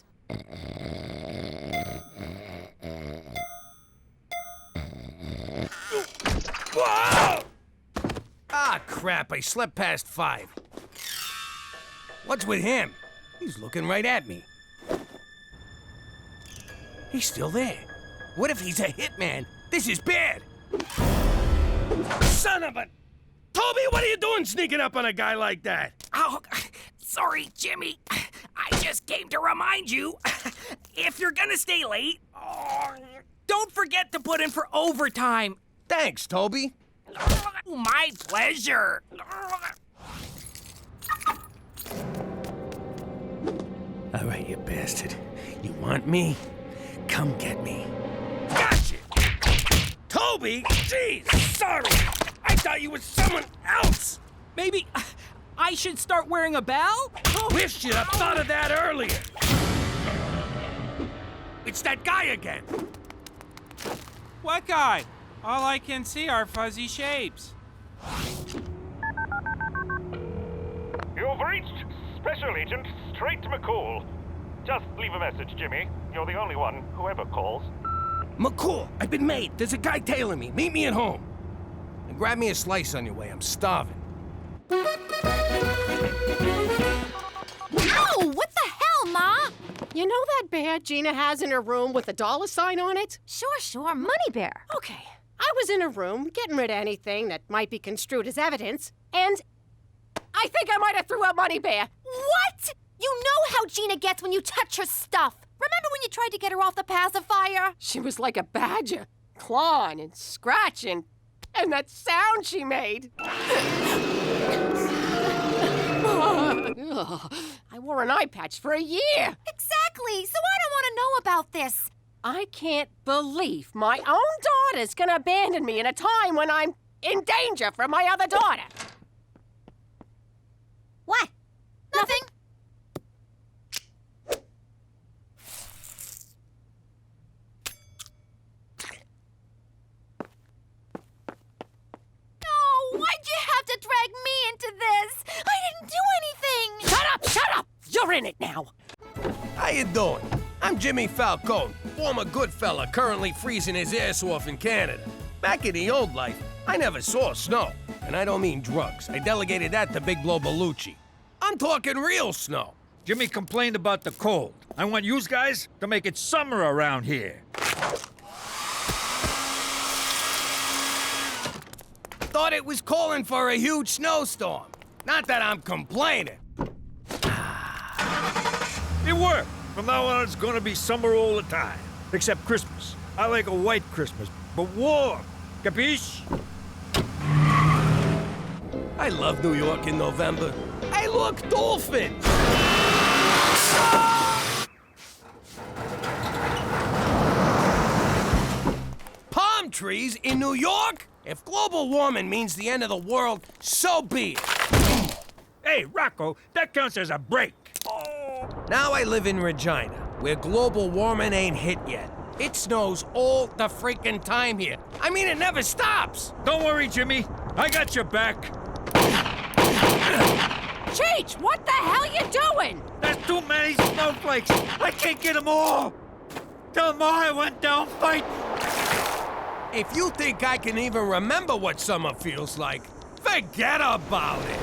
Ah, crap, I slept past 5. What's with him? He's looking right at me. He's still there. What if he's a hitman? This is bad. Son of a... Toby, what are you doing sneaking up on a guy like that? Oh, sorry, Jimmy. I just came to remind you, if you're gonna stay late, don't forget to put in for overtime. Thanks, Toby. My pleasure. All right, you bastard. You want me? Come get me. Gotcha! Toby! Jeez, sorry! I thought you were someone else! Maybe I should start wearing a bell? Wish you'd have thought of that earlier. It's that guy again. What guy? All I can see are fuzzy shapes. You've reached Special Agent Straight McCool. Just leave a message, Jimmy. You're the only one who ever calls. McCool, I've been made. There's a guy tailing me. Meet me at home. And grab me a slice on your way. I'm starving. Ow! What the hell, Ma? You know that bear Gina has in her room with a $ sign on it? Sure, Money Bear. Okay. I was in her room getting rid of anything that might be construed as evidence, and I think I might have threw out Money Bear. What? You know how Gina gets when you touch her stuff. Remember when you tried to get her off the pacifier? She was like a badger, clawing and scratching, and that sound she made. I wore an eye patch for a year. Exactly, so I don't want to know about this. I can't believe my own daughter's gonna abandon me in a time when I'm in danger from my other daughter. What? Nothing. Why'd you have to drag me into this? I didn't do anything! Shut up! You're in it now! How you doing? I'm Jimmy Falcone, former good fella currently freezing his ass off in Canada. Back in the old life, I never saw snow. And I don't mean drugs. I delegated that to Big Blow Bellucci. I'm talking real snow. Jimmy complained about the cold. I want you guys to make it summer around here. Thought it was calling for a huge snowstorm. Not that I'm complaining. It worked. From now on, it's gonna be summer all the time. Except Christmas. I like a white Christmas, but warm. Capiche? I love New York in November. Hey, look, dolphins! Palm trees in New York? If global warming means the end of the world, so be it. Hey, Rocco, that counts as a break. Oh. Now I live in Regina, where global warming ain't hit yet. It snows all the freaking time here. I mean, it never stops. Don't worry, Jimmy. I got your back. Cheech, what the hell you doing? There's too many snowflakes. I can't get them all. Tell Ma I went down fighting. If you think I can even remember what summer feels like, forget about it.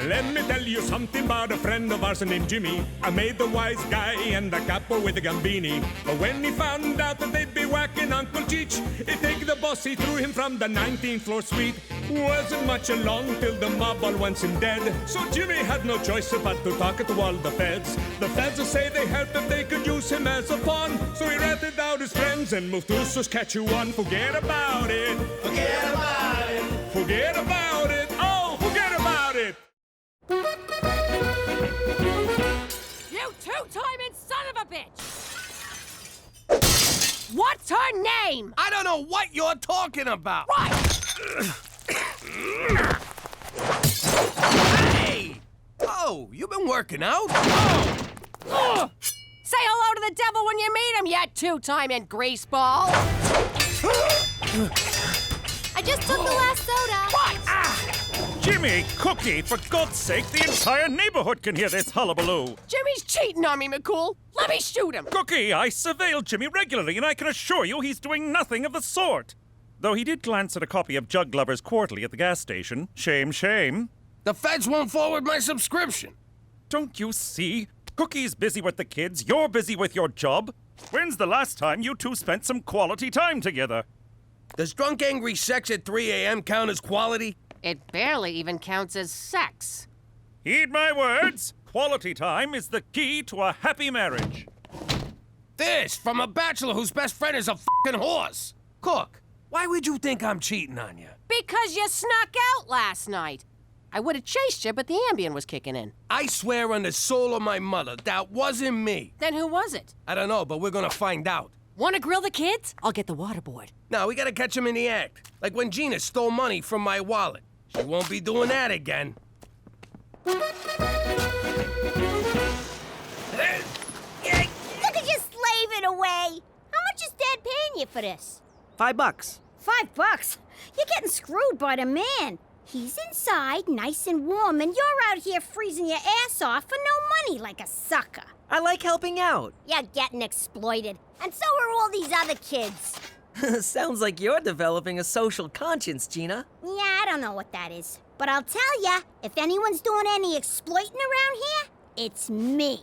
Let me tell you something about a friend of ours named Jimmy. I made the wise guy and the capo with the gambini. But when he found out that they'd be whacking Uncle Cheech, he'd take the boss, he threw him from the 19th floor suite. Wasn't much along till the mob all wants him dead. So Jimmy had no choice but to talk to all the feds. The feds will say they helped if they could use him as a pawn. So he ratted out his friends and moved to Saskatchewan. Forget about it. Forget about it. Forget about it. Oh, forget about it. You two-timing son of a bitch! What's her name? I don't know what you're talking about. Right! Hey! Oh, you been working out? Oh! Say hello to the devil when you meet him, you two-timing greaseball! I just took the last soda. What? Jimmy, Cookie, for God's sake, the entire neighborhood can hear this hullabaloo. Jimmy's cheating on me, McCool. Let me shoot him. Cookie, I surveil Jimmy regularly, and I can assure you he's doing nothing of the sort. Though he did glance at a copy of Jug Glover's Quarterly at the gas station. Shame, shame. The feds won't forward my subscription. Don't you see? Cookie's busy with the kids, you're busy with your job. When's the last time you two spent some quality time together? Does drunk, angry sex at 3 a.m. count as quality? It barely even counts as sex. Heed my words. Quality time is the key to a happy marriage. This from a bachelor whose best friend is a fucking horse. Cook, why would you think I'm cheating on you? Because you snuck out last night. I would have chased you, but the Ambien was kicking in. I swear on the soul of my mother, that wasn't me. Then who was it? I don't know, but we're gonna find out. Want to grill the kids? I'll get the waterboard. No, we gotta catch him in the act. Like when Gina stole money from my wallet. She won't be doing that again. Look at you slaving away. How much is Dad paying you for this? $5. $5? You're getting screwed by the man. He's inside, nice and warm, and you're out here freezing your ass off for no money like a sucker. I like helping out. You're getting exploited, and so are all these other kids. Sounds like you're developing a social conscience, Gina. Yeah, I don't know what that is. But I'll tell ya, if anyone's doing any exploiting around here, it's me.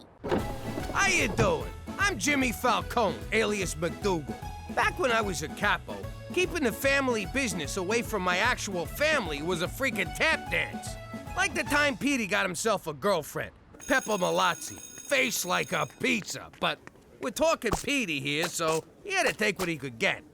How you doing? I'm Jimmy Falcone, alias McDougal. Back when I was a capo, keeping the family business away from my actual family was a freaking tap dance. Like the time Petey got himself a girlfriend, Peppa Malazzi, face like a pizza. But we're talking Petey here, so he had to take what he could get.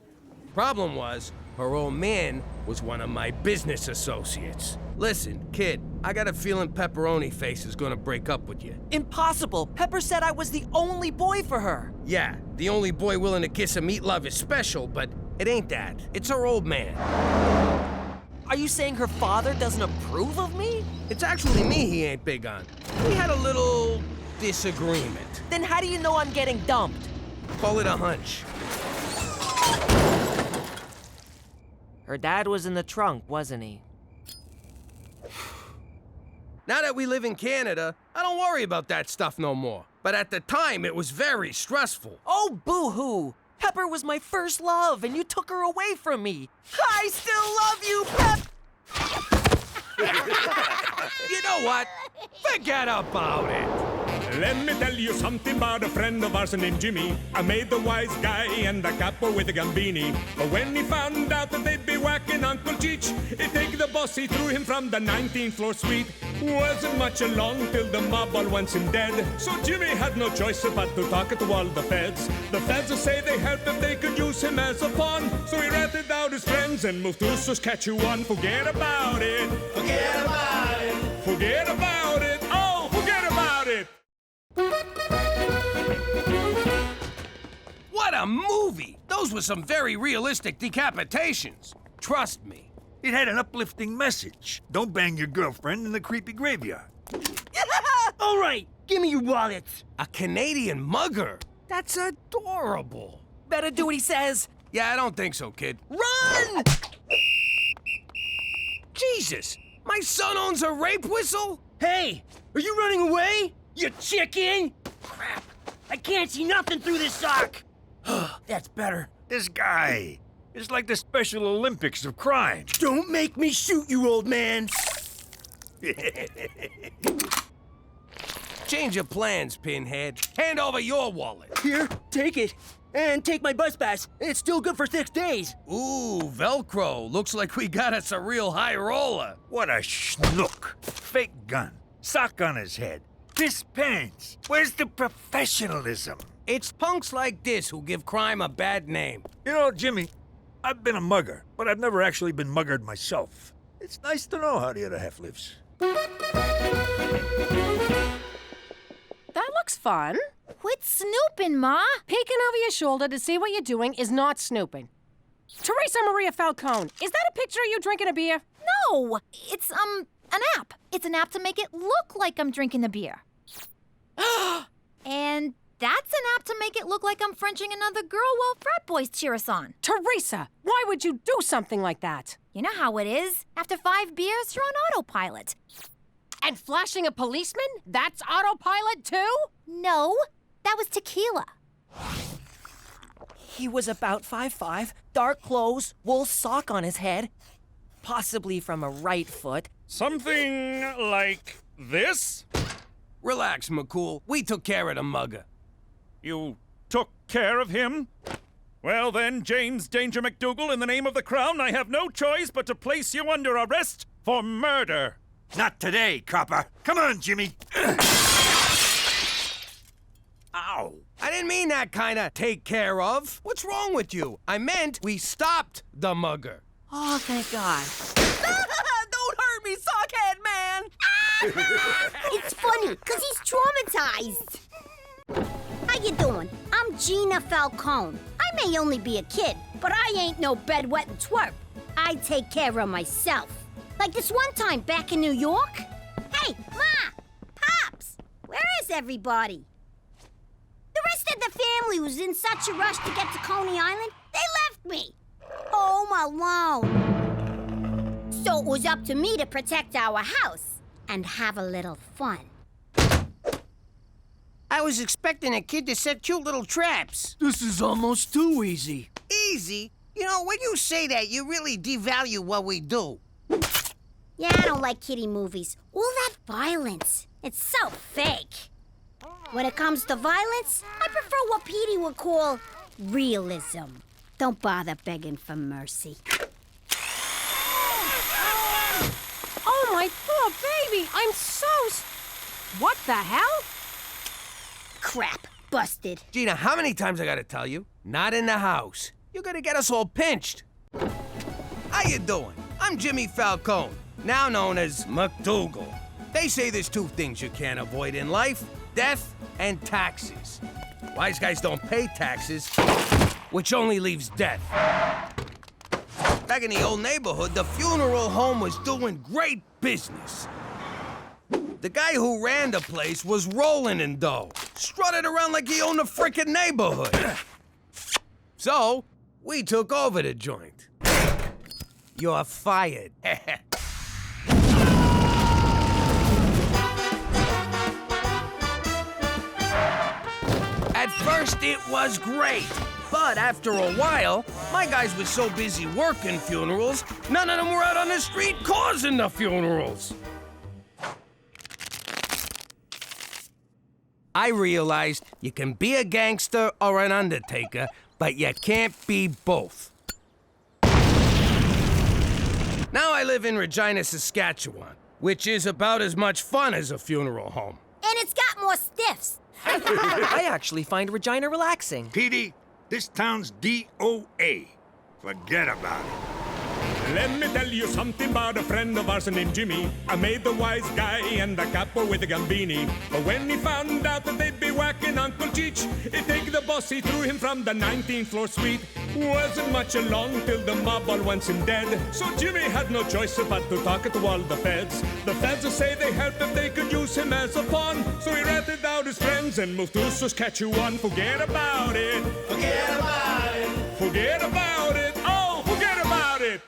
Problem was, her old man was one of my business associates. Listen, kid, I got a feeling Pepperoni Face is gonna break up with you. Impossible. Pepper said I was the only boy for her. Yeah, the only boy willing to kiss a meat love is special, but it ain't that. It's her old man. Are you saying her father doesn't approve of me? It's actually me he ain't big on. We had a little disagreement. Then how do you know I'm getting dumped? Call it a hunch. Her dad was in the trunk, wasn't he? Now that we live in Canada, I don't worry about that stuff no more. But at the time, it was very stressful. Oh, boo-hoo! Pepper was my first love, and you took her away from me. I still love you, Pep! You know what? Forget about it. Let me tell you something about a friend of ours named Jimmy. I made the wise guy and the capo with the gambini. But when he found out that they'd be whacking Uncle Cheech, he'd take the boss, he threw him from the 19th floor suite. Wasn't much along till the mob all wants him dead. So Jimmy had no choice but to talk to all the feds. The feds will say they helped if they could use him as a pawn. So he ratted out his friends and moved to Saskatchewan. Forget about it. Forget about it. Forget about it. Oh, forget about it. What a movie! Those were some very realistic decapitations. Trust me. It had an uplifting message. Don't bang your girlfriend in the creepy graveyard. All right, give me your wallet. A Canadian mugger? That's adorable. Better do what he says. Yeah, I don't think so, kid. Run! Jesus! My son owns a rape whistle? Hey, are you running away? You chicken! Crap, I can't see nothing through this sock. That's better. This guy is like the Special Olympics of crime. Don't make me shoot you, old man. Change of plans, Pinhead. Hand over your wallet. Here, take it. And take my bus pass. It's still good for 6 days. Ooh, Velcro. Looks like we got us a real high roller. What a schnook. Fake gun. Sock on his head. Piss pants. Where's the professionalism? It's punks like this who give crime a bad name. You know, Jimmy, I've been a mugger, but I've never actually been muggered myself. It's nice to know how the other half lives. That looks fun. Quit snooping, Ma. Peeking over your shoulder to see what you're doing is not snooping. Teresa Maria Falcone, is that a picture of you drinking a beer? No, it's, an app. It's an app to make it look like I'm drinking a beer. And that's an app to make it look like I'm Frenching another girl while frat boys cheer us on. Teresa, why would you do something like that? You know how it is. After 5 beers, you're on autopilot. And flashing a policeman? That's autopilot too? No, that was tequila. He was about 5'5", dark clothes, wool sock on his head. Possibly from a right foot. Something like this? Relax, McCool. We took care of the mugger. You took care of him? Well then, James Danger McDougal, in the name of the Crown, I have no choice but to place you under arrest for murder. Not today, copper. Come on, Jimmy. Ow. I didn't mean that kind of take care of. What's wrong with you? I meant we stopped the mugger. Oh, thank God. Don't hurt me, sockhead man! It's funny, because he's traumatized. How you doing? I'm Gina Falcone. I may only be a kid, but I ain't no bedwetting twerp. I take care of myself. Like this one time back in New York. Hey, Ma! Pops! Where is everybody? The rest of the family was in such a rush to get to Coney Island, they left me. Home alone. So it was up to me to protect our house and have a little fun. I was expecting a kid to set cute little traps. This is almost too easy. Easy? You know, when you say that, you really devalue what we do. Yeah, I don't like kiddie movies. All that violence. It's so fake. When it comes to violence, I prefer what Petey would call realism. Don't bother begging for mercy. Oh, my poor baby. I'm so... What the hell? Crap. Busted. Gina, how many times I gotta tell you? Not in the house. You're gonna get us all pinched. How you doing? I'm Jimmy Falcone, now known as McDougal. They say there's 2 things you can't avoid in life: death and taxes. Wise guys don't pay taxes, which only leaves death. Back in the old neighborhood, the funeral home was doing great business. The guy who ran the place was rolling in dough, strutted around like he owned the frickin' neighborhood. So, we took over the joint. You're fired. At first, it was great. But after a while, my guys were so busy working funerals, none of them were out on the street causing the funerals. I realized you can be a gangster or an undertaker, but you can't be both. Now I live in Regina, Saskatchewan, which is about as much fun as a funeral home. And it's got more stiffs. I actually find Regina relaxing. Petey, this town's DOA. Forget about it. Let me tell you something about a friend of ours named Jimmy. I made the wise guy and the capo with the gambini. But when he found out that they'd be whacking Uncle Cheech, he'd take the boss, he threw him from the 19th floor suite. Wasn't much along till the mob all wants him dead. So Jimmy had no choice but to talk to all the feds. The feds will say they help if they could use him as a pawn. So he ratted out his friends and moved to Saskatchewan. Forget about it. Forget about it. Forget about it. Oh, forget about it.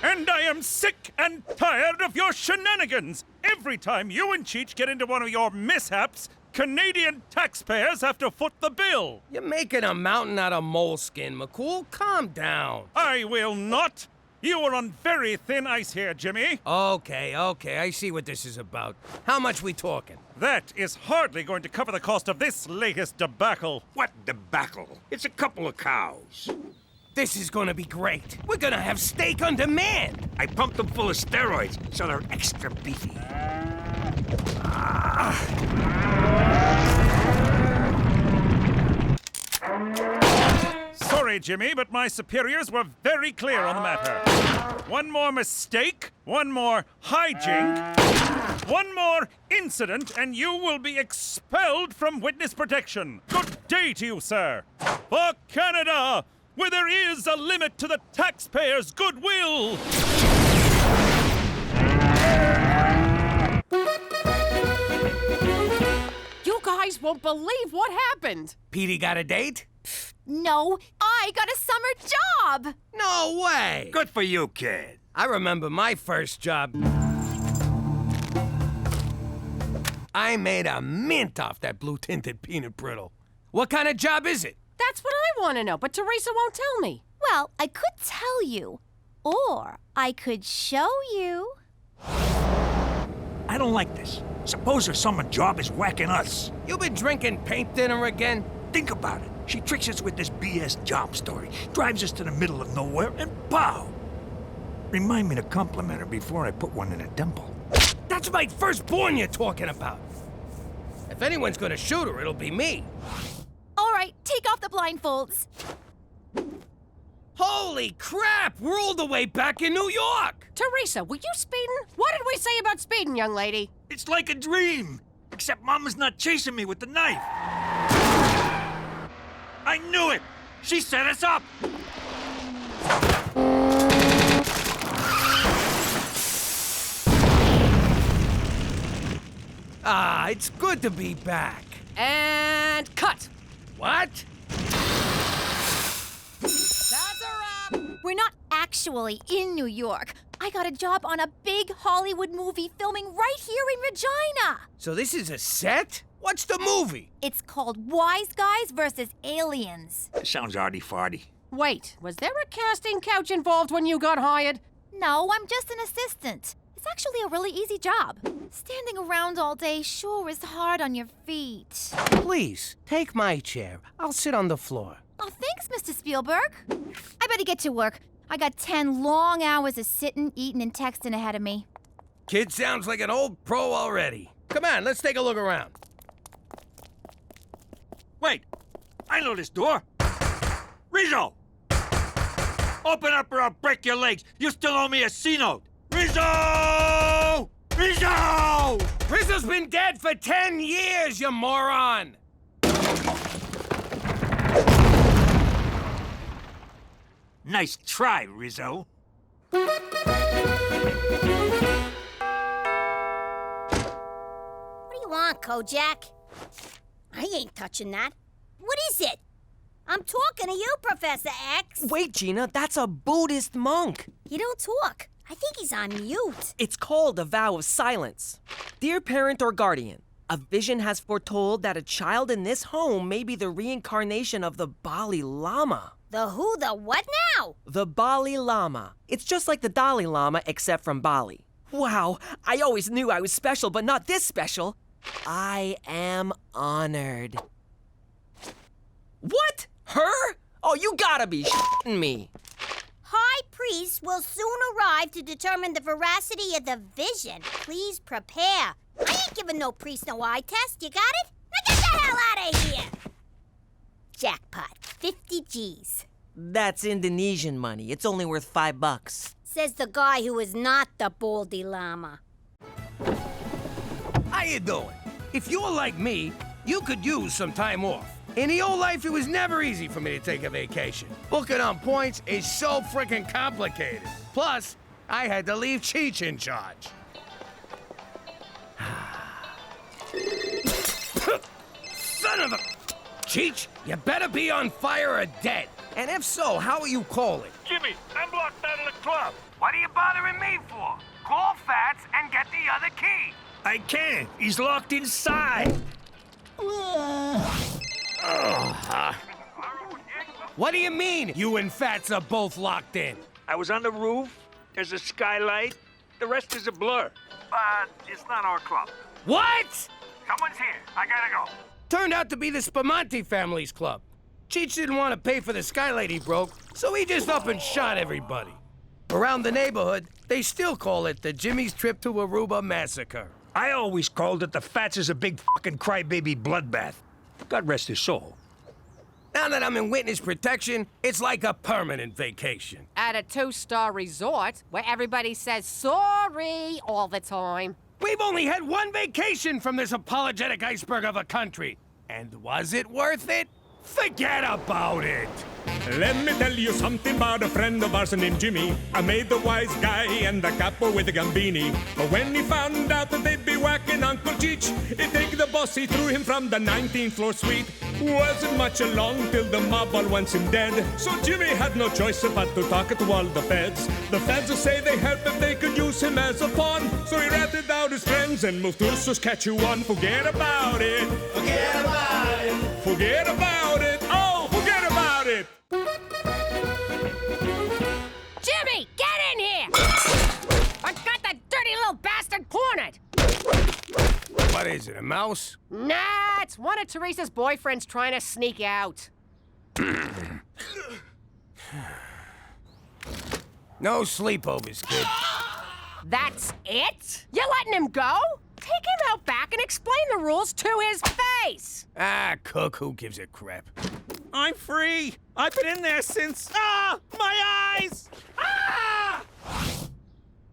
And I am sick and tired of your shenanigans. Every time you and Cheech get into one of your mishaps, Canadian taxpayers have to foot the bill. You're making a mountain out of moleskin, McCool. Calm down. I will not. You are on very thin ice here, Jimmy. Okay, I see what this is about. How much we talking? That is hardly going to cover the cost of this latest debacle. What debacle? It's a couple of cows. This is gonna be great. We're gonna have steak on demand. I pumped them full of steroids, so they're extra beefy. Sorry, Jimmy, but my superiors were very clear on the matter. One more mistake, one more hijink, one more incident, and you will be expelled from witness protection. Good day to you, sir. For Canada, where there is a limit to the taxpayers' goodwill. You guys won't believe what happened. Petey got a date? No, I got a summer job. No way. Good for you, kid. I remember my first job. I made a mint off that blue-tinted peanut brittle. What kind of job is it? That's what I want to know, but Teresa won't tell me. Well, I could tell you, or I could show you. I don't like this. Suppose her summer job is whacking us. You been drinking paint dinner again? Think about it. She tricks us with this BS job story, drives us to the middle of nowhere, and pow! Remind me to compliment her before I put one in a dimple. That's my firstborn you're talking about. If anyone's gonna shoot her, it'll be me. All right, take off the blindfolds. Holy crap! We're all the way back in New York! Teresa, were you speeding? What did we say about speeding, young lady? It's like a dream, except Mama's not chasing me with the knife. I knew it! She set us up! Ah, it's good to be back. And cut. What? That's a wrap. We're not actually in New York. I got a job on a big Hollywood movie filming right here in Regina. So this is a set? What's the movie? It's called Wise Guys versus Aliens. Sounds arty-farty. Wait, was there a casting couch involved when you got hired? No, I'm just an assistant. It's actually a really easy job. Standing around all day sure is hard on your feet. Please, take my chair. I'll sit on the floor. Oh, thanks, Mr. Spielberg. I better get to work. I got 10 long hours of sitting, eating, and texting ahead of me. Kid sounds like an old pro already. Come on, let's take a look around. Wait, I know this door. Rizzo! Open up or I'll break your legs. You still owe me a C-note. Rizzo! Rizzo! Rizzo's been dead for 10 years, you moron! Nice try, Rizzo. What do you want, Kojak? I ain't touching that. What is it? I'm talking to you, Professor X. Wait, Gina, that's a Buddhist monk. He don't talk. I think he's on mute. It's called a vow of silence. Dear parent or guardian, a vision has foretold that a child in this home may be the reincarnation of the Bali Lama. The who, the what now? The Bali Lama. It's just like the Dalai Lama, except from Bali. Wow, I always knew I was special, but not this special. I am honored. What? Her? Oh, you gotta be shitting me. High priest will soon arrive to determine the veracity of the vision. Please prepare. I ain't giving no priest no eye test. You got it? Now get the hell out of here! Jackpot, 50 G's. That's Indonesian money. It's only worth $5. Says the guy who is not the Baldy Llama. How you doing? If you're like me, you could use some time off. In the old life, it was never easy for me to take a vacation. Booking on points is so freaking complicated. Plus, I had to leave Cheech in charge. Son of a... Cheech, you better be on fire or dead. And if so, how are you calling? Jimmy, I'm locked out of the club. What are you bothering me for? Call Fats and get the other key. I can't. He's locked inside. What do you mean, you and Fats are both locked in? I was on the roof. There's a skylight. The rest is a blur. But it's not our club. What? Someone's here. I gotta go. Turned out to be the Spamanti family's club. Cheech didn't want to pay for the skylight he broke, so he just up and shot everybody. Around the neighborhood, they still call it the Jimmy's Trip to Aruba Massacre. I always called it the Fats is a big fucking crybaby bloodbath. God rest his soul. Now that I'm in witness protection, it's like a permanent vacation. At a 2-star resort where everybody says sorry all the time. We've only had one vacation from this apologetic iceberg of a country. And was it worth it? Forget about it! Let me tell you something about a friend of ours named Jimmy. I made the wise guy and the capo with the gambini. But when he found out that they'd be whacking Uncle Cheech, he take the boss, he threw him from the 19th floor suite. Wasn't much along till the mob all wants him dead. So Jimmy had no choice but to talk to all the feds. The feds will say they help if they could use him as a pawn. So he ratted out his friends and moved to Saskatchewan. Forget about it. Forget about it. Forget about it. Oh, forget about it. Jimmy, get in here! I got that dirty little bastard cornered! What is it, a mouse? Nah, it's one of Teresa's boyfriends trying to sneak out. No sleepovers, kid. That's it? You're letting him go? Take him out back and explain the rules to his face! Ah, Cook, who gives a crap? I'm free. I've been in there since... Ah! My eyes! Ah!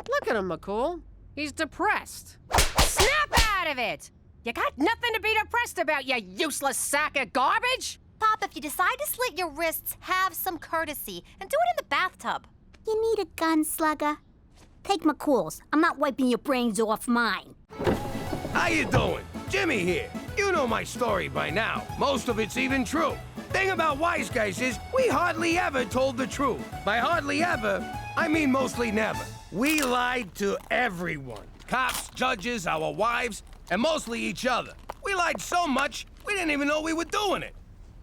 Look at him, McCool. He's depressed. Snap out of it! You got nothing to be depressed about, you useless sack of garbage! Pop, if you decide to slit your wrists, have some courtesy and do it in the bathtub. You need a gun, slugger? Take McCool's. I'm not wiping your brains off mine. How you doing? Jimmy here. You know my story by now. Most of it's even true. Thing about wise guys is we hardly ever told the truth. By hardly ever, I mean mostly never. We lied to everyone. Cops, judges, our wives, and mostly each other. We lied so much, we didn't even know we were doing it.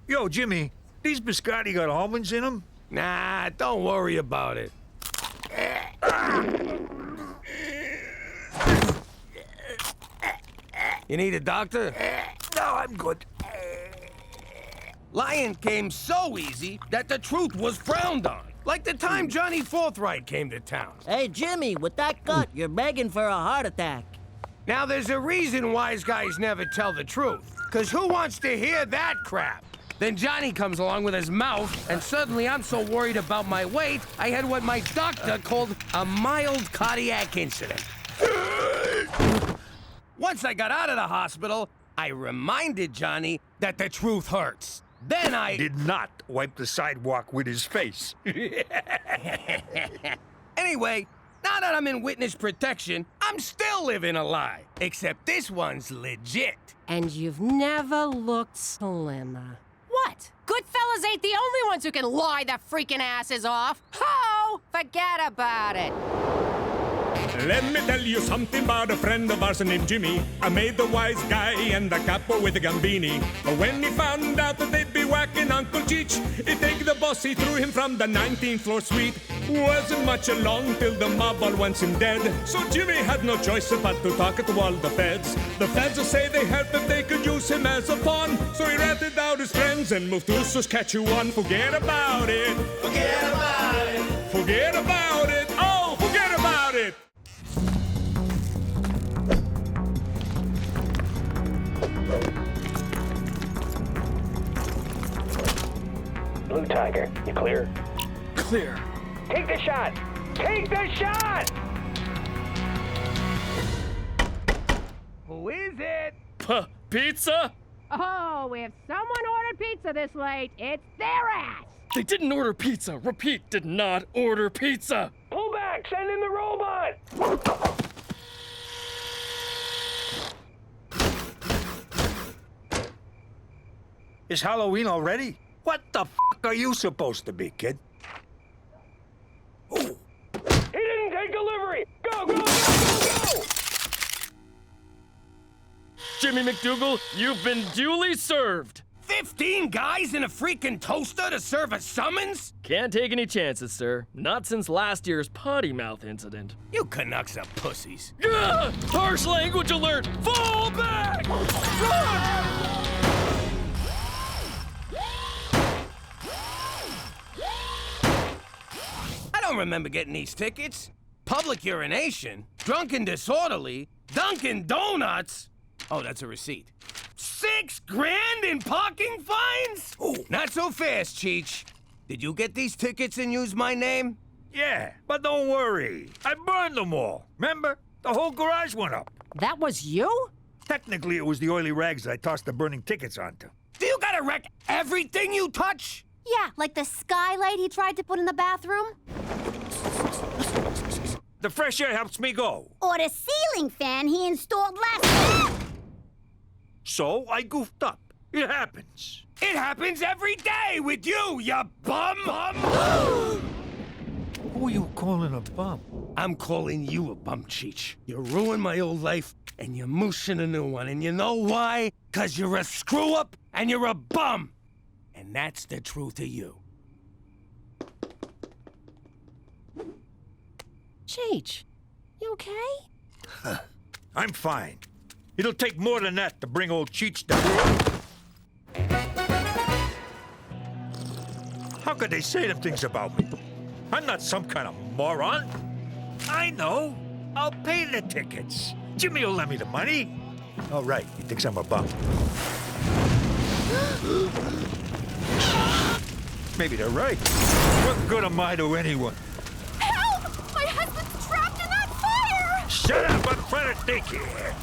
Yo, Jimmy, these biscotti got almonds in them? Nah, don't worry about it. You need a doctor? No, I'm good. Lying came so easy that the truth was frowned on. Like the time Johnny Forthright came to town. Hey, Jimmy, with that gut, you're begging for a heart attack. Now, there's a reason wise guys never tell the truth. Because who wants to hear that crap? Then Johnny comes along with his mouth, and suddenly I'm so worried about my weight, I had what my doctor called a mild cardiac incident. Once I got out of the hospital, I reminded Johnny that the truth hurts. Then I did not wipe the sidewalk with his face. Anyway, now that I'm in witness protection, I'm still living a lie. Except this one's legit. And you've never looked slimmer. What? Goodfellas ain't the only ones who can lie their freaking asses off. Ho! Forget about it. Let me tell you something about a friend of ours named Jimmy. I made the wise guy and the capo with the gambini. But when he found out that they'd be whacking Uncle Cheech, he take the boss, he threw him from the 19th floor suite. Wasn't much along till the mob all wants him dead. So Jimmy had no choice but to talk to all the feds. The feds will say they help if they could use him as a pawn. So he ratted out his friends and moved to Saskatchewan. Forget about it. Forget about it. Forget about it. Oh, forget about it. Blue Tiger, you clear? Clear. Take the shot! Take the shot! Who is it? Pizza? Oh, if someone ordered pizza this late, it's their ass! They didn't order pizza. Repeat, did not order pizza. Pull back! Send in the robot! Is Halloween already? What the f are you supposed to be, kid? He didn't take delivery! Go, go, go, go, go! Jimmy McDougal, you've been duly served. 15 guys in a freaking toaster to serve a summons? Can't take any chances, sir. Not since last year's potty mouth incident. You Canucks are pussies. Gah! Harsh language alert! Fall back! Run! I don't remember getting these tickets. Public urination, drunken disorderly, Dunkin' Donuts. Oh, that's a receipt. $6 grand in parking fines? Ooh. Not so fast, Cheech. Did you get these tickets and use my name? Yeah, but don't worry. I burned them all. Remember? The whole garage went up. That was you? Technically, it was the oily rags that I tossed the burning tickets onto. Do you gotta wreck everything you touch? Yeah, like the skylight he tried to put in the bathroom. The fresh air helps me go. Or the ceiling fan he installed last week. So I goofed up. It happens. It happens every day with you, you bum! Who are you calling a bum? I'm calling you a bum, Cheech. You ruined my old life, and you're mooshing a new one. And you know why? 'Cause you're a screw-up, and you're a bum. And that's the truth of you. Cheech, you okay? I'm fine. It'll take more than that to bring old Cheech down. How could they say them things about me? I'm not some kind of moron. I know. I'll pay the tickets. Jimmy will lend me the money. All right, he thinks I'm a bum. Maybe they're right. What good am I to anyone? Help! My husband's trapped in that fire! Shut up! I'm trying to think here.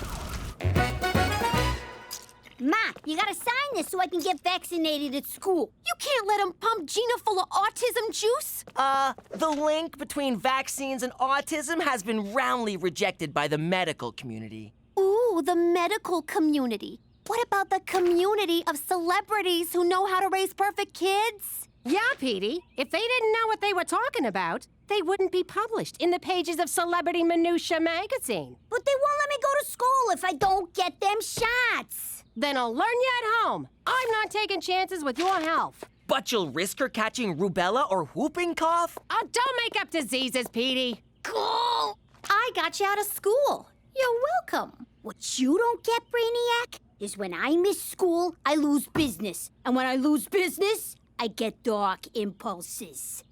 Ma, you gotta sign this so I can get vaccinated at school. You can't let him pump Gina full of autism juice. The link between vaccines and autism has been roundly rejected by the medical community. Ooh, the medical community. What about the community of celebrities who know how to raise perfect kids? Yeah, Petey. If they didn't know what they were talking about, they wouldn't be published in the pages of Celebrity Minutia magazine. But they won't let me go to school if I don't get them shots. Then I'll learn you at home. I'm not taking chances with your health. But you'll risk her catching rubella or whooping cough? Oh, don't make up diseases, Petey. Cool. I got you out of school. You're welcome. What you don't get, Brainiac, is when I miss school, I lose business. And when I lose business, I get dark impulses.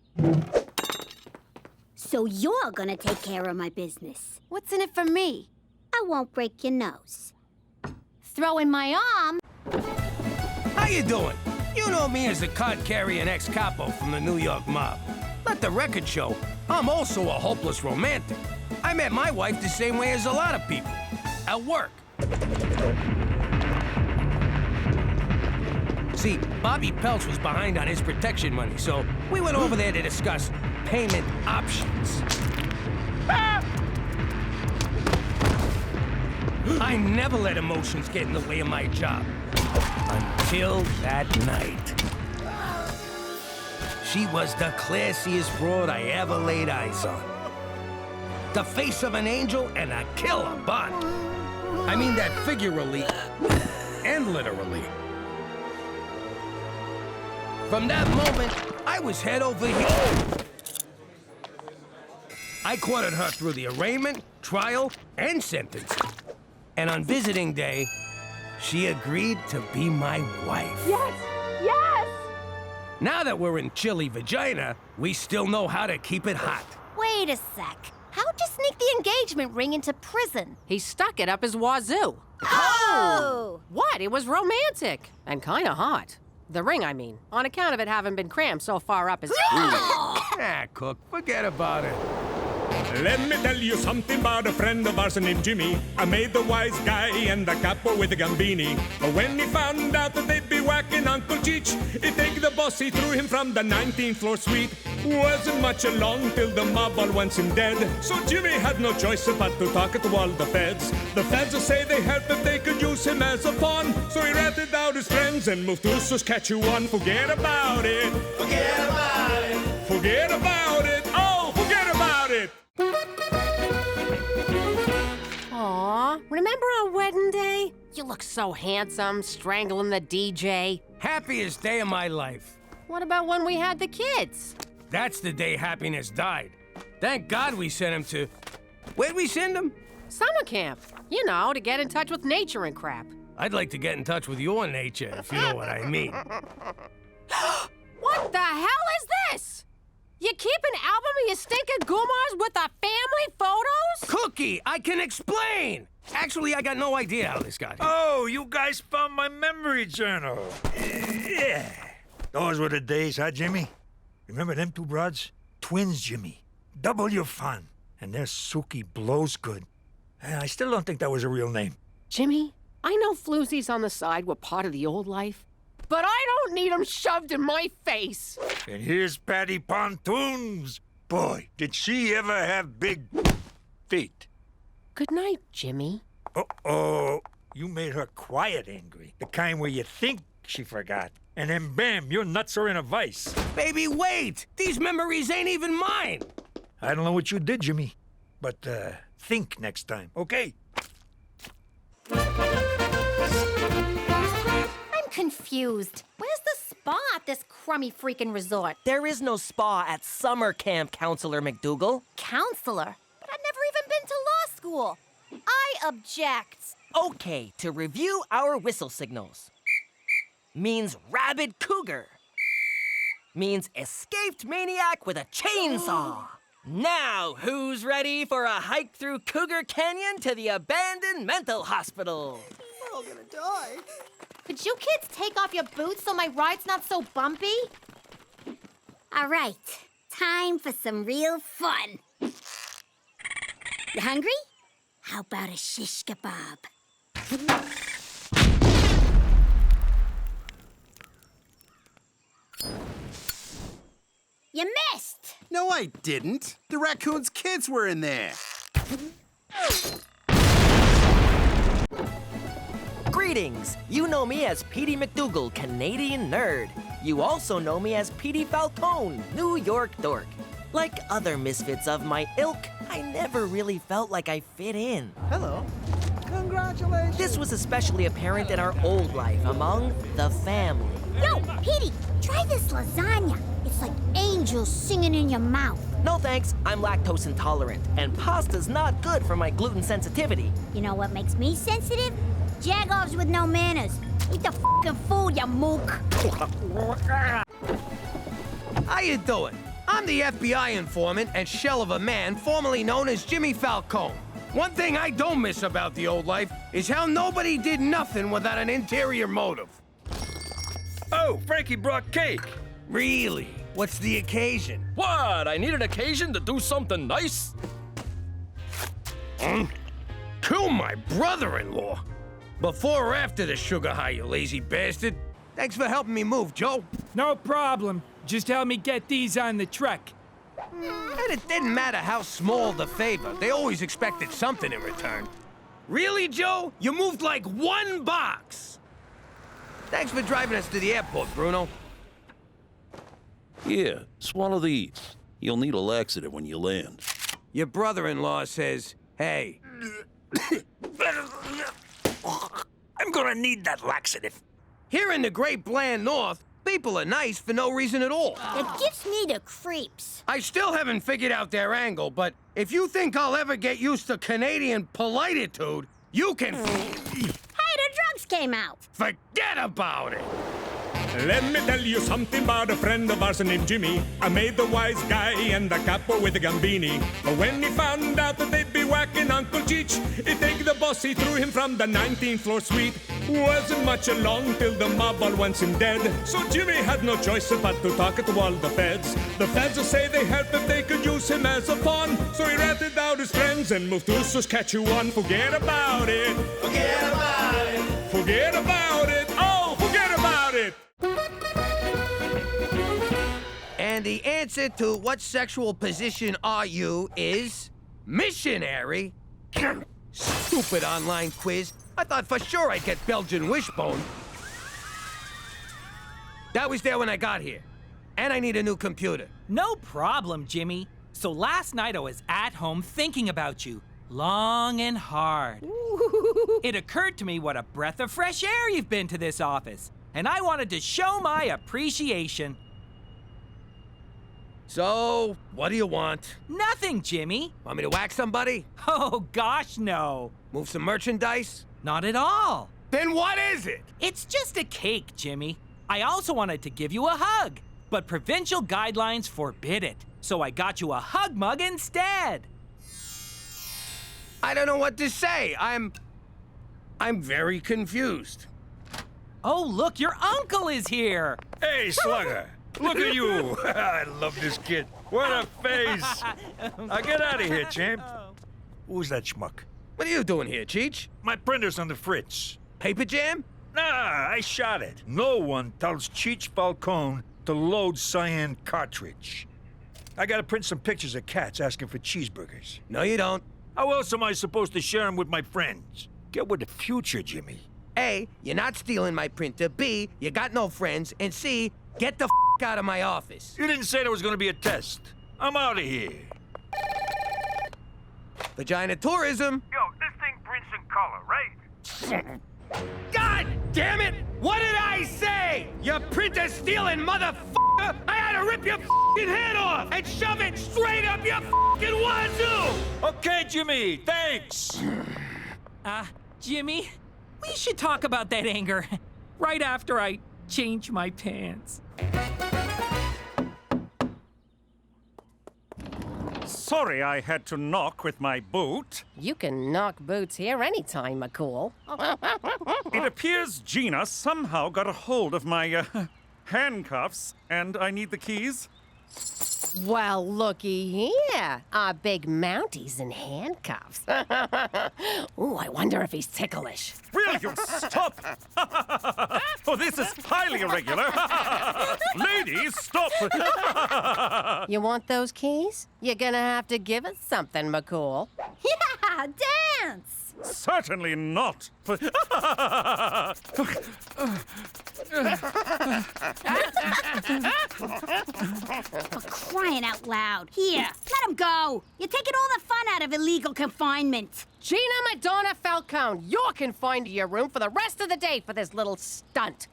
So you're gonna take care of my business. What's in it for me? I won't break your nose. Throw in my arm. How you doing? You know me as a card-carrying ex-capo from the New York mob. Let the record show, I'm also a hopeless romantic. I met my wife the same way as a lot of people. At work. See, Bobby Peltz was behind on his protection money, so we went over there to discuss payment options. Ah! I never let emotions get in the way of my job. Until that night. She was the classiest broad I ever laid eyes on. The face of an angel and a killer butt. I mean that figuratively and literally. From that moment, I was head over heels. I courted her through the arraignment, trial, and sentencing. And on visiting day, she agreed to be my wife. Yes! Yes! Now that we're in chilly vagina, we still know how to keep it hot. Wait a sec. How'd you sneak the engagement ring into prison? He stuck it up his wazoo. Oh! What? It was romantic. And kinda hot. The ring, I mean. On account of it having been crammed so far up his... Ah, Cook, forget about it. Let me tell you something about a friend of ours named Jimmy. I made the wise guy and the capo with the gambini. But when he found out that they'd be whacking Uncle Cheech, he'd take the boss, he threw him from the 19th floor suite. Wasn't much along till the mob all wants him dead. So Jimmy had no choice but to talk to all the feds. The feds say they heard that they could use him as a pawn. So he ratted out his friends and moved to Saskatchewan. Forget about it. Forget about it. Forget about it. Oh, forget about it. Aw, remember our wedding day? You look so handsome, strangling the DJ. Happiest day of my life. What about when we had the kids? That's the day happiness died. Thank God we sent him to... Where'd we send him? Summer camp. You know, to get in touch with nature and crap. I'd like to get in touch with your nature, if you know what I mean. What the hell is this? You keep an album of your stinking goomars with the family photos? Cookie, I can explain! Actually, I got no idea how this got here. Oh, you guys found my memory journal. Yeah. Those were the days, huh, Jimmy? Remember them two broads? Twins, Jimmy. Double your fun. And their Suki blows good. I still don't think that was a real name. Jimmy, I know floozies on the side were part of the old life, but I don't need them shoved in my face. And here's Patty Pontoons. Boy, did she ever have big feet. Good night, Jimmy. Uh-oh. You made her quiet angry. The kind where you think she forgot. And then bam, your nuts are in a vice. Baby, wait! These memories ain't even mine! I don't know what you did, Jimmy. But, think next time, okay? I'm confused. Where's the spa at this crummy freaking resort? There is no spa at summer camp, Counselor McDougal. Counselor? But I've never even been to law school. I object. Okay, to review our whistle signals. Means rabid cougar. Means escaped maniac with a chainsaw. Now, who's ready for a hike through Cougar Canyon to the abandoned mental hospital? We're all gonna die. Could you kids take off your boots so my ride's not so bumpy? All right, time for some real fun. You hungry? How about a shish kebab? You missed! No, I didn't. The raccoon's kids were in there. Greetings! You know me as Petey McDougal, Canadian nerd. You also know me as Petey Falcone, New York dork. Like other misfits of my ilk, I never really felt like I fit in. Hello. Congratulations. This was especially apparent in our old life among the family. Yo, Petey, try this lasagna. It's like angels singing in your mouth. No thanks, I'm lactose intolerant, and pasta's not good for my gluten sensitivity. You know what makes me sensitive? Jagoffs with no manners. Eat the f***ing food, you mook. How you doing? I'm the FBI informant and shell of a man formerly known as Jimmy Falcone. One thing I don't miss about the old life is how nobody did nothing without an interior motive. Oh, Frankie brought cake. Really? What's the occasion? What? I need an occasion to do something nice? Kill my brother-in-law. Before or after the sugar high, you lazy bastard? Thanks for helping me move, Joe. No problem. Just help me get these on the truck. And it didn't matter how small the favor. They always expected something in return. Really, Joe? You moved like one box. Thanks for driving us to the airport, Bruno. Here, swallow these. You'll need a laxative when you land. Your brother-in-law says, hey. I'm gonna need that laxative. Here in the great bland north, people are nice for no reason at all. It gives me the creeps. I still haven't figured out their angle, but if you think I'll ever get used to Canadian polititude, you can... Hey, the drugs came out. Forget about it. Let me tell you something about a friend of ours named Jimmy. I made the wise guy and the capo with the gambini. But when he found out that they'd be whacking Uncle Cheech, he take the boss, he threw him from the 19th floor suite. Wasn't much along till the mob all wants him dead. So Jimmy had no choice but to talk to all the feds. The feds will say they help if they could use him as a pawn. So he ratted out his friends and moved to Saskatchewan. Forget about it. Forget about it. Forget about it. Oh, forget about it. And the answer to what sexual position are you is missionary. Stupid online quiz. I thought for sure I'd get Belgian wishbone. That was there when I got here. And I need a new computer. No problem, Jimmy. So last night I was at home thinking about you, long and hard. It occurred to me what a breath of fresh air you've been to this office, and I wanted to show my appreciation. So, what do you want? Nothing, Jimmy. Want me to whack somebody? Oh, gosh, no. Move some merchandise? Not at all. Then what is it? It's just a cake, Jimmy. I also wanted to give you a hug, but provincial guidelines forbid it. So I got you a hug mug instead. I don't know what to say. I'm very confused. Oh, look, your uncle is here. Hey, Slugger. Look at you. I love this kid. What a face. Now get out of here, champ. Who's that schmuck? What are you doing here, Cheech? My printer's on the fritz. Paper jam? Nah, I shot it. No one tells Cheech Falcone to load cyan cartridge. I gotta print some pictures of cats asking for cheeseburgers. No, you don't. How else am I supposed to share them with my friends? Get with the future, Jimmy. A, you're not stealing my printer. B, you got no friends. And C, get the out of my office. You didn't say there was gonna be a test. I'm out of here. Vagina tourism. Yo, this thing prints in color, right? God damn it! What did I say? You printer stealing motherfucker! I had to rip your fucking head off and shove it straight up your fucking wazoo! Okay, Jimmy, thanks. Jimmy, we should talk about that anger right after I change my pants. Sorry I had to knock with my boot. You can knock boots here anytime, McCool. It appears Gina somehow got a hold of my handcuffs, and I need the keys. Well, looky here. Our big Mounties in handcuffs. Ooh, I wonder if he's ticklish. Will you stop? Oh, this is highly irregular. Ladies, stop. You want those keys? You're gonna have to give us something, McCool. Yeah, dance! Certainly not. For crying out loud. Here, let him go. You're taking all the fun out of illegal confinement. Gina Madonna Falcone, you're confined to your room for the rest of the day for this little stunt.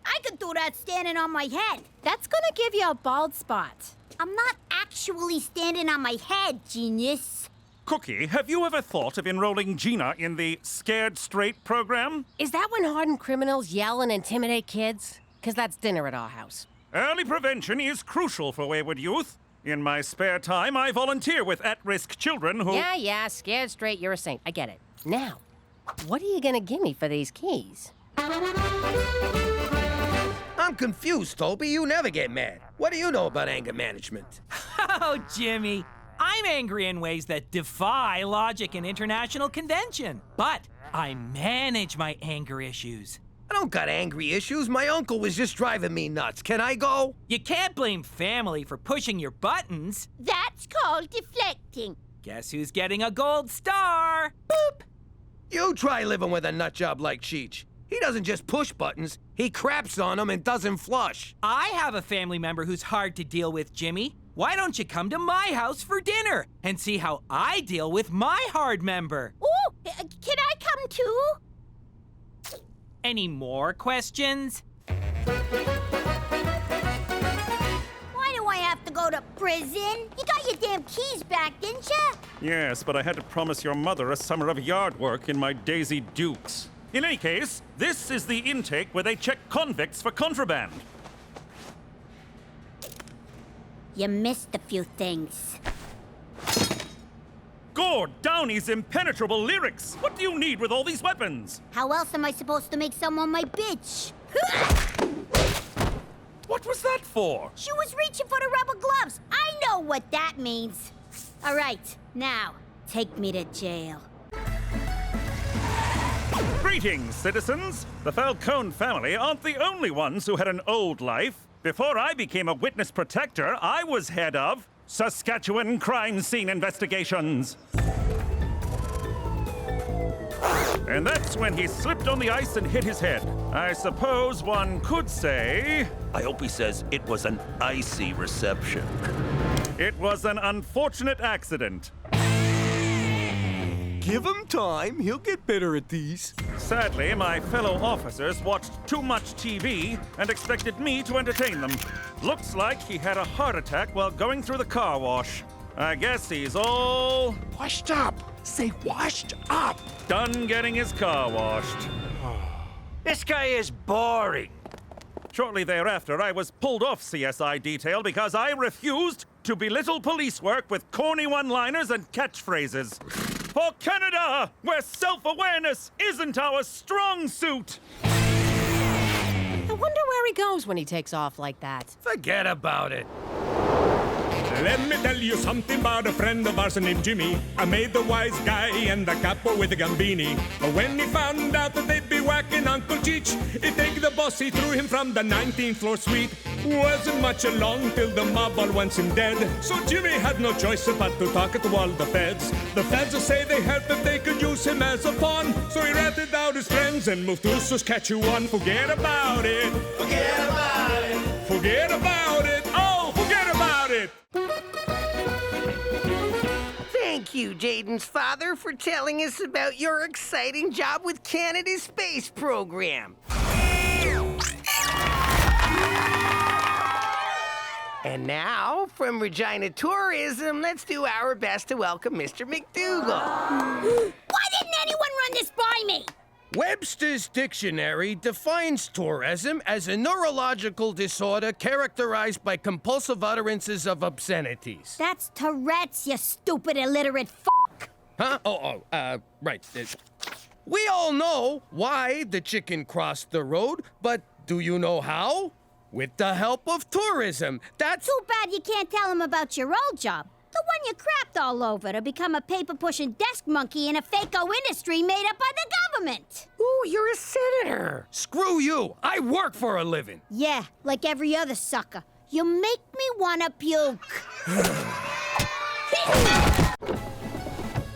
I could do that standing on my head. That's gonna give you a bald spot. I'm not actually standing on my head, genius. Cookie, have you ever thought of enrolling Gina in the Scared Straight program? Is that when hardened criminals yell and intimidate kids? Because that's dinner at our house. Early prevention is crucial for wayward youth. In my spare time, I volunteer with at-risk children who... Yeah, scared straight, you're a saint. I get it. Now, what are you gonna give me for these keys? I'm confused, Toby. You never get mad. What do you know about anger management? Oh, Jimmy. I'm angry in ways that defy logic and international convention. But I manage my anger issues. I don't got angry issues. My uncle was just driving me nuts. Can I go? You can't blame family for pushing your buttons. That's called deflecting. Guess who's getting a gold star? Boop! You try living with a nutjob like Cheech. He doesn't just push buttons, he craps on them and doesn't flush. I have a family member who's hard to deal with, Jimmy. Why don't you come to my house for dinner and see how I deal with my hard member? Ooh, can I come too? Any more questions? Why do I have to go to prison? You got your damn keys back, didn't you? Yes, but I had to promise your mother a summer of yard work in my Daisy Dukes. In any case, this is the intake where they check convicts for contraband. You missed a few things. Gord Downey's impenetrable lyrics! What do you need with all these weapons? How else am I supposed to make someone my bitch? What was that for? She was reaching for the rubber gloves. I know what that means. All right, now, take me to jail. Greetings, citizens! The Falcone family aren't the only ones who had an old life. Before I became a witness protector, I was head of Saskatchewan Crime Scene Investigations. And that's when he slipped on the ice and hit his head. I suppose one could say... I hope he says it was an icy reception. It was an unfortunate accident. Give him time. He'll get better at these. Sadly, my fellow officers watched too much TV and expected me to entertain them. Looks like he had a heart attack while going through the car wash. I guess he's all... Washed up. Say washed up. Done getting his car washed. This guy is boring. Shortly thereafter, I was pulled off CSI detail because I refused to belittle police work with corny one-liners and catchphrases. For Canada, where self-awareness isn't our strong suit. I wonder where he goes when he takes off like that. Forget about it. Let me tell you something about a friend of ours named Jimmy. I made the wise guy and the capo with the gambini. But when he found out that they'd be whacking Uncle Cheech, he'd take the boss, he threw him from the 19th floor suite. Wasn't much along till the mob all wants him dead. So Jimmy had no choice but to talk to all the feds. The feds say they help if they could use him as a pawn. So he ratted out his friends and moved to Saskatchewan. Forget about it. Forget about it. Forget about it. Oh, forget about it. Thank you, Jaden's father, for telling us about your exciting job with Canada's space program. And now, from Regina Tourism, let's do our best to welcome Mr. McDougal. Why didn't anyone run this by me? Webster's Dictionary defines tourism as a neurological disorder characterized by compulsive utterances of obscenities. That's Tourette's, you stupid illiterate f***. Huh? Right. We all know why the chicken crossed the road, but do you know how? With the help of tourism. That's... Too bad you can't tell him about your old job. The one you crapped all over to become a paper-pushing desk monkey in a fake-o industry made up by the government. Ooh, you're a senator. Screw you. I work for a living. Yeah, like every other sucker. You make me wanna puke.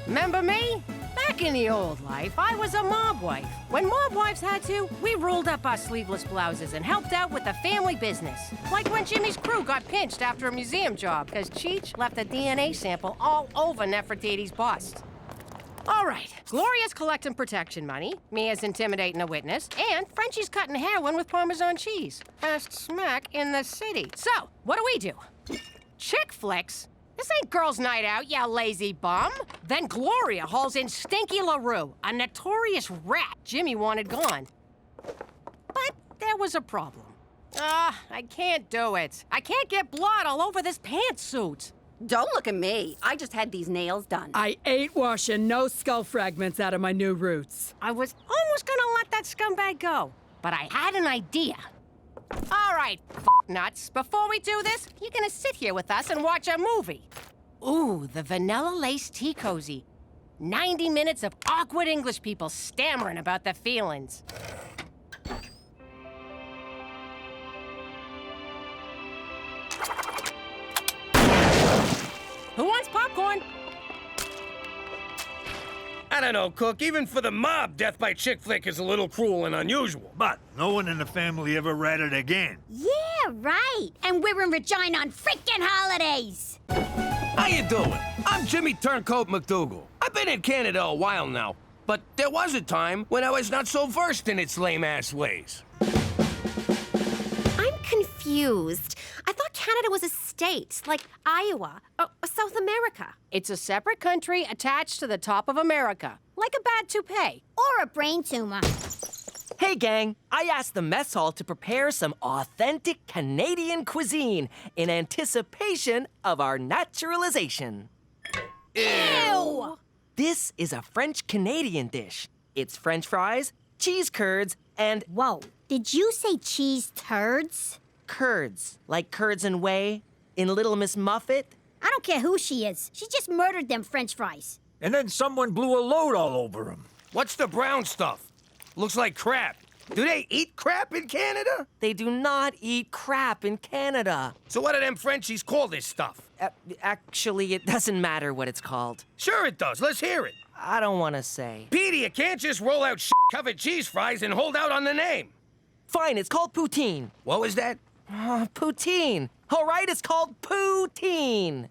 Remember me? Back in the old life, I was a mob wife. When mob wives had to, we rolled up our sleeveless blouses and helped out with the family business. Like when Jimmy's crew got pinched after a museum job, because Cheech left a DNA sample all over Nefertiti's bust. All right, Gloria's collecting protection money, Mia's intimidating a witness, and Frenchie's cutting heroin with Parmesan cheese. Fast smack in the city. So, what do? Chick flicks? This ain't girls' night out, you lazy bum. Then Gloria hauls in Stinky LaRue, a notorious rat Jimmy wanted gone. But there was a problem. I can't do it. I can't get blood all over this pantsuit. Don't look at me. I just had these nails done. I ain't washing no skull fragments out of my new roots. I was almost gonna let that scumbag go, but I had an idea. All right, nuts. Before we do this, you're gonna sit here with us and watch a movie. Ooh, the Vanilla Lace Tea Cozy. 90 minutes of awkward English people stammering about their feelings. Who wants popcorn? I don't know, Cook. Even for the mob, death by chick flick is a little cruel and unusual. But no one in the family ever read it again. Yeah, right. And we're in Regina on freaking holidays. How you doing? I'm Jimmy Turncoat McDougal. I've been in Canada a while now, but there was a time when I was not so versed in its lame-ass ways. I'm confused. I thought Canada was a state, like Iowa or South America. It's a separate country attached to the top of America, like a bad toupee. Or a brain tumor. Hey, gang, I asked the mess hall to prepare some authentic Canadian cuisine in anticipation of our naturalization. Ew! This is a French-Canadian dish. It's French fries, cheese curds, and... Whoa, did you say cheese turds? Curds, like curds and whey in Little Miss Muffet. I don't care who she is. She just murdered them French fries. And then someone blew a load all over them. What's the brown stuff? Looks like crap. Do they eat crap in Canada? They do not eat crap in Canada. So what do them Frenchies call this stuff? Actually, it doesn't matter what it's called. Sure it does. Let's hear it. I don't want to say. Petey, you can't just roll out covered cheese fries and hold out on the name. Fine, it's called poutine. What was that? Poutine. All right, it's called poutine.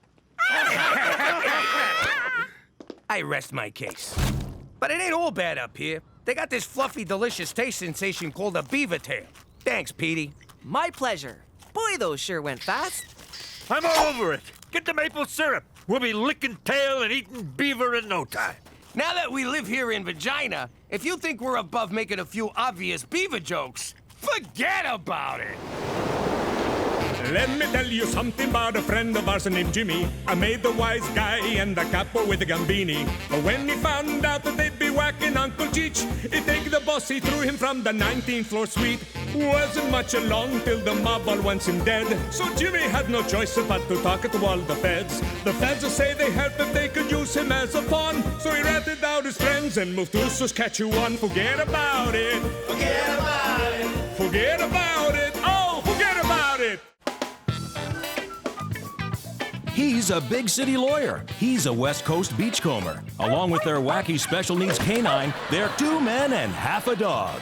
I rest my case. But it ain't all bad up here. They got this fluffy, delicious taste sensation called a beaver tail. Thanks, Petey. My pleasure. Boy, those sure went fast. I'm all over it. Get the maple syrup. We'll be licking tail and eating beaver in no time. Now that we live here in Vagina, if you think we're above making a few obvious beaver jokes, forget about it. Let me tell you something about a friend of ours named Jimmy. I made the wise guy and the capo with the gambini. But when he found out that they'd be whacking Uncle Cheech, he'd take the boss, he threw him from the 19th floor suite. Wasn't much along till the mob all wants him dead. So Jimmy had no choice but to talk to all the feds. The feds will say they help if they could use him as a pawn. So he ratted out his friends and moved to Saskatchewan. Forget about it. Forget about it. Forget about it. Oh, forget about it. He's a big city lawyer. He's a West Coast beachcomber. Along with their wacky special needs canine, they're 2 men and half a dog.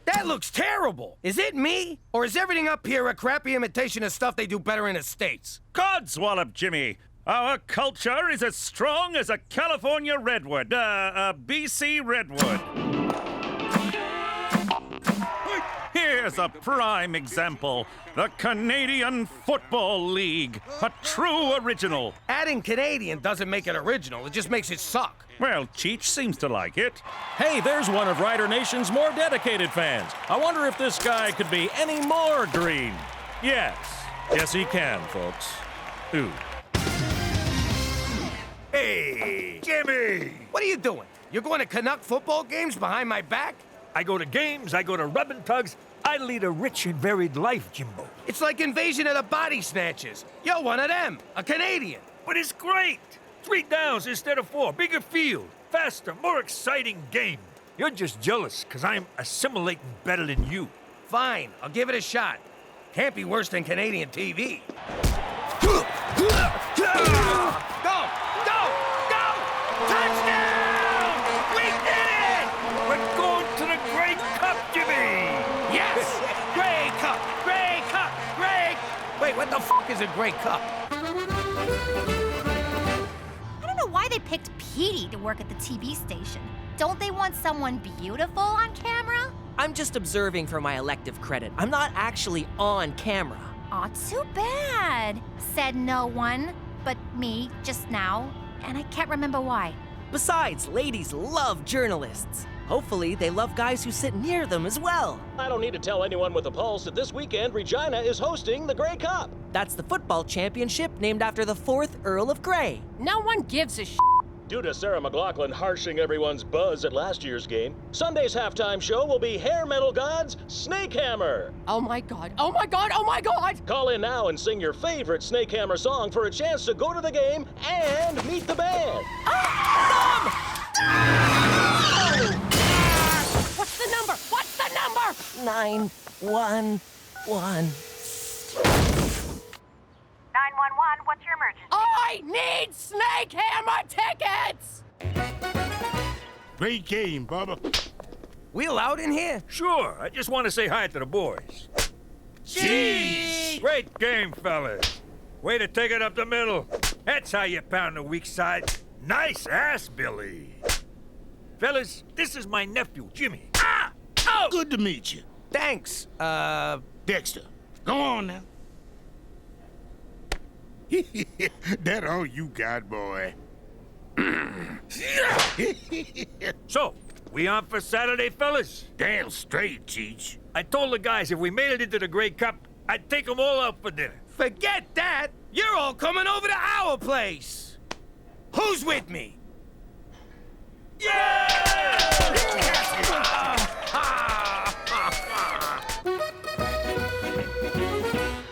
That looks terrible. Is it me? Or is everything up here a crappy imitation of stuff they do better in the States? Codswallop, Jimmy. Our culture is as strong as a California redwood, a BC redwood. Here's a prime example. The Canadian Football League. A true original. Adding Canadian doesn't make it original. It just makes it suck. Well, Cheech seems to like it. Hey, there's one of Rider Nation's more dedicated fans. I wonder if this guy could be any more green. Yes. Yes, he can, folks. Ooh. Hey, Jimmy! What are you doing? You're going to Canuck football games behind my back? I go to games, I go to rubbing tugs. I lead a rich and varied life, Jimbo. It's like Invasion of the Body Snatchers. You're one of them, a Canadian. But it's great. 3 downs instead of 4. Bigger field, faster, more exciting game. You're just jealous because I'm assimilating better than you. Fine, I'll give it a shot. Can't be worse than Canadian TV. Go! Go! Go! Touchdown! We did it! We're going to the Grey Cup, Jimmy! Yes! Grey Cup! Grey Cup! Grey... Wait, what the f*** is a Grey Cup? I don't know why they picked Petey to work at the TV station. Don't they want someone beautiful on camera? I'm just observing for my elective credit. I'm not actually on camera. Aw, too bad, said no one but me just now, and I can't remember why. Besides, ladies love journalists. Hopefully, they love guys who sit near them as well. I don't need to tell anyone with a pulse that this weekend Regina is hosting the Grey Cup. That's the football championship named after the 4th Earl of Grey. No one gives a Due to Sarah McLachlan harshing everyone's buzz at last year's game, Sunday's halftime show will be hair metal gods Snake Hammer. Oh my God, oh my God, oh my God! Call in now and sing your favorite Snake Hammer song for a chance to go to the game and meet the band. What's the number? What's the number? 911. 911, what's your emergency? I need Snake Hammer tickets! Great game, Bubba. We allowed in here? Sure, I just want to say hi to the boys. Jeez! Great game, fellas. Way to take it up the middle. That's how you pound the weak side. Nice ass, Billy. Fellas, this is my nephew, Jimmy. Ah! Oh! Good to meet you. Thanks, Dexter. Go on now. That all you got, boy? So, we on for Saturday, fellas? Damn straight, Cheech. I told the guys if we made it into the Grey Cup, I'd take them all out for dinner. Forget that! You're all coming over to our place! Who's with me?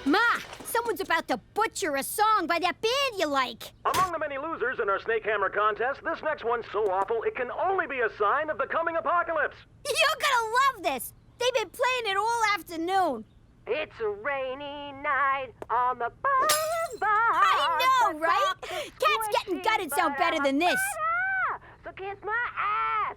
Ma, someone's about to butcher a song by that band you like. Among the many losers in our Snake Hammer contest, this next one's so awful it can only be a sign of the coming apocalypse. You're gonna love this. They've been playing it all afternoon. It's a rainy night on the boulevard. I know, right? Cats getting gutted sound better than this. So kiss my ass.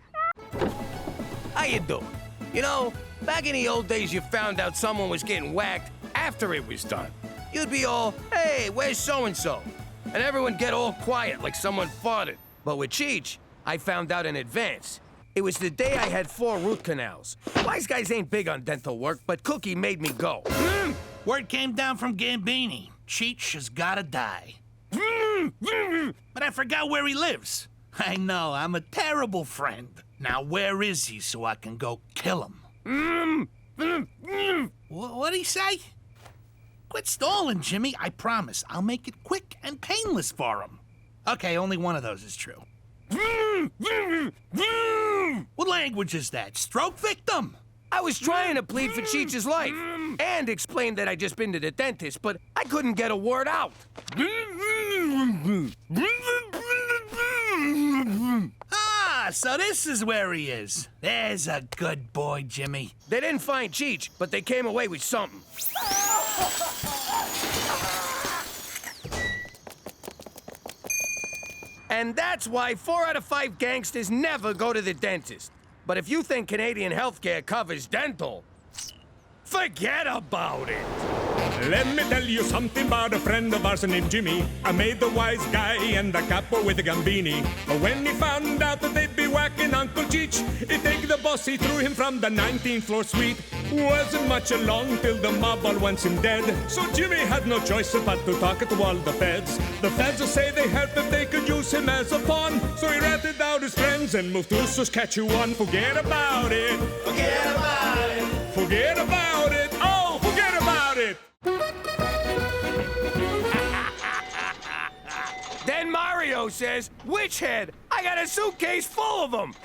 How you doing? You know, back in the old days, you found out someone was getting whacked after it was done. You'd be all, hey, where's so-and-so? And everyone get all quiet like someone farted. But with Cheech, I found out in advance. It was the day I had 4 root canals. Wise guys ain't big on dental work, but Cookie made me go. Word came down from Gambini. Cheech has gotta die. But I forgot where he lives. I know, I'm a terrible friend. Now where is he so I can go kill him? What'd he say? Quit stalling, Jimmy. I promise. I'll make it quick and painless for him. Okay, only one of those is true. What language is that? Stroke victim? I was trying to plead for Cheech's life and explain that I'd just been to the dentist, but I couldn't get a word out. Ah, so this is where he is. There's a good boy, Jimmy. They didn't find Cheech, but they came away with something. And that's why 4 out of 5 gangsters never go to the dentist. But if you think Canadian healthcare covers dental, forget about it. Let me tell you something about a friend of ours named Jimmy. I made the wise guy and the capo with the gambini. But when he found out that they'd be whacking Uncle Cheech, he take the boss, he threw him from the 19th floor suite. Wasn't much along till the mob all wants him dead. So Jimmy had no choice but to talk to all the feds. The feds will say they help if they could use him as a pawn. So he ratted out his friends and moved to Saskatchewan. Forget about it. Forget about it. Forget about it. Oh, forget about it. Then Mario says, "Witch head, I got a suitcase full of them."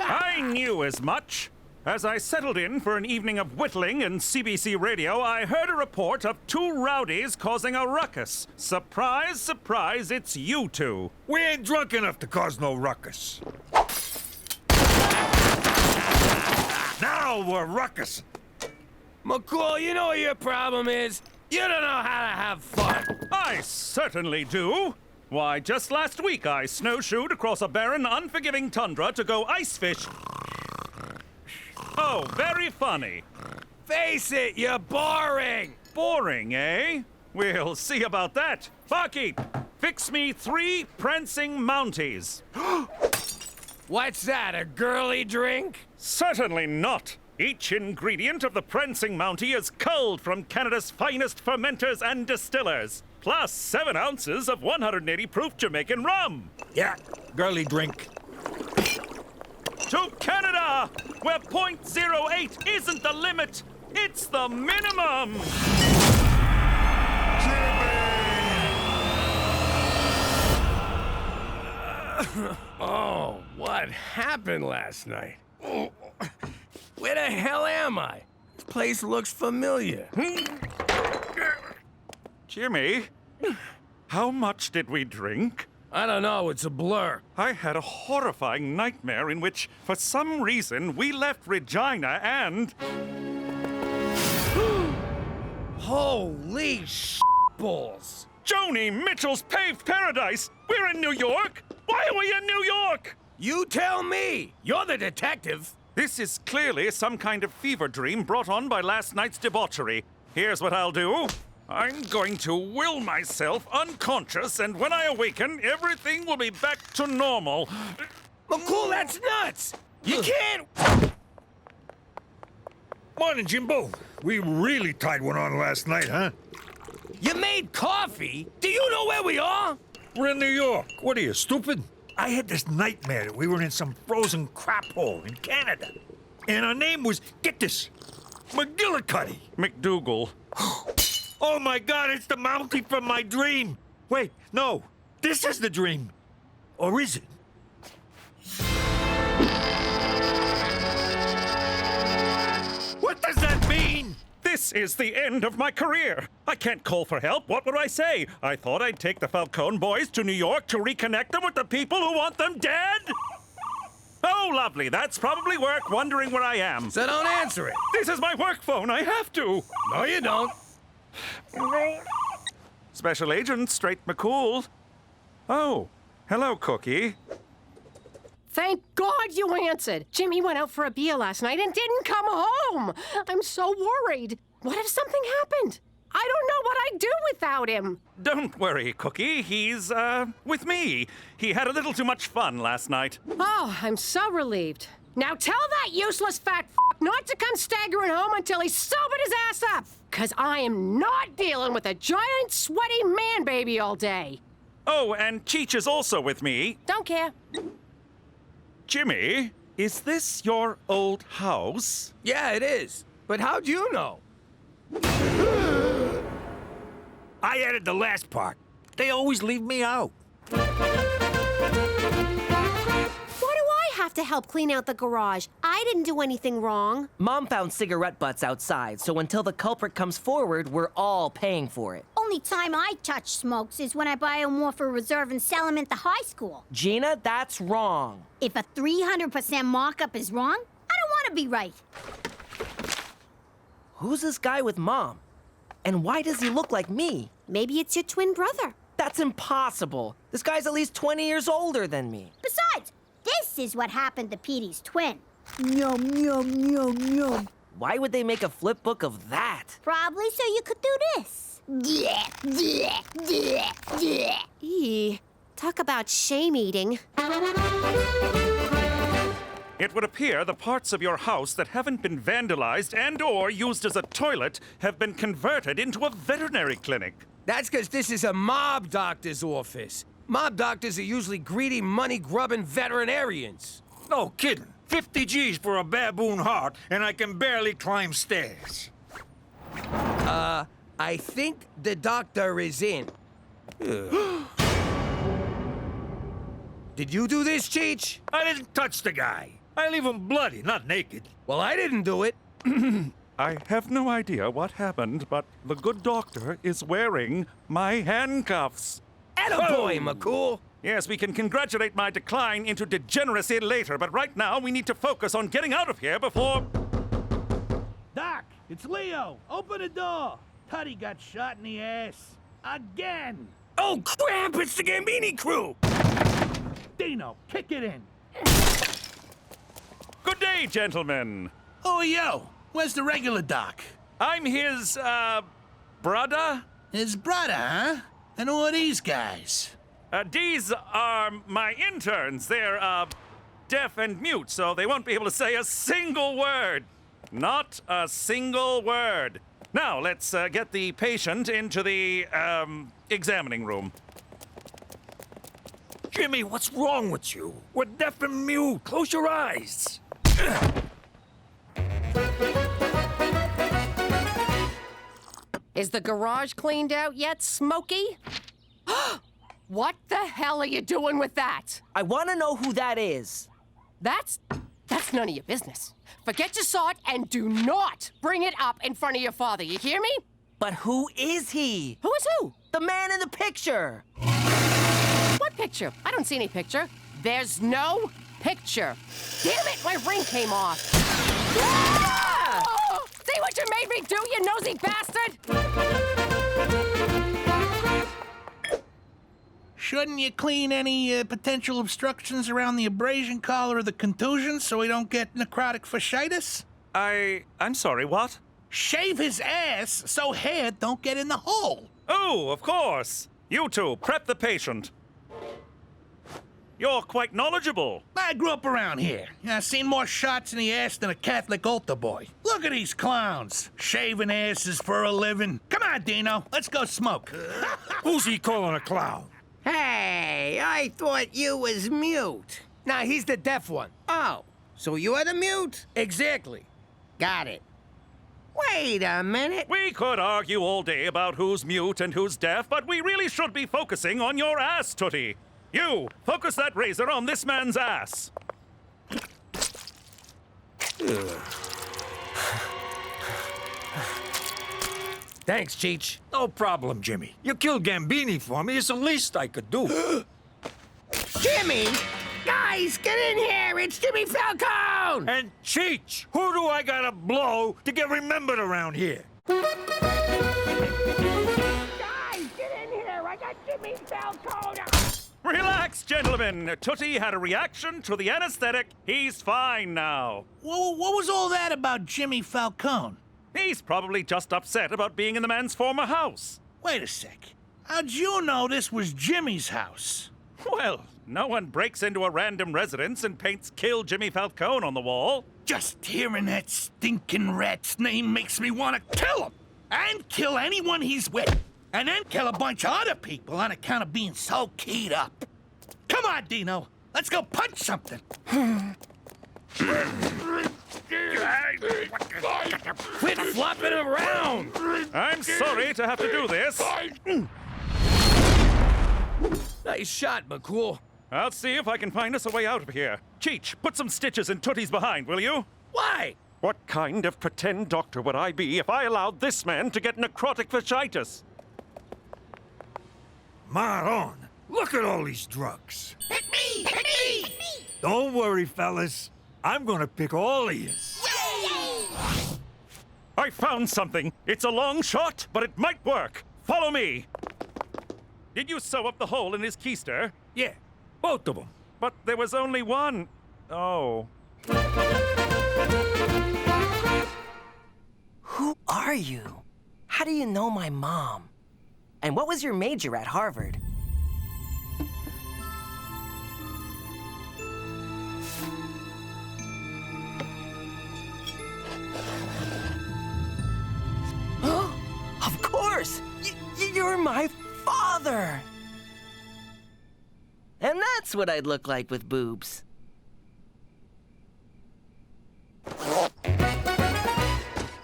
I knew as much. As I settled in for an evening of whittling and CBC radio, I heard a report of 2 rowdies causing a ruckus. Surprise, surprise, it's you 2. We ain't drunk enough to cause no ruckus. Now we're ruckus. McCool, you know what your problem is? You don't know how to have fun. I certainly do. Why, just last week I snowshoed across a barren, unforgiving tundra to go ice fish. Oh, very funny. Face it, you're boring. Boring, eh? We'll see about that. Barkeep, fix me 3 prancing mounties. What's that, a girly drink? Certainly not. Each ingredient of the prancing mountie is culled from Canada's finest fermenters and distillers, plus 7 ounces of 180 proof Jamaican rum. Yeah, girly drink. To Canada, where .08 isn't the limit, it's the minimum. Oh, what happened last night? Where the hell am I? This place looks familiar. Jimmy, how much did we drink? I don't know, it's a blur. I had a horrifying nightmare in which, for some reason, we left Regina and... Holy balls! Joni Mitchell's Paved Paradise! We're in New York! Why are we in New York? You tell me! You're the detective. This is clearly some kind of fever dream brought on by last night's debauchery. Here's what I'll do. I'm going to will myself unconscious, and when I awaken, everything will be back to normal. McCool, that's nuts! You can't... Morning, Jimbo. We really tied one on last night, huh? You made coffee? Do you know where we are? We're in New York. What are you, stupid? I had this nightmare that we were in some frozen crap hole in Canada. And our name was, get this, McGillicuddy. McDougal. Oh my God, it's the Mountie from my dream. Wait, no, this is the dream. Or is it? What does that mean? This is the end of my career. I can't call for help. What would I say? I thought I'd take the Falcone boys to New York to reconnect them with the people who want them dead? Oh, lovely. That's probably work wondering where I am. So don't answer it. This is my work phone. I have to. No, you don't. Special Agent Straight McCool. Oh, hello, Cookie. Thank God you answered. Jimmy went out for a beer last night and didn't come home. I'm so worried. What if something happened? I don't know what I'd do without him. Don't worry, Cookie. He's, with me. He had a little too much fun last night. Oh, I'm so relieved. Now tell that useless fat not to come staggering home until he's sobered his ass up. 'Cause I am not dealing with a giant, sweaty man baby all day. Oh, and Cheech is also with me. Don't care. Jimmy, is this your old house? Yeah, it is. But how'd you know? I added the last part. They always leave me out. Why do I have to help clean out the garage? I didn't do anything wrong. Mom found cigarette butts outside, so until the culprit comes forward, we're all paying for it. Only time I touch smokes is when I buy them more for reserve and sell them at the high school. Gina, that's wrong. If a 300% markup is wrong, I don't want to be right. Who's this guy with Mom? And why does he look like me? Maybe it's your twin brother. That's impossible. This guy's at least 20 years older than me. Besides, this is what happened to Petey's twin. Yum, yum, yum, yum. Why would they make a flip book of that? Probably so you could do this. Eee, talk about shame eating. It would appear the parts of your house that haven't been vandalized and/or used as a toilet have been converted into a veterinary clinic. That's because this is a mob doctor's office. Mob doctors are usually greedy, money-grubbing veterinarians. No kidding. 50 G's for a baboon heart, and I can barely climb stairs. I think the doctor is in. Did you do this, Cheech? I didn't touch the guy. I leave him bloody, not naked. Well, I didn't do it. I have no idea what happened, but the good doctor is wearing my handcuffs. Attaboy, McCool. Yes, we can congratulate my decline into degeneracy later, but right now we need to focus on getting out of here before... Doc, it's Leo. Open the door. Tutty got shot in the ass. Again. Oh, crap! It's the Gambini crew! Dino, kick it in. Good day, gentlemen. Oh, yo. Where's the regular Doc? I'm his, brother? His brother, huh? And who are these guys? These are my interns. They're, deaf and mute, so they won't be able to say a single word. Not a single word. Now, let's get the patient into the, examining room. Jimmy, what's wrong with you? We're deaf and mute. Close your eyes. Is the garage cleaned out yet, Smokey? What the hell are you doing with that? I want to know who that is. That's none of your business. Forget you saw it and do not bring it up in front of your father, you hear me? But who is he? Who is who? The man in the picture. What picture? I don't see any picture. There's no picture. Damn it, my ring came off. Ah! Oh, see what you made me do, you nosy bastard? Shouldn't you clean any potential obstructions around the abrasion collar or the contusion so we don't get necrotic fasciitis? I'm sorry, what? Shave his ass so hair don't get in the hole. Oh, of course. You two, prep the patient. You're quite knowledgeable. I grew up around here. I've seen more shots in the ass than a Catholic altar boy. Look at these clowns, shaving asses for a living. Come on, Dino, let's go smoke. Who's he calling a clown? Hey, I thought you was mute. Nah, he's the deaf one. Oh, so you're the mute? Exactly. Got it. Wait a minute. We could argue all day about who's mute and who's deaf, but we really should be focusing on your ass, Tootie. You, focus that razor on this man's ass. Thanks, Cheech. No problem, Jimmy. You killed Gambini for me. It's the least I could do. Jimmy! Guys, get in here! It's Jimmy Falcone! And Cheech, who do I gotta blow to get remembered around here? Guys, get in here! I got Jimmy Falcone! Relax, gentlemen. Tootie had a reaction to the anesthetic. He's fine now. What was all that about Jimmy Falcone? He's probably just upset about being in the man's former house. Wait a sec. How'd you know this was Jimmy's house? Well, no one breaks into a random residence and paints "Kill Jimmy Falcone" on the wall. Just hearing that stinking rat's name makes me want to kill him! And kill anyone he's with! And then kill a bunch of other people on account of being so keyed up. Come on, Dino. Let's go punch something. Quit flopping around! I'm sorry to have to do this. Nice shot, McCool. I'll see if I can find us a way out of here. Cheech, put some stitches in Tootie's behind, will you? Why? What kind of pretend doctor would I be if I allowed this man to get necrotic fasciitis? Maron, look at all these drugs. Hit me! Hit me! Don't worry, fellas. I'm gonna pick all of yous. I found something. It's a long shot, but it might work. Follow me. Did you sew up the hole in his keister? Yeah, both of them. But there was only one. Oh. Who are you? How do you know my mom? And what was your major at Harvard? Of course! You're my father! And that's what I'd look like with boobs.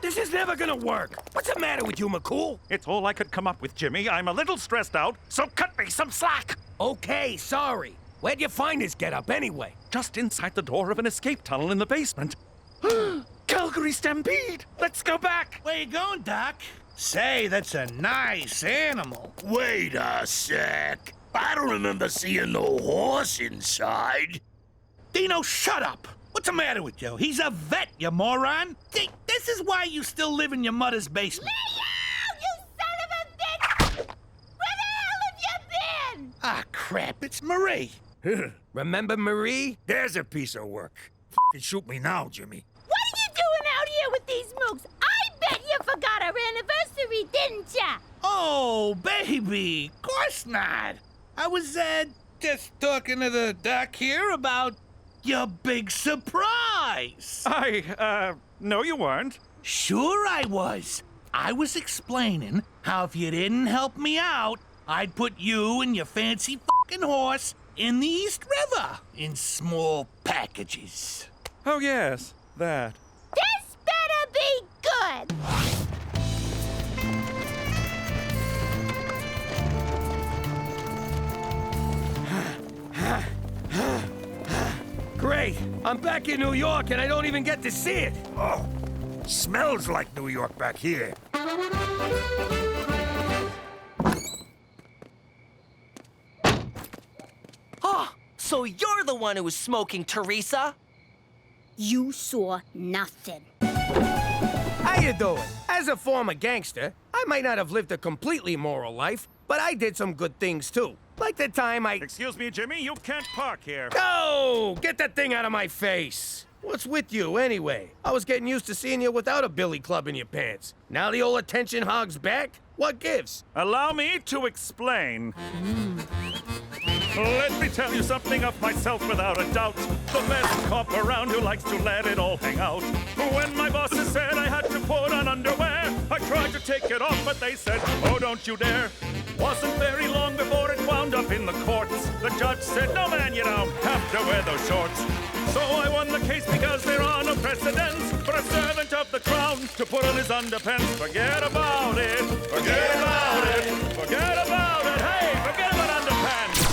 This is never gonna work. What's the matter with you, McCool? It's all I could come up with, Jimmy. I'm a little stressed out, so cut me some slack. Okay, sorry. Where'd you find this getup anyway? Just inside the door of an escape tunnel in the basement. Calgary Stampede! Let's go back! Where you going, Doc? Say, that's a nice animal. Wait a sec. I don't remember seeing no horse inside. Dino, shut up! What's the matter with you? He's a vet, you moron! This is why you still live in your mother's basement. Leo, you son of a bitch! Where the hell have you been? Ah, crap, it's Marie. Remember Marie? There's a piece of work. F***ing shoot me now, Jimmy. What are you doing out here with these mooks? I bet you forgot our anniversary, didn't ya? Oh, baby, of course not. I was, just talking to the doc here about your big surprise. No you weren't. Sure I was. I was explaining how if you didn't help me out, I'd put you and your fancy fucking horse in the East River in small packages. Oh, yes, that. This better be good! Great! I'm back in New York and I don't even get to see it! Oh, smells like New York back here. Oh, so you're the one who was smoking, Teresa? You saw nothing. How you doing? As a former gangster, I might not have lived a completely moral life, but I did some good things too. Like the time I... Excuse me, Jimmy, you can't park here. Go! Get that thing out of my face! What's with you, anyway? I was getting used to seeing you without a billy club in your pants. Now the old attention hog's back? What gives? Allow me to explain. Let me tell you something of myself without a doubt. The best cop around who likes to let it all hang out. When my bosses said I had to put on underwear, I tried to take it off, but they said, oh, don't you dare. Wasn't very long before it wound up in the courts. The judge said, no man, you don't have to wear those shorts. So I won the case because there are no precedents for a servant of the crown to put on his underpants. Forget about it, forget about it, forget about it, hey, forget about underpants.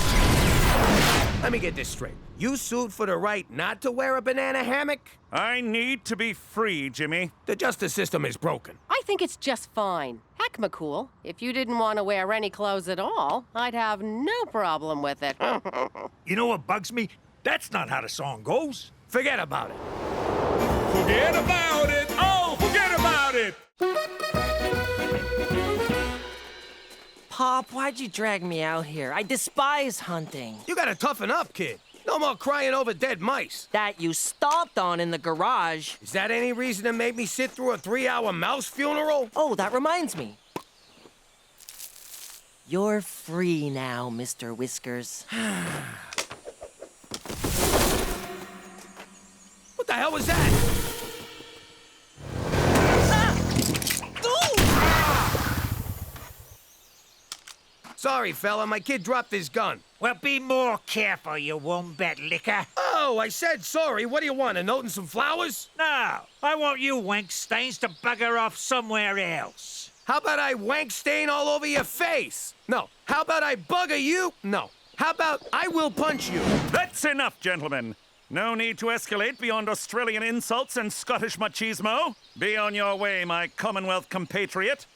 Let me get this straight. You sued for the right not to wear a banana hammock? I need to be free, Jimmy. The justice system is broken. I think it's just fine. Heck, McCool, if you didn't want to wear any clothes at all, I'd have no problem with it. You know what bugs me? That's not how the song goes. Forget about it. Forget about it! Oh, forget about it! Pop, why'd you drag me out here? I despise hunting. You gotta toughen up, kid. No more crying over dead mice. That you stomped on in the garage. Is that any reason to make me sit through a 3-hour mouse funeral? Oh, that reminds me. You're free now, Mr. Whiskers. What the hell was that? Sorry, fella, my kid dropped his gun. Well, be more careful, you wombat licker. Oh, I said sorry. What do you want, a note and some flowers? No, I want you wank stains to bugger off somewhere else. How about I wank stain all over your face? No. How about I bugger you? No. How about I will punch you? That's enough, gentlemen. No need to escalate beyond Australian insults and Scottish machismo. Be on your way, my Commonwealth compatriot.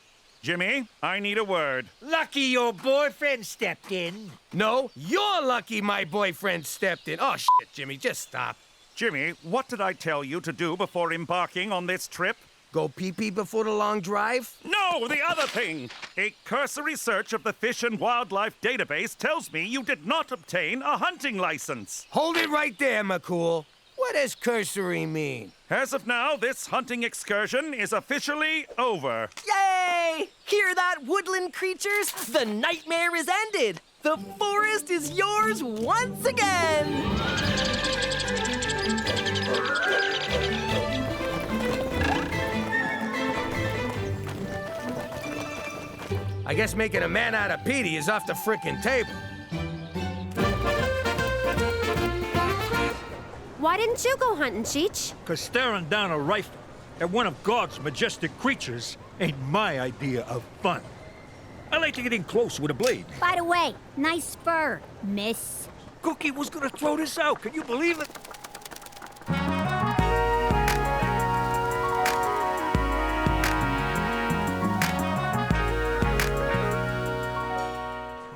Jimmy, I need a word. Lucky your boyfriend stepped in. No, you're lucky my boyfriend stepped in. Oh, shit, Jimmy, just stop. Jimmy, what did I tell you to do before embarking on this trip? Go pee-pee before the long drive? No, the other thing. A cursory search of the Fish and Wildlife database tells me you did not obtain a hunting license. Hold it right there, McCool. What does cursory mean? As of now, this hunting excursion is officially over. Yay! Hear that, woodland creatures? The nightmare is ended. The forest is yours once again. I guess making a man out of Petey is off the frickin' table. Why didn't you go hunting, Cheech? 'Cause staring down a rifle at one of God's majestic creatures ain't my idea of fun. I like to get in close with a blade. By the way, nice fur, miss. Cookie was gonna throw this out, can you believe it?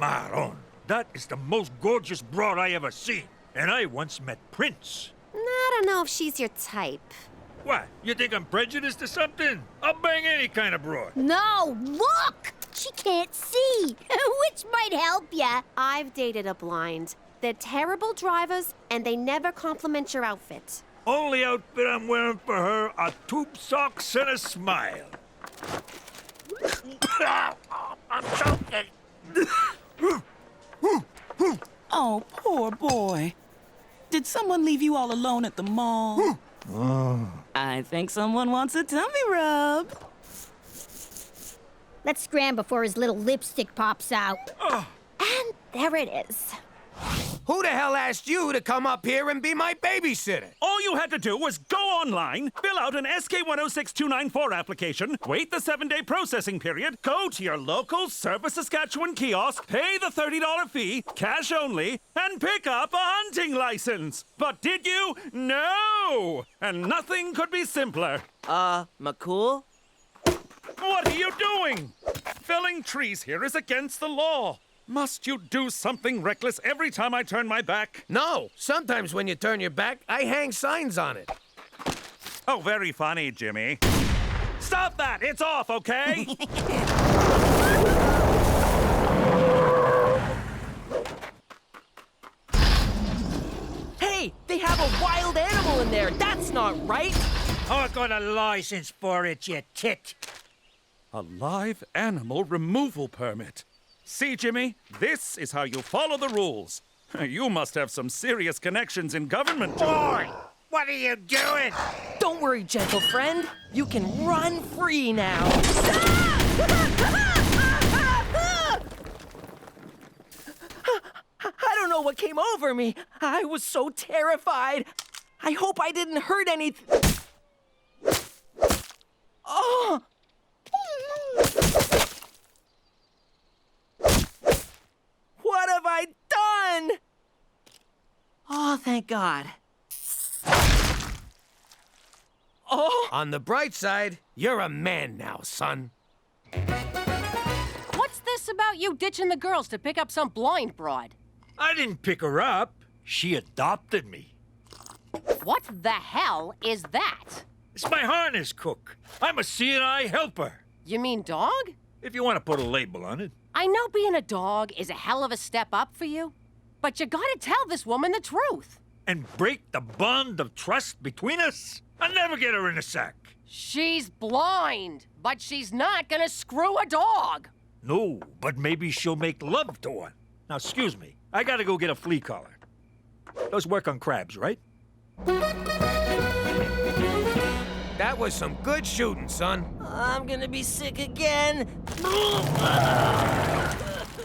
Maron, that is the most gorgeous broad I ever seen. And I once met Prince. I don't know if she's your type. What? You think I'm prejudiced or something? I'll bang any kind of broad. No, look! She can't see, which might help ya. I've dated a blind. They're terrible drivers, and they never compliment your outfit. Only outfit I'm wearing for her are tube socks and a smile. I'm choking. Oh, poor boy. Did someone leave you all alone at the mall? I think someone wants a tummy rub. Let's scram before his little lipstick pops out. And there it is. Who the hell asked you to come up here and be my babysitter? All you had to do was go online, fill out an SK106294 application, wait the 7-day processing period, go to your local Service Saskatchewan kiosk, pay the $30 fee, cash only, and pick up a hunting license. But did you? No! And nothing could be simpler. McCool? What are you doing? Felling trees here is against the law. Must you do something reckless every time I turn my back? No. Sometimes when you turn your back, I hang signs on it. Oh, very funny, Jimmy. Stop that! It's off, okay? Hey, they have a wild animal in there. That's not right. I got a license for it, you tit. A live animal removal permit. See, Jimmy, this is how you follow the rules. You must have some serious connections in government. Boy, what are you doing? Don't worry, gentle friend. You can run free now. I don't know what came over me. I was so terrified. I hope I didn't hurt anything. Oh! What have I done? Oh, thank God. Oh! On the bright side, you're a man now, son. What's this about you ditching the girls to pick up some blind broad? I didn't pick her up. She adopted me. What the hell is that? It's my harness cook. I'm a CNI helper. You mean dog? If you want to put a label on it. I know being a dog is a hell of a step up for you, but you gotta tell this woman the truth. And break the bond of trust between us? I'll never get her in a sack. She's blind, but she's not gonna screw a dog. No, but maybe she'll make love to one. Now, excuse me. I gotta go get a flea collar. Those work on crabs, right? That was some good shooting, son. I'm gonna be sick again.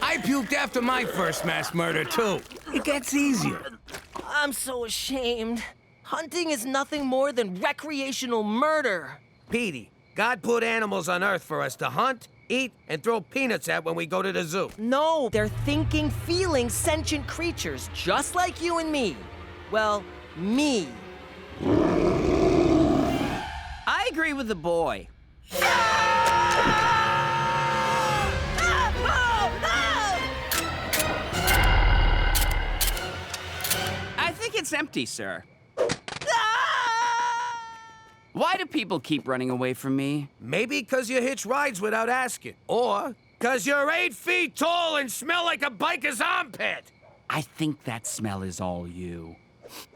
I puked after my first mass murder, too. It gets easier. I'm so ashamed. Hunting is nothing more than recreational murder. Petey, God put animals on Earth for us to hunt, eat, and throw peanuts at when we go to the zoo. No, they're thinking, feeling, sentient creatures, just like you and me. Well, me. I agree with the boy. I think it's empty, sir. Why do people keep running away from me? Maybe because you hitch rides without asking. Or because you're 8 feet tall and smell like a biker's armpit. I think that smell is all you.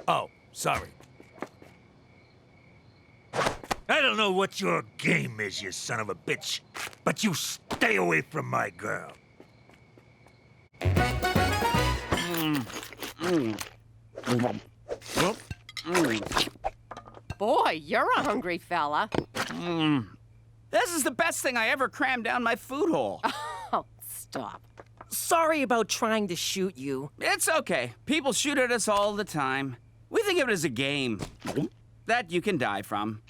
Oh, sorry. I don't know what your game is, you son of a bitch, but you stay away from my girl. Boy, you're a hungry fella. This is the best thing I ever crammed down my food hole. Oh, stop. Sorry about trying to shoot you. It's okay. People shoot at us all the time. We think of it as a game that you can die from.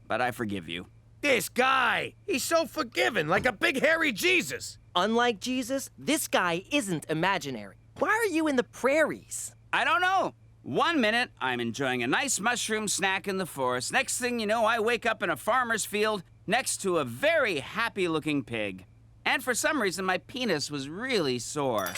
But I forgive you. This guy, he's so forgiving, like a big hairy Jesus. Unlike Jesus, this guy isn't imaginary. Why are you in the prairies? I don't know. 1 minute, I'm enjoying a nice mushroom snack in the forest. Next thing you know, I wake up in a farmer's field next to a very happy-looking pig. And for some reason, my penis was really sore.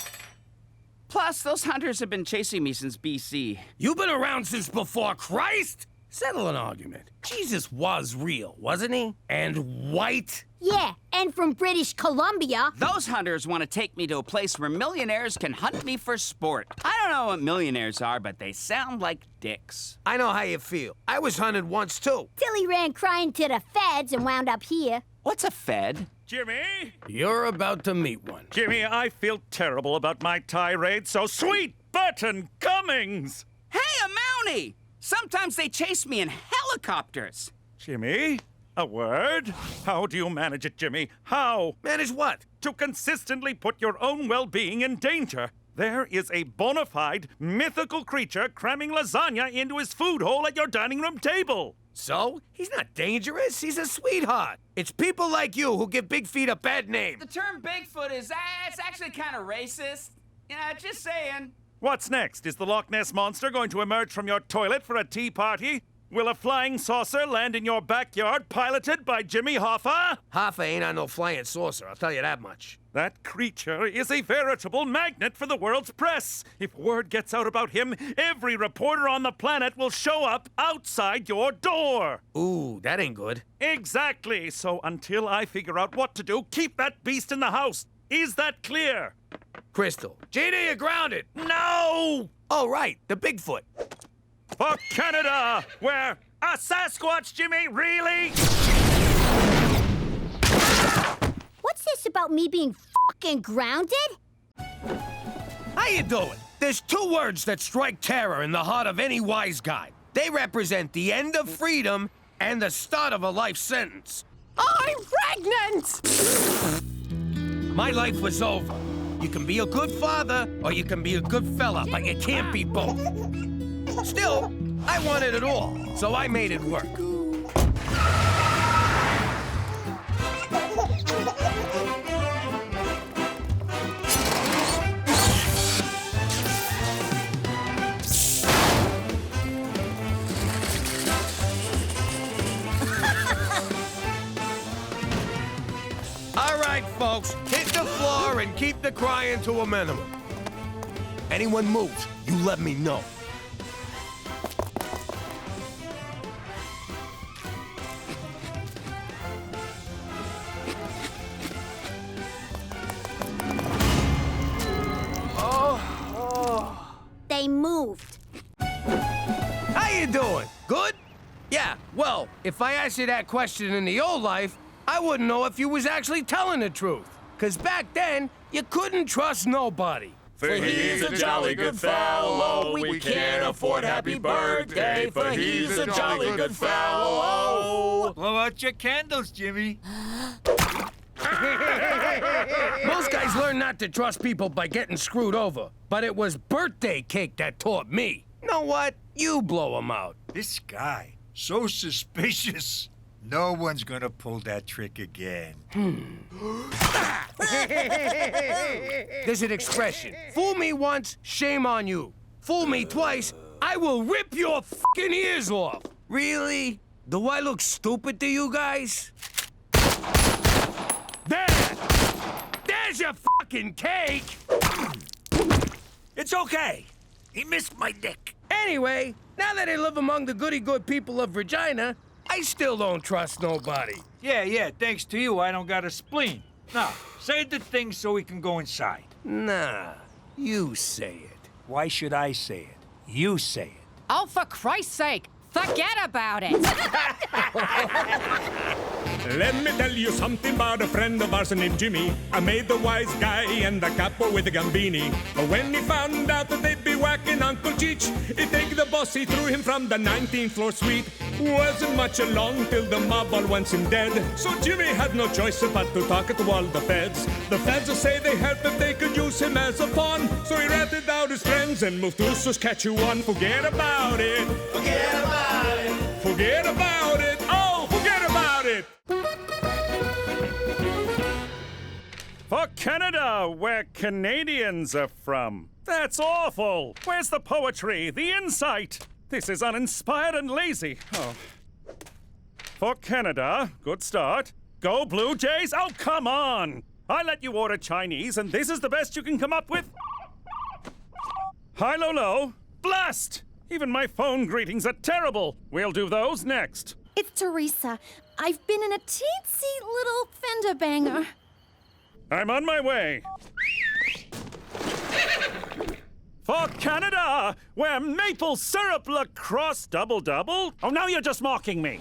Plus, those hunters have been chasing me since BC. You've been around since before Christ? Settle an argument. Jesus was real, wasn't he? And white? Yeah, and from British Columbia. Those hunters want to take me to a place where millionaires can hunt me for sport. I don't know what millionaires are, but they sound like dicks. I know how you feel. I was hunted once, too. Till he ran crying to the feds and wound up here. What's a fed? Jimmy? You're about to meet one. Jimmy, I feel terrible about my tirade, so sweet Burton Cummings! Hey, a Mountie! Sometimes they chase me in helicopters. Jimmy, a word? How do you manage it, Jimmy? How? Manage what? To consistently put your own well-being in danger. There is a bona fide, mythical creature cramming lasagna into his food hole at your dining room table. So? He's not dangerous. He's a sweetheart. It's people like you who give Big Feet a bad name. The term Bigfoot is, it's actually kind of racist. Yeah, just saying. What's next? Is the Loch Ness Monster going to emerge from your toilet for a tea party? Will a flying saucer land in your backyard piloted by Jimmy Hoffa? Hoffa ain't on no flying saucer, I'll tell you that much. That creature is a veritable magnet for the world's press. If word gets out about him, every reporter on the planet will show up outside your door. Ooh, that ain't good. Exactly. So until I figure out what to do, keep that beast in the house. Is that clear? Crystal. Gina, you're grounded. No! Oh, right, the Bigfoot. For Canada, where a Sasquatch, Jimmy, really? What's this about me being fucking grounded? How you doing? There's two words that strike terror in the heart of any wise guy. They represent the end of freedom and the start of a life sentence. I'm pregnant! My life was over. You can be a good father or you can be a good fella, but you can't be both. Still, I wanted it all, so I made it work. All right, folks, hit the floor and keep the crying to a minimum. Anyone moves, you let me know. They moved. How you doing? Good? Yeah, well, if I asked you that question in the old life, I wouldn't know if you was actually telling the truth. 'Cause back then, you couldn't trust nobody. For he's a jolly good fellow, we can't afford happy birthday, for he's a jolly good fellow. Blow out your candles, Jimmy. Most guys learn not to trust people by getting screwed over, but it was birthday cake that taught me. Know what? You blow 'em out. This guy, so suspicious. No one's gonna pull that trick again. There's an expression. Fool me once, shame on you. Fool me twice, I will rip your fucking ears off. Really? Do I look stupid to you guys? There! There's your fucking cake! It's okay. He missed my dick. Anyway, now that I live among the goody-good people of Regina, I still don't trust nobody. Yeah, thanks to you, I don't got a spleen. Now, say the thing so we can go inside. Nah, you say it. Why should I say it? You say it. Oh, for Christ's sake, forget about it! Let me tell you something about a friend of ours named Jimmy. I made the wise guy and the capo with the gambini. But when he found out that they'd be whacking Uncle Cheech, he'd take the boss, he threw him from the 19th floor suite. Wasn't much along till the mob all wants him dead. So Jimmy had no choice but to talk to all the feds. The feds say they help if they could use him as a pawn. So he ratted out his friends and moved to Saskatchewan. Forget about it. Forget about it. Forget about it. Oh, forget about it. For Canada, where Canadians are from. That's awful. Where's the poetry, the insight? This is uninspired and lazy. Oh. For Canada, good start. Go Blue Jays. Oh, come on. I let you order Chinese, and this is the best you can come up with? Hi, Lolo. Blast! Even my phone greetings are terrible. We'll do those next. It's Teresa. I've been in a teensy little fender banger. I'm on my way. For Canada, where maple syrup lacrosse double-double? Oh, now you're just mocking me.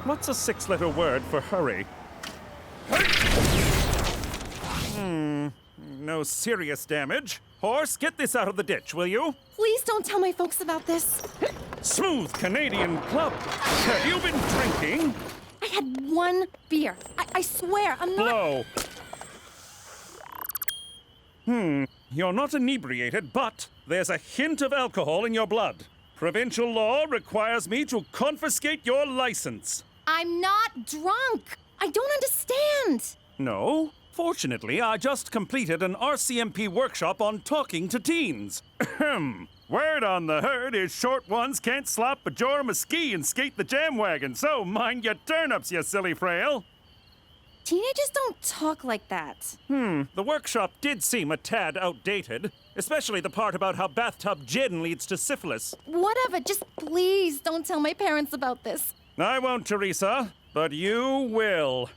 What's a six-letter word for hurry? No serious damage. Horse, get this out of the ditch, will you? Please don't tell my folks about this. Smooth Canadian club. Have you been drinking? I had one beer. I swear, I'm not... Blow. You're not inebriated, but there's a hint of alcohol in your blood. Provincial law requires me to confiscate your license. I'm not drunk. I don't understand. No. Fortunately, I just completed an RCMP workshop on talking to teens. Word on the herd is short ones can't slop a jorm a ski and skate the jam wagon, so mind your turnips, you silly frail. Teenagers don't talk like that. The workshop did seem a tad outdated, especially the part about how bathtub gin leads to syphilis. Whatever, just please don't tell my parents about this. I won't, Teresa, but you will.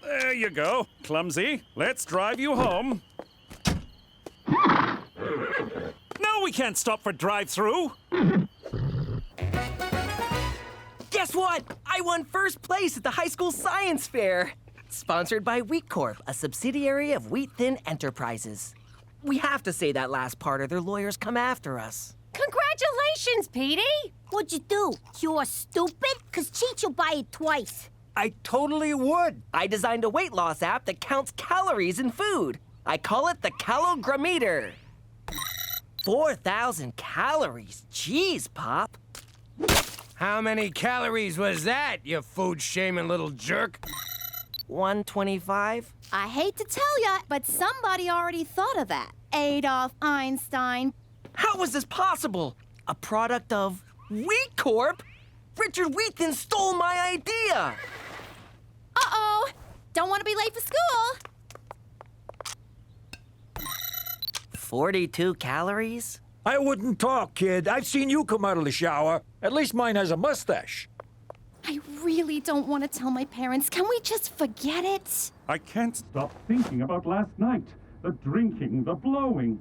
There you go, clumsy. Let's drive you home. we can't stop for drive-through. Guess what? I won first place at the high school science fair. Sponsored by Wheat Corp, a subsidiary of Wheat Thin Enterprises. We have to say that last part or their lawyers come after us. Congratulations, Petey! What'd you do? You're stupid? 'Cause Cheech will buy it twice. I totally would. I designed a weight loss app that counts calories in food. I call it the Calogrammeter. 4,000 calories. Jeez, Pop. How many calories was that, you food-shaming little jerk? 125? I hate to tell ya, but somebody already thought of that. Adolf Einstein. How was this possible? A product of Wheat Corp? Richard Wheatton stole my idea! Uh-oh! Don't want to be late for school. 42 calories? I wouldn't talk, kid. I've seen you come out of the shower. At least mine has a mustache. I really don't want to tell my parents. Can we just forget it? I can't stop thinking about last night. The drinking, the blowing.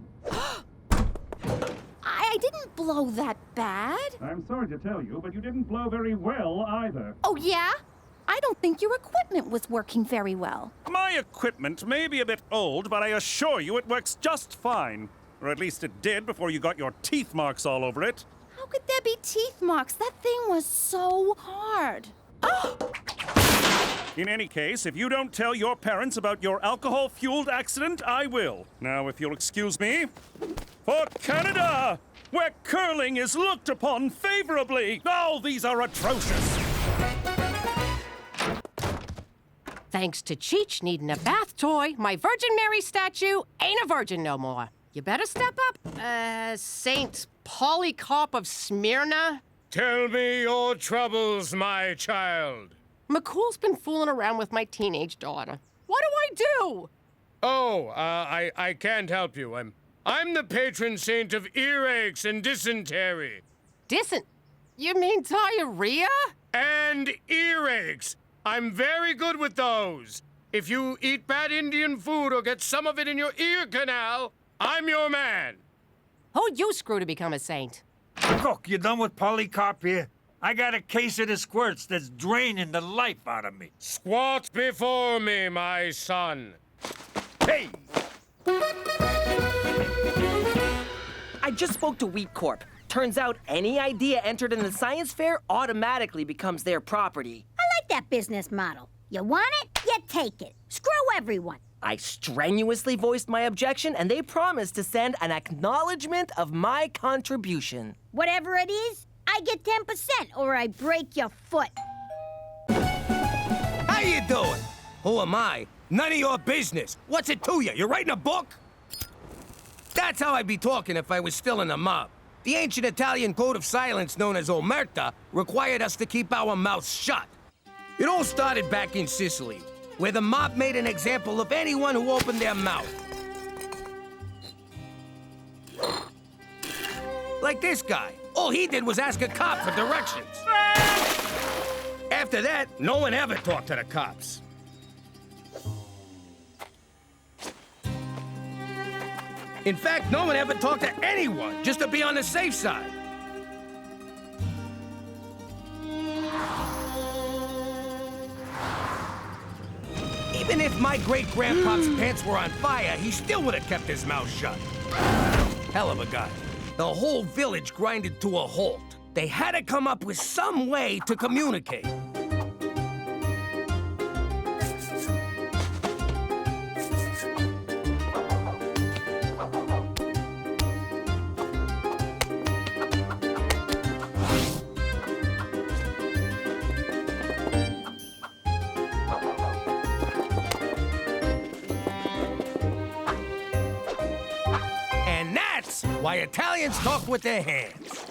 I didn't blow that bad. I'm sorry to tell you, but you didn't blow very well either. Oh, yeah? I don't think your equipment was working very well. My equipment may be a bit old, but I assure you it works just fine. Or at least it did before you got your teeth marks all over it. How could there be teeth marks? That thing was so hard. In any case, if you don't tell your parents about your alcohol-fueled accident, I will. Now, if you'll excuse me. For Canada, where curling is looked upon favorably. Oh, these are atrocious. Thanks to Cheech needing a bath toy, my Virgin Mary statue ain't a virgin no more. You better step up, Saint Polycarp of Smyrna. Tell me your troubles, my child. McCool's been fooling around with my teenage daughter. What do I do? Oh, I can't help you. I'm the patron saint of earaches and dysentery. You mean diarrhea? And earaches. I'm very good with those. If you eat bad Indian food or get some of it in your ear canal, I'm your man. Who'd you screw to become a saint? Cook, you done with Polycarp here? I got a case of the squirts that's draining the life out of me. Squat before me, my son. Hey! I just spoke to Wheat Corp. Turns out any idea entered in the science fair automatically becomes their property. I like that business model. You want it? You take it. Screw everyone. I strenuously voiced my objection, and they promised to send an acknowledgement of my contribution. Whatever it is, I get 10% or I break your foot. How you doing? Who am I? None of your business. What's it to you? You writing a book? That's how I'd be talking if I was still in the mob. The ancient Italian code of silence known as omerta required us to keep our mouths shut. It all started back in Sicily, where the mob made an example of anyone who opened their mouth. Like this guy. All he did was ask a cop for directions. After that, no one ever talked to the cops. In fact, no one ever talked to anyone, just to be on the safe side. Even if my great-grandpa's pants were on fire, he still would have kept his mouth shut. Hell of a guy. The whole village grinded to a halt. They had to come up with some way to communicate. Why Italians talk with their hands.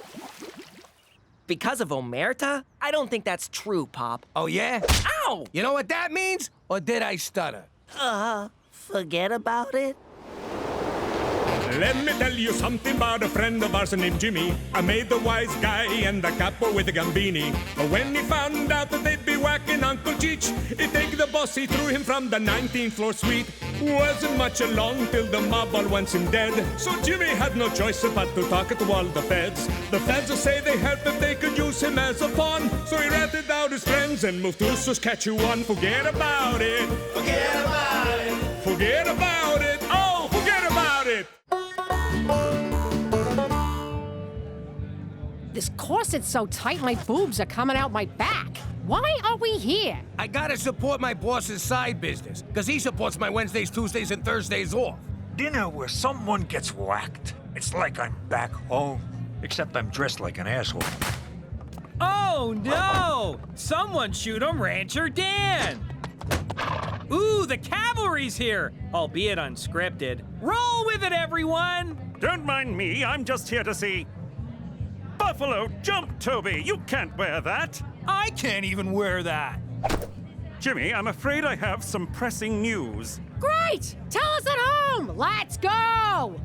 Because of omerta? I don't think that's true, Pop. Oh, yeah? Ow! You know what that means? Or did I stutter? Forget about it? Let me tell you something about a friend of ours named Jimmy. I made the wise guy and the capo with the gambini. But when he found out that they'd be whacking whacking Uncle Cheech. He take the boss, he threw him from the 19th floor suite. Wasn't much along till the mob all wants him dead. So Jimmy had no choice but to talk to all the feds. The feds will say they help if they could use him as a pawn. So he ratted out his friends and moved to Saskatchewan. Forget about it. Forget about it. Forget about it. Oh, forget about it. This corset's so tight my boobs are coming out my back. Why are we here? I gotta support my boss's side business, because he supports my Wednesdays, Tuesdays, and Thursdays off. Dinner where someone gets whacked. It's like I'm back home, except I'm dressed like an asshole. Oh, no! Someone shoot him, Rancher Dan! Ooh, the cavalry's here, albeit unscripted. Roll with it, everyone! Don't mind me, I'm just here to see... Buffalo Jump, Toby! You can't wear that! I can't even wear that! Jimmy, I'm afraid I have some pressing news. Great! Tell us at home! Let's go!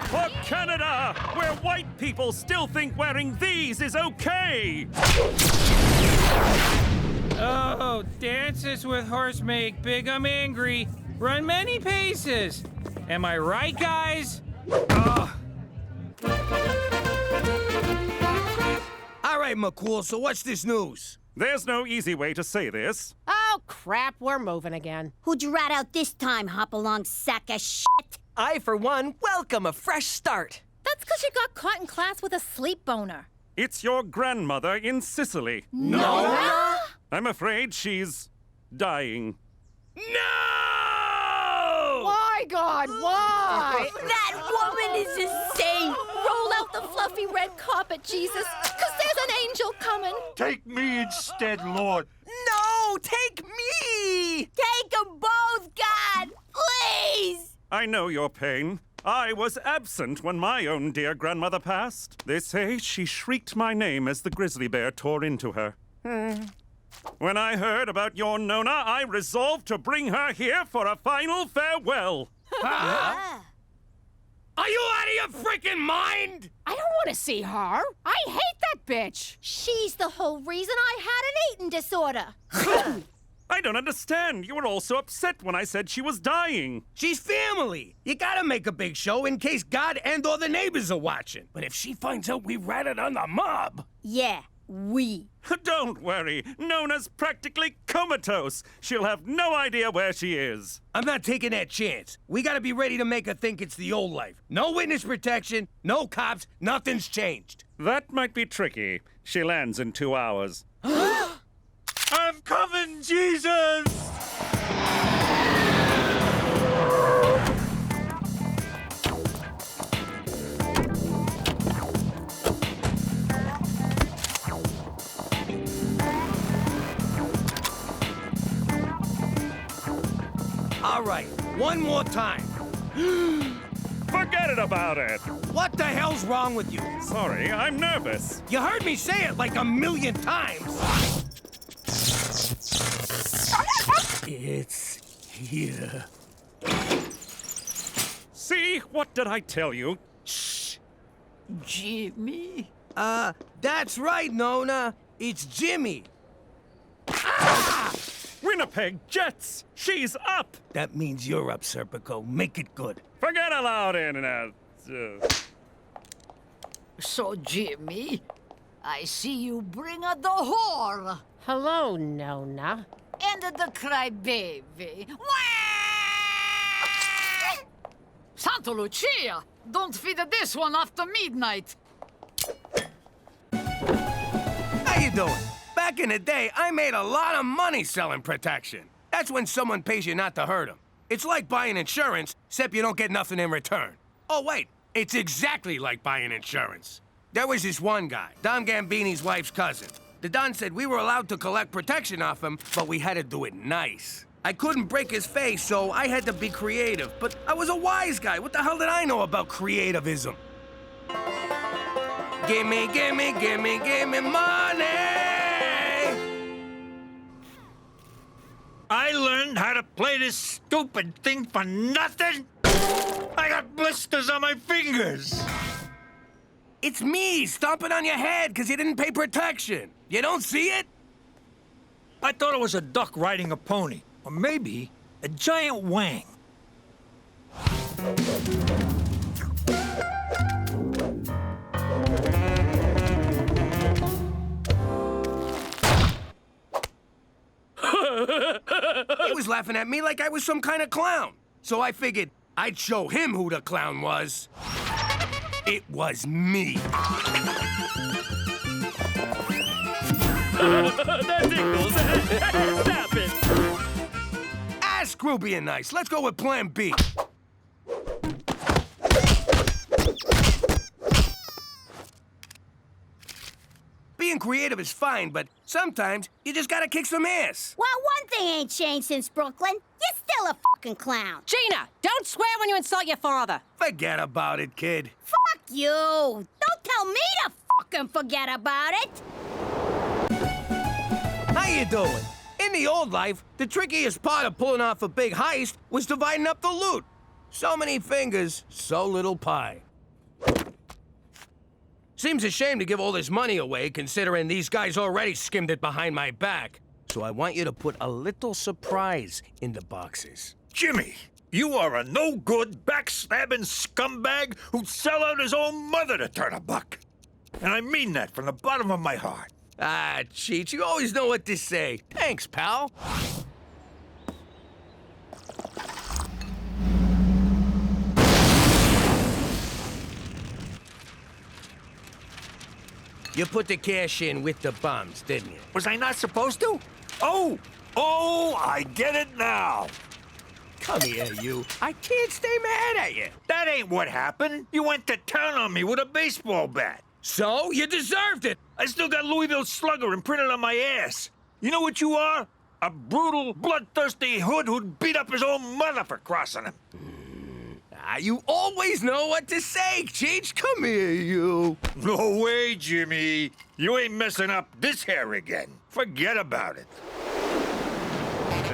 For Canada, where white people still think wearing these is okay! Oh, dances with horse make big 'em angry. Run many paces. Am I right, guys? All right, McCool, so what's this news? There's no easy way to say this. Oh, crap, we're moving again. Who'd you rat out this time, hop-along sack of shit? I, for one, welcome a fresh start. That's because you got caught in class with a sleep boner. It's your grandmother in Sicily. No! I'm afraid she's dying. Why, God, why? That woman is insane! Roll out the fluffy red carpet, Jesus, because there's an angel coming. Take me instead, Lord. No, take me! Take them both, God! Please! I know your pain. I was absent when my own dear grandmother passed. They say she shrieked my name as the grizzly bear tore into her. When I heard about your Nona, I resolved to bring her here for a final farewell. Are you out of your freaking mind? I don't want to see her. I hate that bitch. She's the whole reason I had an eating disorder. I don't understand. You were all so upset when I said she was dying. She's family. You gotta make a big show in case God and or the neighbors are watching. But if she finds out we ratted on the mob... Yeah, we. Don't worry. Nona's practically comatose. She'll have no idea where she is. I'm not taking that chance. We gotta be ready to make her think it's the old life. No witness protection, no cops, nothing's changed. That might be tricky. She lands in 2 hours. I'm coming, Jesus! All right, one more time. Forget about it. What the hell's wrong with you? Sorry, I'm nervous. You heard me say it like 1,000,000 times. It's here. See? What did I tell you? Shh. Jimmy? That's right, Nona. It's Jimmy. Winnipeg Jets! She's up! That means you're up, Serpico. Make it good. Forget aloud, Internet. So, Jimmy, I see you bring a the whore. Hello, Nona. And the crybaby. Santa Lucia! Don't feed this one after midnight. How you doing? Back in the day, I made a lot of money selling protection. That's when someone pays you not to hurt them. It's like buying insurance, except you don't get nothing in return. Oh, wait, it's exactly like buying insurance. There was this one guy, Don Gambini's wife's cousin. The Don said we were allowed to collect protection off him, but we had to do it nice. I couldn't break his face, so I had to be creative. But I was a wise guy. What the hell did I know about creativism? Gimme, gimme, gimme, gimme money! I learned how to play this stupid thing for nothing? I got blisters on my fingers. It's me stomping on your head because you didn't pay protection. You don't see it? I thought it was a duck riding a pony. Or maybe a giant wang. He was laughing at me like I was some kind of clown. So I figured I'd show him who the clown was. It was me. That tickles. Stop it. Ah, screw being nice. Let's go with plan B. Being creative is fine, but sometimes you just gotta kick some ass. Well, one thing ain't changed since Brooklyn. You're still a fucking clown. Gina, don't swear when you insult your father. Forget about it, kid. Fuck you. Don't tell me to fucking forget about it. How you doing? In the old life, the trickiest part of pulling off a big heist was dividing up the loot. So many fingers, so little pie. Seems a shame to give all this money away, considering these guys already skimmed it behind my back. So I want you to put a little surprise in the boxes. Jimmy, you are a no-good, backstabbing scumbag who'd sell out his own mother to turn a buck. And I mean that from the bottom of my heart. Ah, Cheech, you always know what to say. Thanks, pal. You put the cash in with the bombs, didn't you? Was I not supposed to? Oh, I get it now. Come here, you. I can't stay mad at you. That ain't what happened. You went to town on me with a baseball bat. So? You deserved it. I still got Louisville Slugger imprinted on my ass. You know what you are? A brutal, bloodthirsty hood who'd beat up his own mother for crossing him. You always know what to say, Cheech. Come here, you. No way, Jimmy. You ain't messing up this hair again. Forget about it.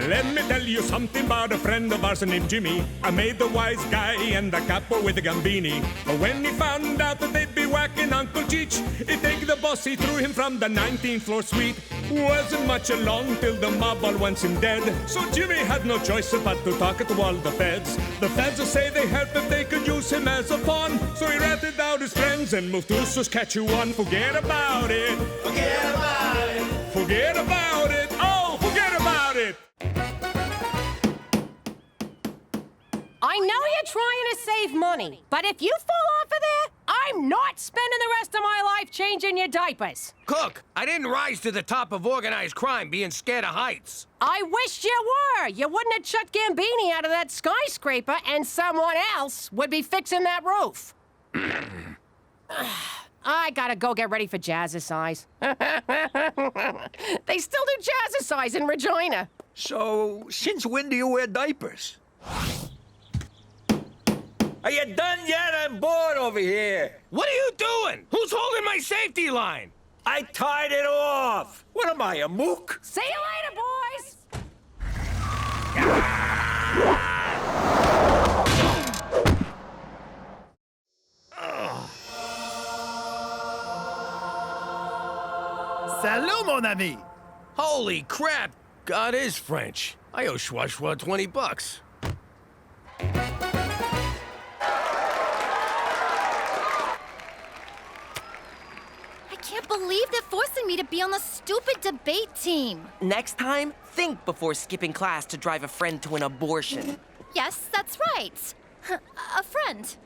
Let me tell you something about a friend of ours named Jimmy. I made the wise guy and the capo with the gambini. But when he found out that they'd be whacking Uncle Cheech, he'd take the boss, he threw him from the 19th floor suite. Wasn't much along till the mob all wants him dead. So Jimmy had no choice but to talk to all the feds. The feds will say they help if they could use him as a pawn. So he ratted out his friends and moved to Saskatchewan. Forget about it. Forget about it. Forget about it. Oh, forget about it. I know you're trying to save money, but if you fall off of there, I'm not spending the rest of my life changing your diapers. Cook, I didn't rise to the top of organized crime being scared of heights. I wish you were. You wouldn't have chucked Gambini out of that skyscraper, and someone else would be fixing that roof. I gotta go get ready for jazzercise. They still do jazzercise in Regina. So, since when do you wear diapers? Are you done yet? I'm bored over here. What are you doing? Who's holding my safety line? I tied it off. What am I, a mook? See you later, boys. Salut, mon ami. Holy crap! God is French. I owe Schwa 20 bucks. I can't believe they're forcing me to be on the stupid debate team. Next time, think before skipping class to drive a friend to an abortion. Yes, that's right. A friend.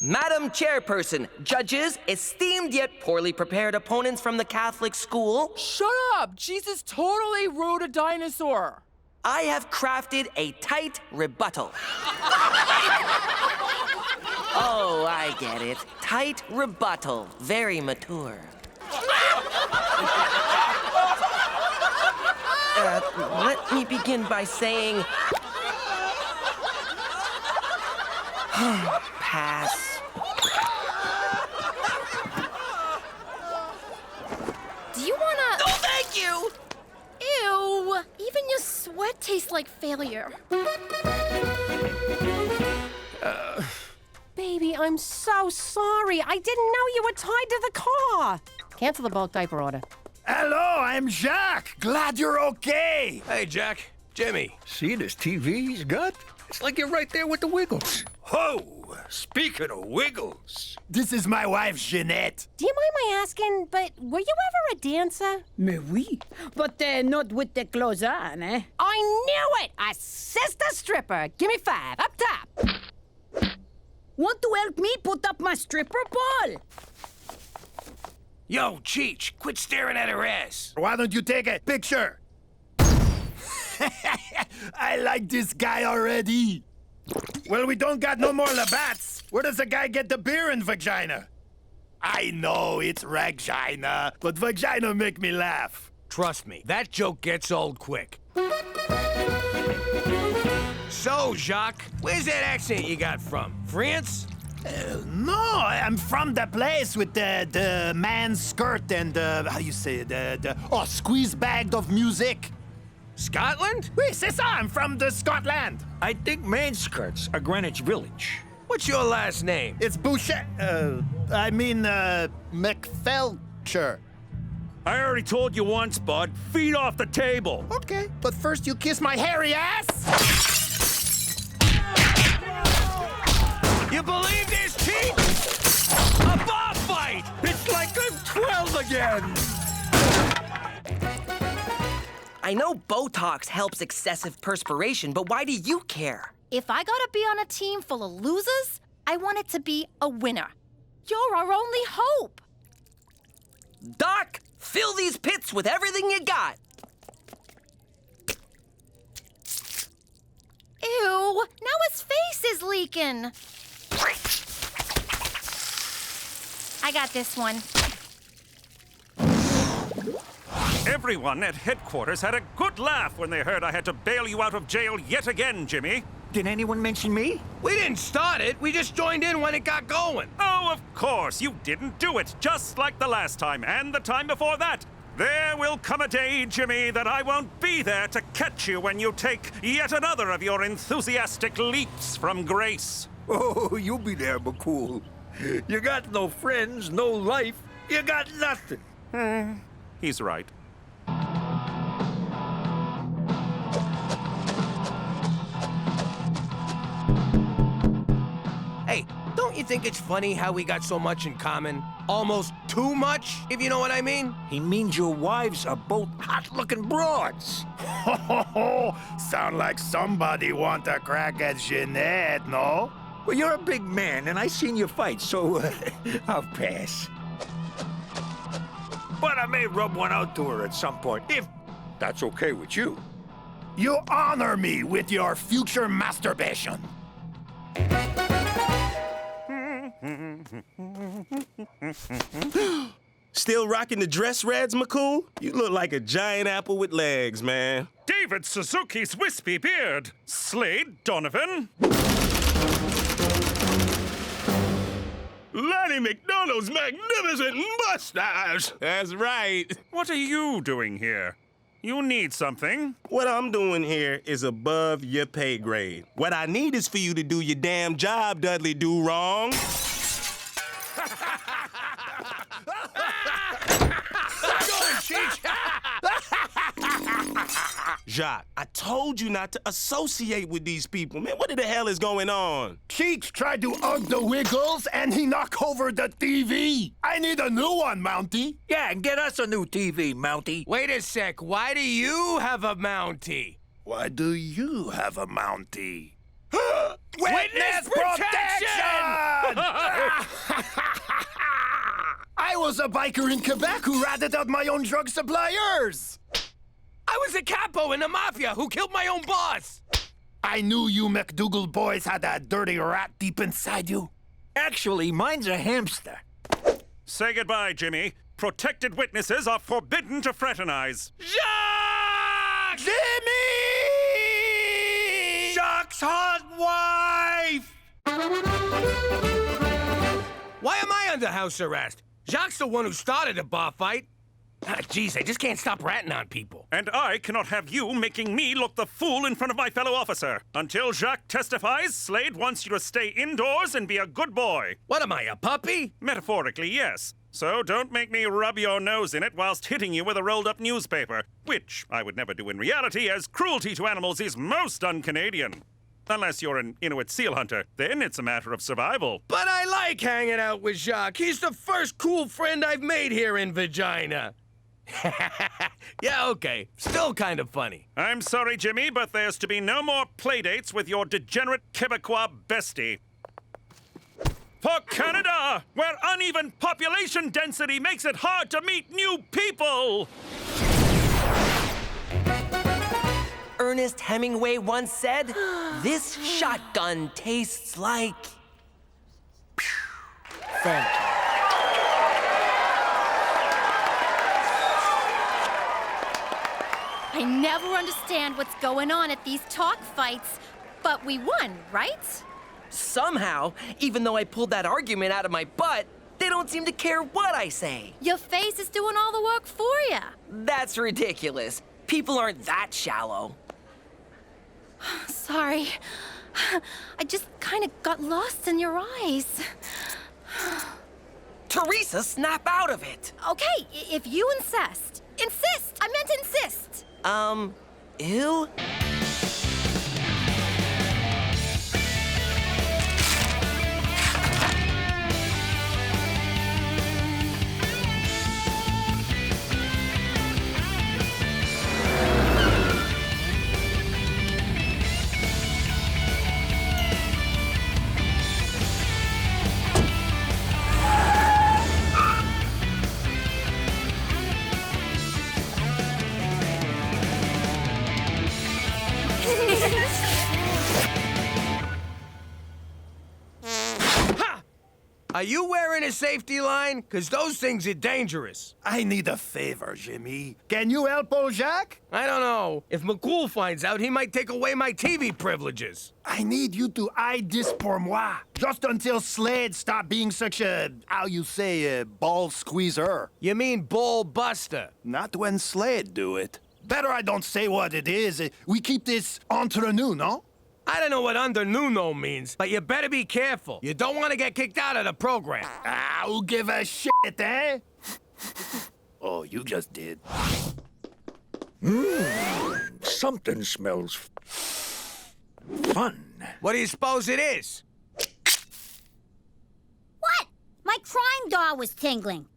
Madam Chairperson, judges, esteemed yet poorly prepared opponents from the Catholic school. Shut up! Jesus totally rode a dinosaur. I have crafted a tight rebuttal. Oh, I get it. Tight rebuttal. Very mature. Let me begin by saying... Pass. Do you wanna... No, thank you! Ew! Even your sweat tastes like failure. Baby, I'm so sorry. I didn't know you were tied to the car. Cancel the bulk diaper order. Hello, I'm Jacques. Glad you're okay. Hey, Jack. Jimmy. See this TV he's got? It's like you're right there with the Wiggles. Oh, speaking of Wiggles. This is my wife, Jeanette. Do you mind my asking, but were you ever a dancer? Mais oui, but not with the clothes on, eh? I knew it! A sister stripper. Give me 5. Up top. Want to help me put up my stripper ball? Yo, Cheech, quit staring at her ass. Why don't you take a picture? I like this guy already. Well, we don't got no more Labatt's. Where does the guy get the beer in vagina? I know it's Ragina, but vagina make me laugh. Trust me, that joke gets old quick. So, Jacques, where's that accent you got from? France? No, I'm from the place with the man's skirt and how you say it, squeeze bagged of music. Scotland? Oui, c'est ça. I'm from the Scotland. I think main skirts are Greenwich Village. What's your last name? It's Boucher. McFelcher. I already told you once, bud. Feet off the table. Okay, but first you kiss my hairy ass. You believe this, Chief? A bar fight! It's like I'm 12 again. I know Botox helps excessive perspiration, but why do you care? If I gotta be on a team full of losers, I want it to be a winner. You're our only hope. Doc, fill these pits with everything you got. Ew, now his face is leaking. I got this one. Everyone at headquarters had a good laugh when they heard I had to bail you out of jail yet again, Jimmy. Did anyone mention me? We didn't start it. We just joined in when it got going. Oh, of course. You didn't do it, just like the last time and the time before that. There will come a day, Jimmy, that I won't be there to catch you when you take yet another of your enthusiastic leaps from grace. Oh, you'll be there, McCool. You got no friends, no life. You got nothing. He's right. Hey, don't you think it's funny how we got so much in common? Almost too much, if you know what I mean? He means your wives are both hot-looking broads. Sound like somebody want a crack at Jeanette, no? Well, you're a big man, and I seen you fight, so I'll pass. But I may rub one out to her at some point, if that's okay with you. You honor me with your future masturbation. Still rocking the dress reds, McCool? You look like a giant apple with legs, man. David Suzuki's wispy beard. Slade Donovan. Lanny McDonald's magnificent mustache. That's right. What are you doing here? You need something. What I'm doing here is above your pay grade. What I need is for you to do your damn job, Dudley Do-Wrong. Jacques, I told you not to associate with these people, man. What the hell is going on? Cheeks tried to hug the Wiggles and he knocked over the TV. I need a new one, Mountie. Yeah, and get us a new TV, Mountie. Wait a sec. Why do you have a Mountie? Why do you have a Mountie? Witness protection! I was a biker in Quebec who ratted out my own drug suppliers. I was a capo in the mafia who killed my own boss. I knew you McDougal boys had that dirty rat deep inside you. Actually, mine's a hamster. Say goodbye, Jimmy. Protected witnesses are forbidden to fraternize. Jacques! Jimmy! Jacques' hot wife! Why am I under house arrest? Jacques' the one who started the bar fight. Geez, I just can't stop ratting on people. And I cannot have you making me look the fool in front of my fellow officer. Until Jacques testifies, Slade wants you to stay indoors and be a good boy. What am I, a puppy? Metaphorically, yes. So don't make me rub your nose in it whilst hitting you with a rolled-up newspaper, which I would never do in reality, as cruelty to animals is most un-Canadian. Unless you're an Inuit seal hunter, then it's a matter of survival. But I like hanging out with Jacques. He's the first cool friend I've made here in Vagina. Yeah, okay. Still kind of funny. I'm sorry, Jimmy, but there's to be no more playdates with your degenerate Quebecois bestie. For Canada, where uneven population density makes it hard to meet new people! Ernest Hemingway once said, "This shotgun tastes like..." Thank you. I never understand what's going on at these talk fights, but we won, right? Somehow, even though I pulled that argument out of my butt, they don't seem to care what I say. Your face is doing all the work for you. That's ridiculous. People aren't that shallow. Sorry. I just kind of got lost in your eyes. Teresa, snap out of it. Okay, if you insist. Insist! I meant insist! Ew? Are you wearing a safety line? Because those things are dangerous. I need a favor, Jimmy. Can you help old Jacques? I don't know. If McCool finds out, he might take away my TV privileges. I need you to hide this pour moi. Just until Slade stop being such a, how you say, a ball squeezer. You mean ball buster? Not when Slade do it. Better I don't say what it is. We keep this entre nous, no? I don't know what under nuno means, but you better be careful. You don't want to get kicked out of the program. Who give a shit, eh? Oh, you just did. Something smells fun. What do you suppose it is? What? My crime doll was tingling.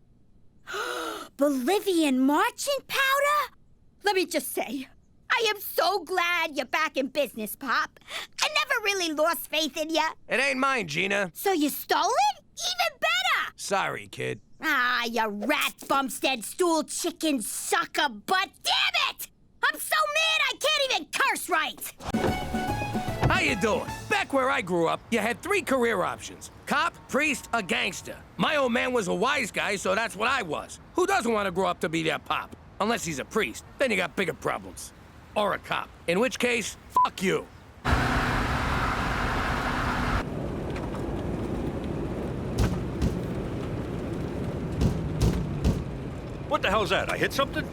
Bolivian marching powder? Let me just say, I am so glad you're back in business, Pop. I never really lost faith in you. It ain't mine, Gina. So you stole it? Even better! Sorry, kid. Ah, you rat bumstead stool chicken sucker butt. Damn it! I'm so mad I can't even curse right! How you doing? Back where I grew up, you had 3 career options. Cop, priest, or gangster. My old man was a wise guy, so that's what I was. Who doesn't want to grow up to be their pop? Unless he's a priest. Then you got bigger problems. Or a cop. In which case, fuck you. What the hell's that? I hit something?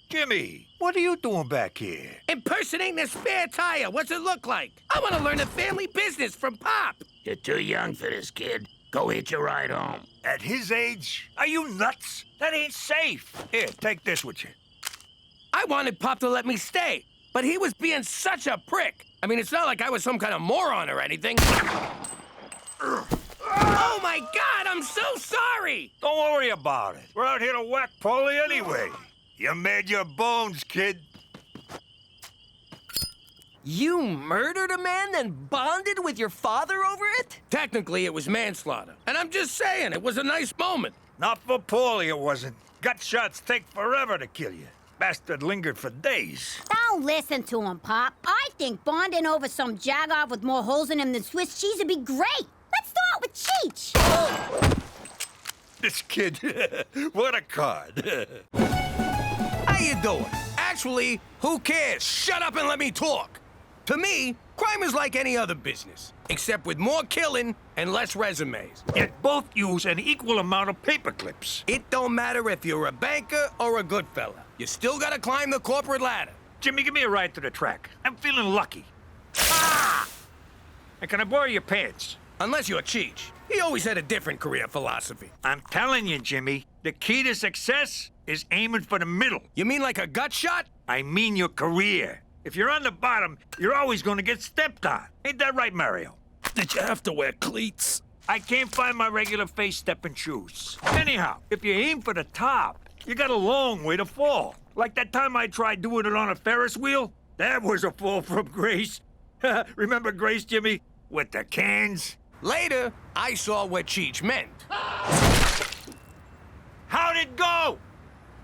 Jimmy, what are you doing back here? Impersonating a spare tire. What's it look like? I want to learn the family business from Pop. You're too young for this, kid. Go hitch a ride home. At his age? Are you nuts? That ain't safe. Here, take this with you. I wanted Pop to let me stay, but he was being such a prick. I mean, it's not like I was some kind of moron or anything. Oh my God, I'm so sorry! Don't worry about it. We're out here to whack Paulie anyway. You made your bones, kid. You murdered a man, then bonded with your father over it? Technically, it was manslaughter. And I'm just saying, it was a nice moment. Not for Paulie, it wasn't. Gut shots take forever to kill you. Bastard lingered for days. Don't listen to him, Pop. I think bonding over some jagoff with more holes in him than Swiss cheese would be great. Let's start with Cheech. This kid, what a card. How you doing? Actually, who cares? Shut up and let me talk. To me, crime is like any other business, except with more killing and less resumes. Yet both use an equal amount of paper clips. It don't matter if you're a banker or a good fella. You still gotta climb the corporate ladder. Jimmy, give me a ride to the track. I'm feeling lucky. Ah! And can I borrow your pants? Unless you're Cheech. He always had a different career philosophy. I'm telling you, Jimmy, the key to success is aiming for the middle. You mean like a gut shot? I mean your career. If you're on the bottom, you're always going to get stepped on. Ain't that right, Mario? Did you have to wear cleats? I can't find my regular face-stepping shoes. Anyhow, if you aim for the top, you got a long way to fall. Like that time I tried doing it on a Ferris wheel? That was a fall from grace. Remember Grace, Jimmy? With the cans? Later, I saw what Cheech meant. How'd it go?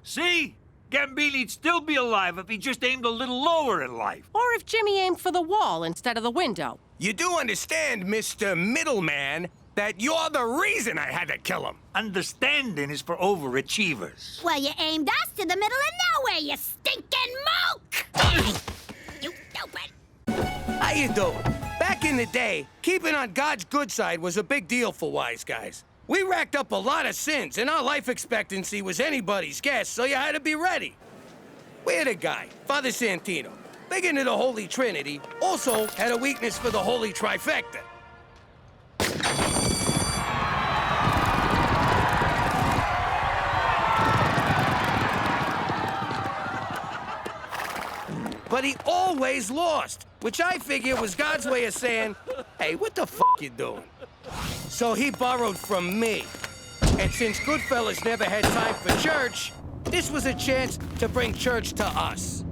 See? Gambini'd still be alive if he just aimed a little lower in life. Or if Jimmy aimed for the wall instead of the window. You do understand, Mr. Middleman, that you're the reason I had to kill him. Understanding is for overachievers. Well, you aimed us to the middle of nowhere, you stinking moke! You stupid! How you doing? Back in the day, keeping on God's good side was a big deal for wise guys. We racked up a lot of sins, and our life expectancy was anybody's guess, so you had to be ready. We had a guy, Father Santino, big into the Holy Trinity, also had a weakness for the Holy Trifecta. But he always lost, which I figure was God's way of saying, hey, what the f*** you doing? So he borrowed from me. And since Goodfellas never had time for church, this was a chance to bring church to us.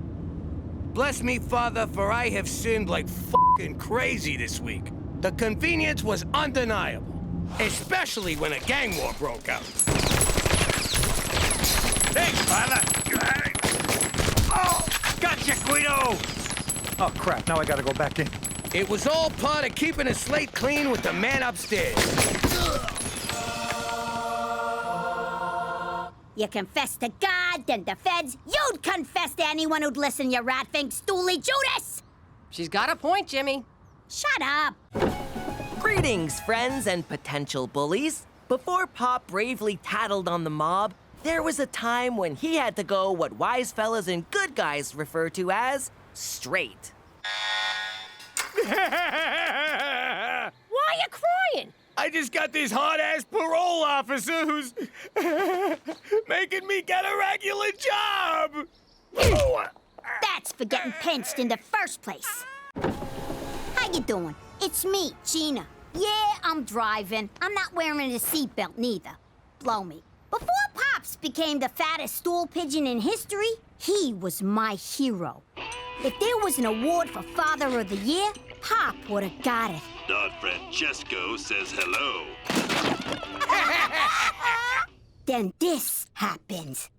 Bless me, Father, for I have sinned like f***ing crazy this week. The convenience was undeniable, especially when a gang war broke out. Thanks, Father. Oh, gotcha, Guido! Oh, crap. Now I gotta go back in. It was all part of keeping a slate clean with the man upstairs. You confess to God, then the feds. You'd confess to anyone who'd listen, you rat-faced stoolie Judas! She's got a point, Jimmy. Shut up! Greetings, friends and potential bullies. Before Pop bravely tattled on the mob, there was a time when he had to go what wise fellas and good guys refer to as straight. Why are you crying? I just got this hard-ass parole officer who's making me get a regular job. That's for getting pinched in the first place. How you doing? It's me, Gina. Yeah, I'm driving. I'm not wearing a seatbelt neither. Blow me. Before Pops became the fattest stool pigeon in history, he was my hero. If there was an award for Father of the Year, Pop would have got it. Don Francesco says hello. Then this happens.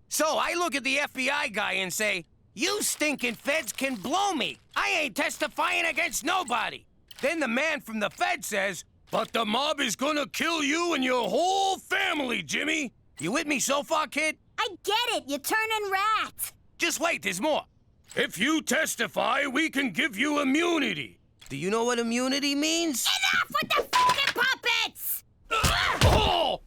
So I look at the FBI guy and say, you stinking feds can blow me. I ain't testifying against nobody. Then the man from the Fed says, but the mob is gonna kill you and your whole family, Jimmy. You with me so far, kid? I get it. You're turning rat. Just wait, there's more. If you testify, we can give you immunity. Do you know what immunity means? Enough with the fucking puppets! Oh!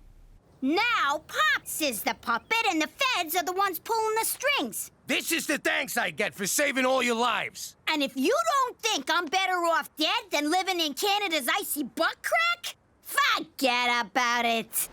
Now, Pops is the puppet and the feds are the ones pulling the strings. This is the thanks I get for saving all your lives. And if you don't think I'm better off dead than living in Canada's icy butt crack, forget about it.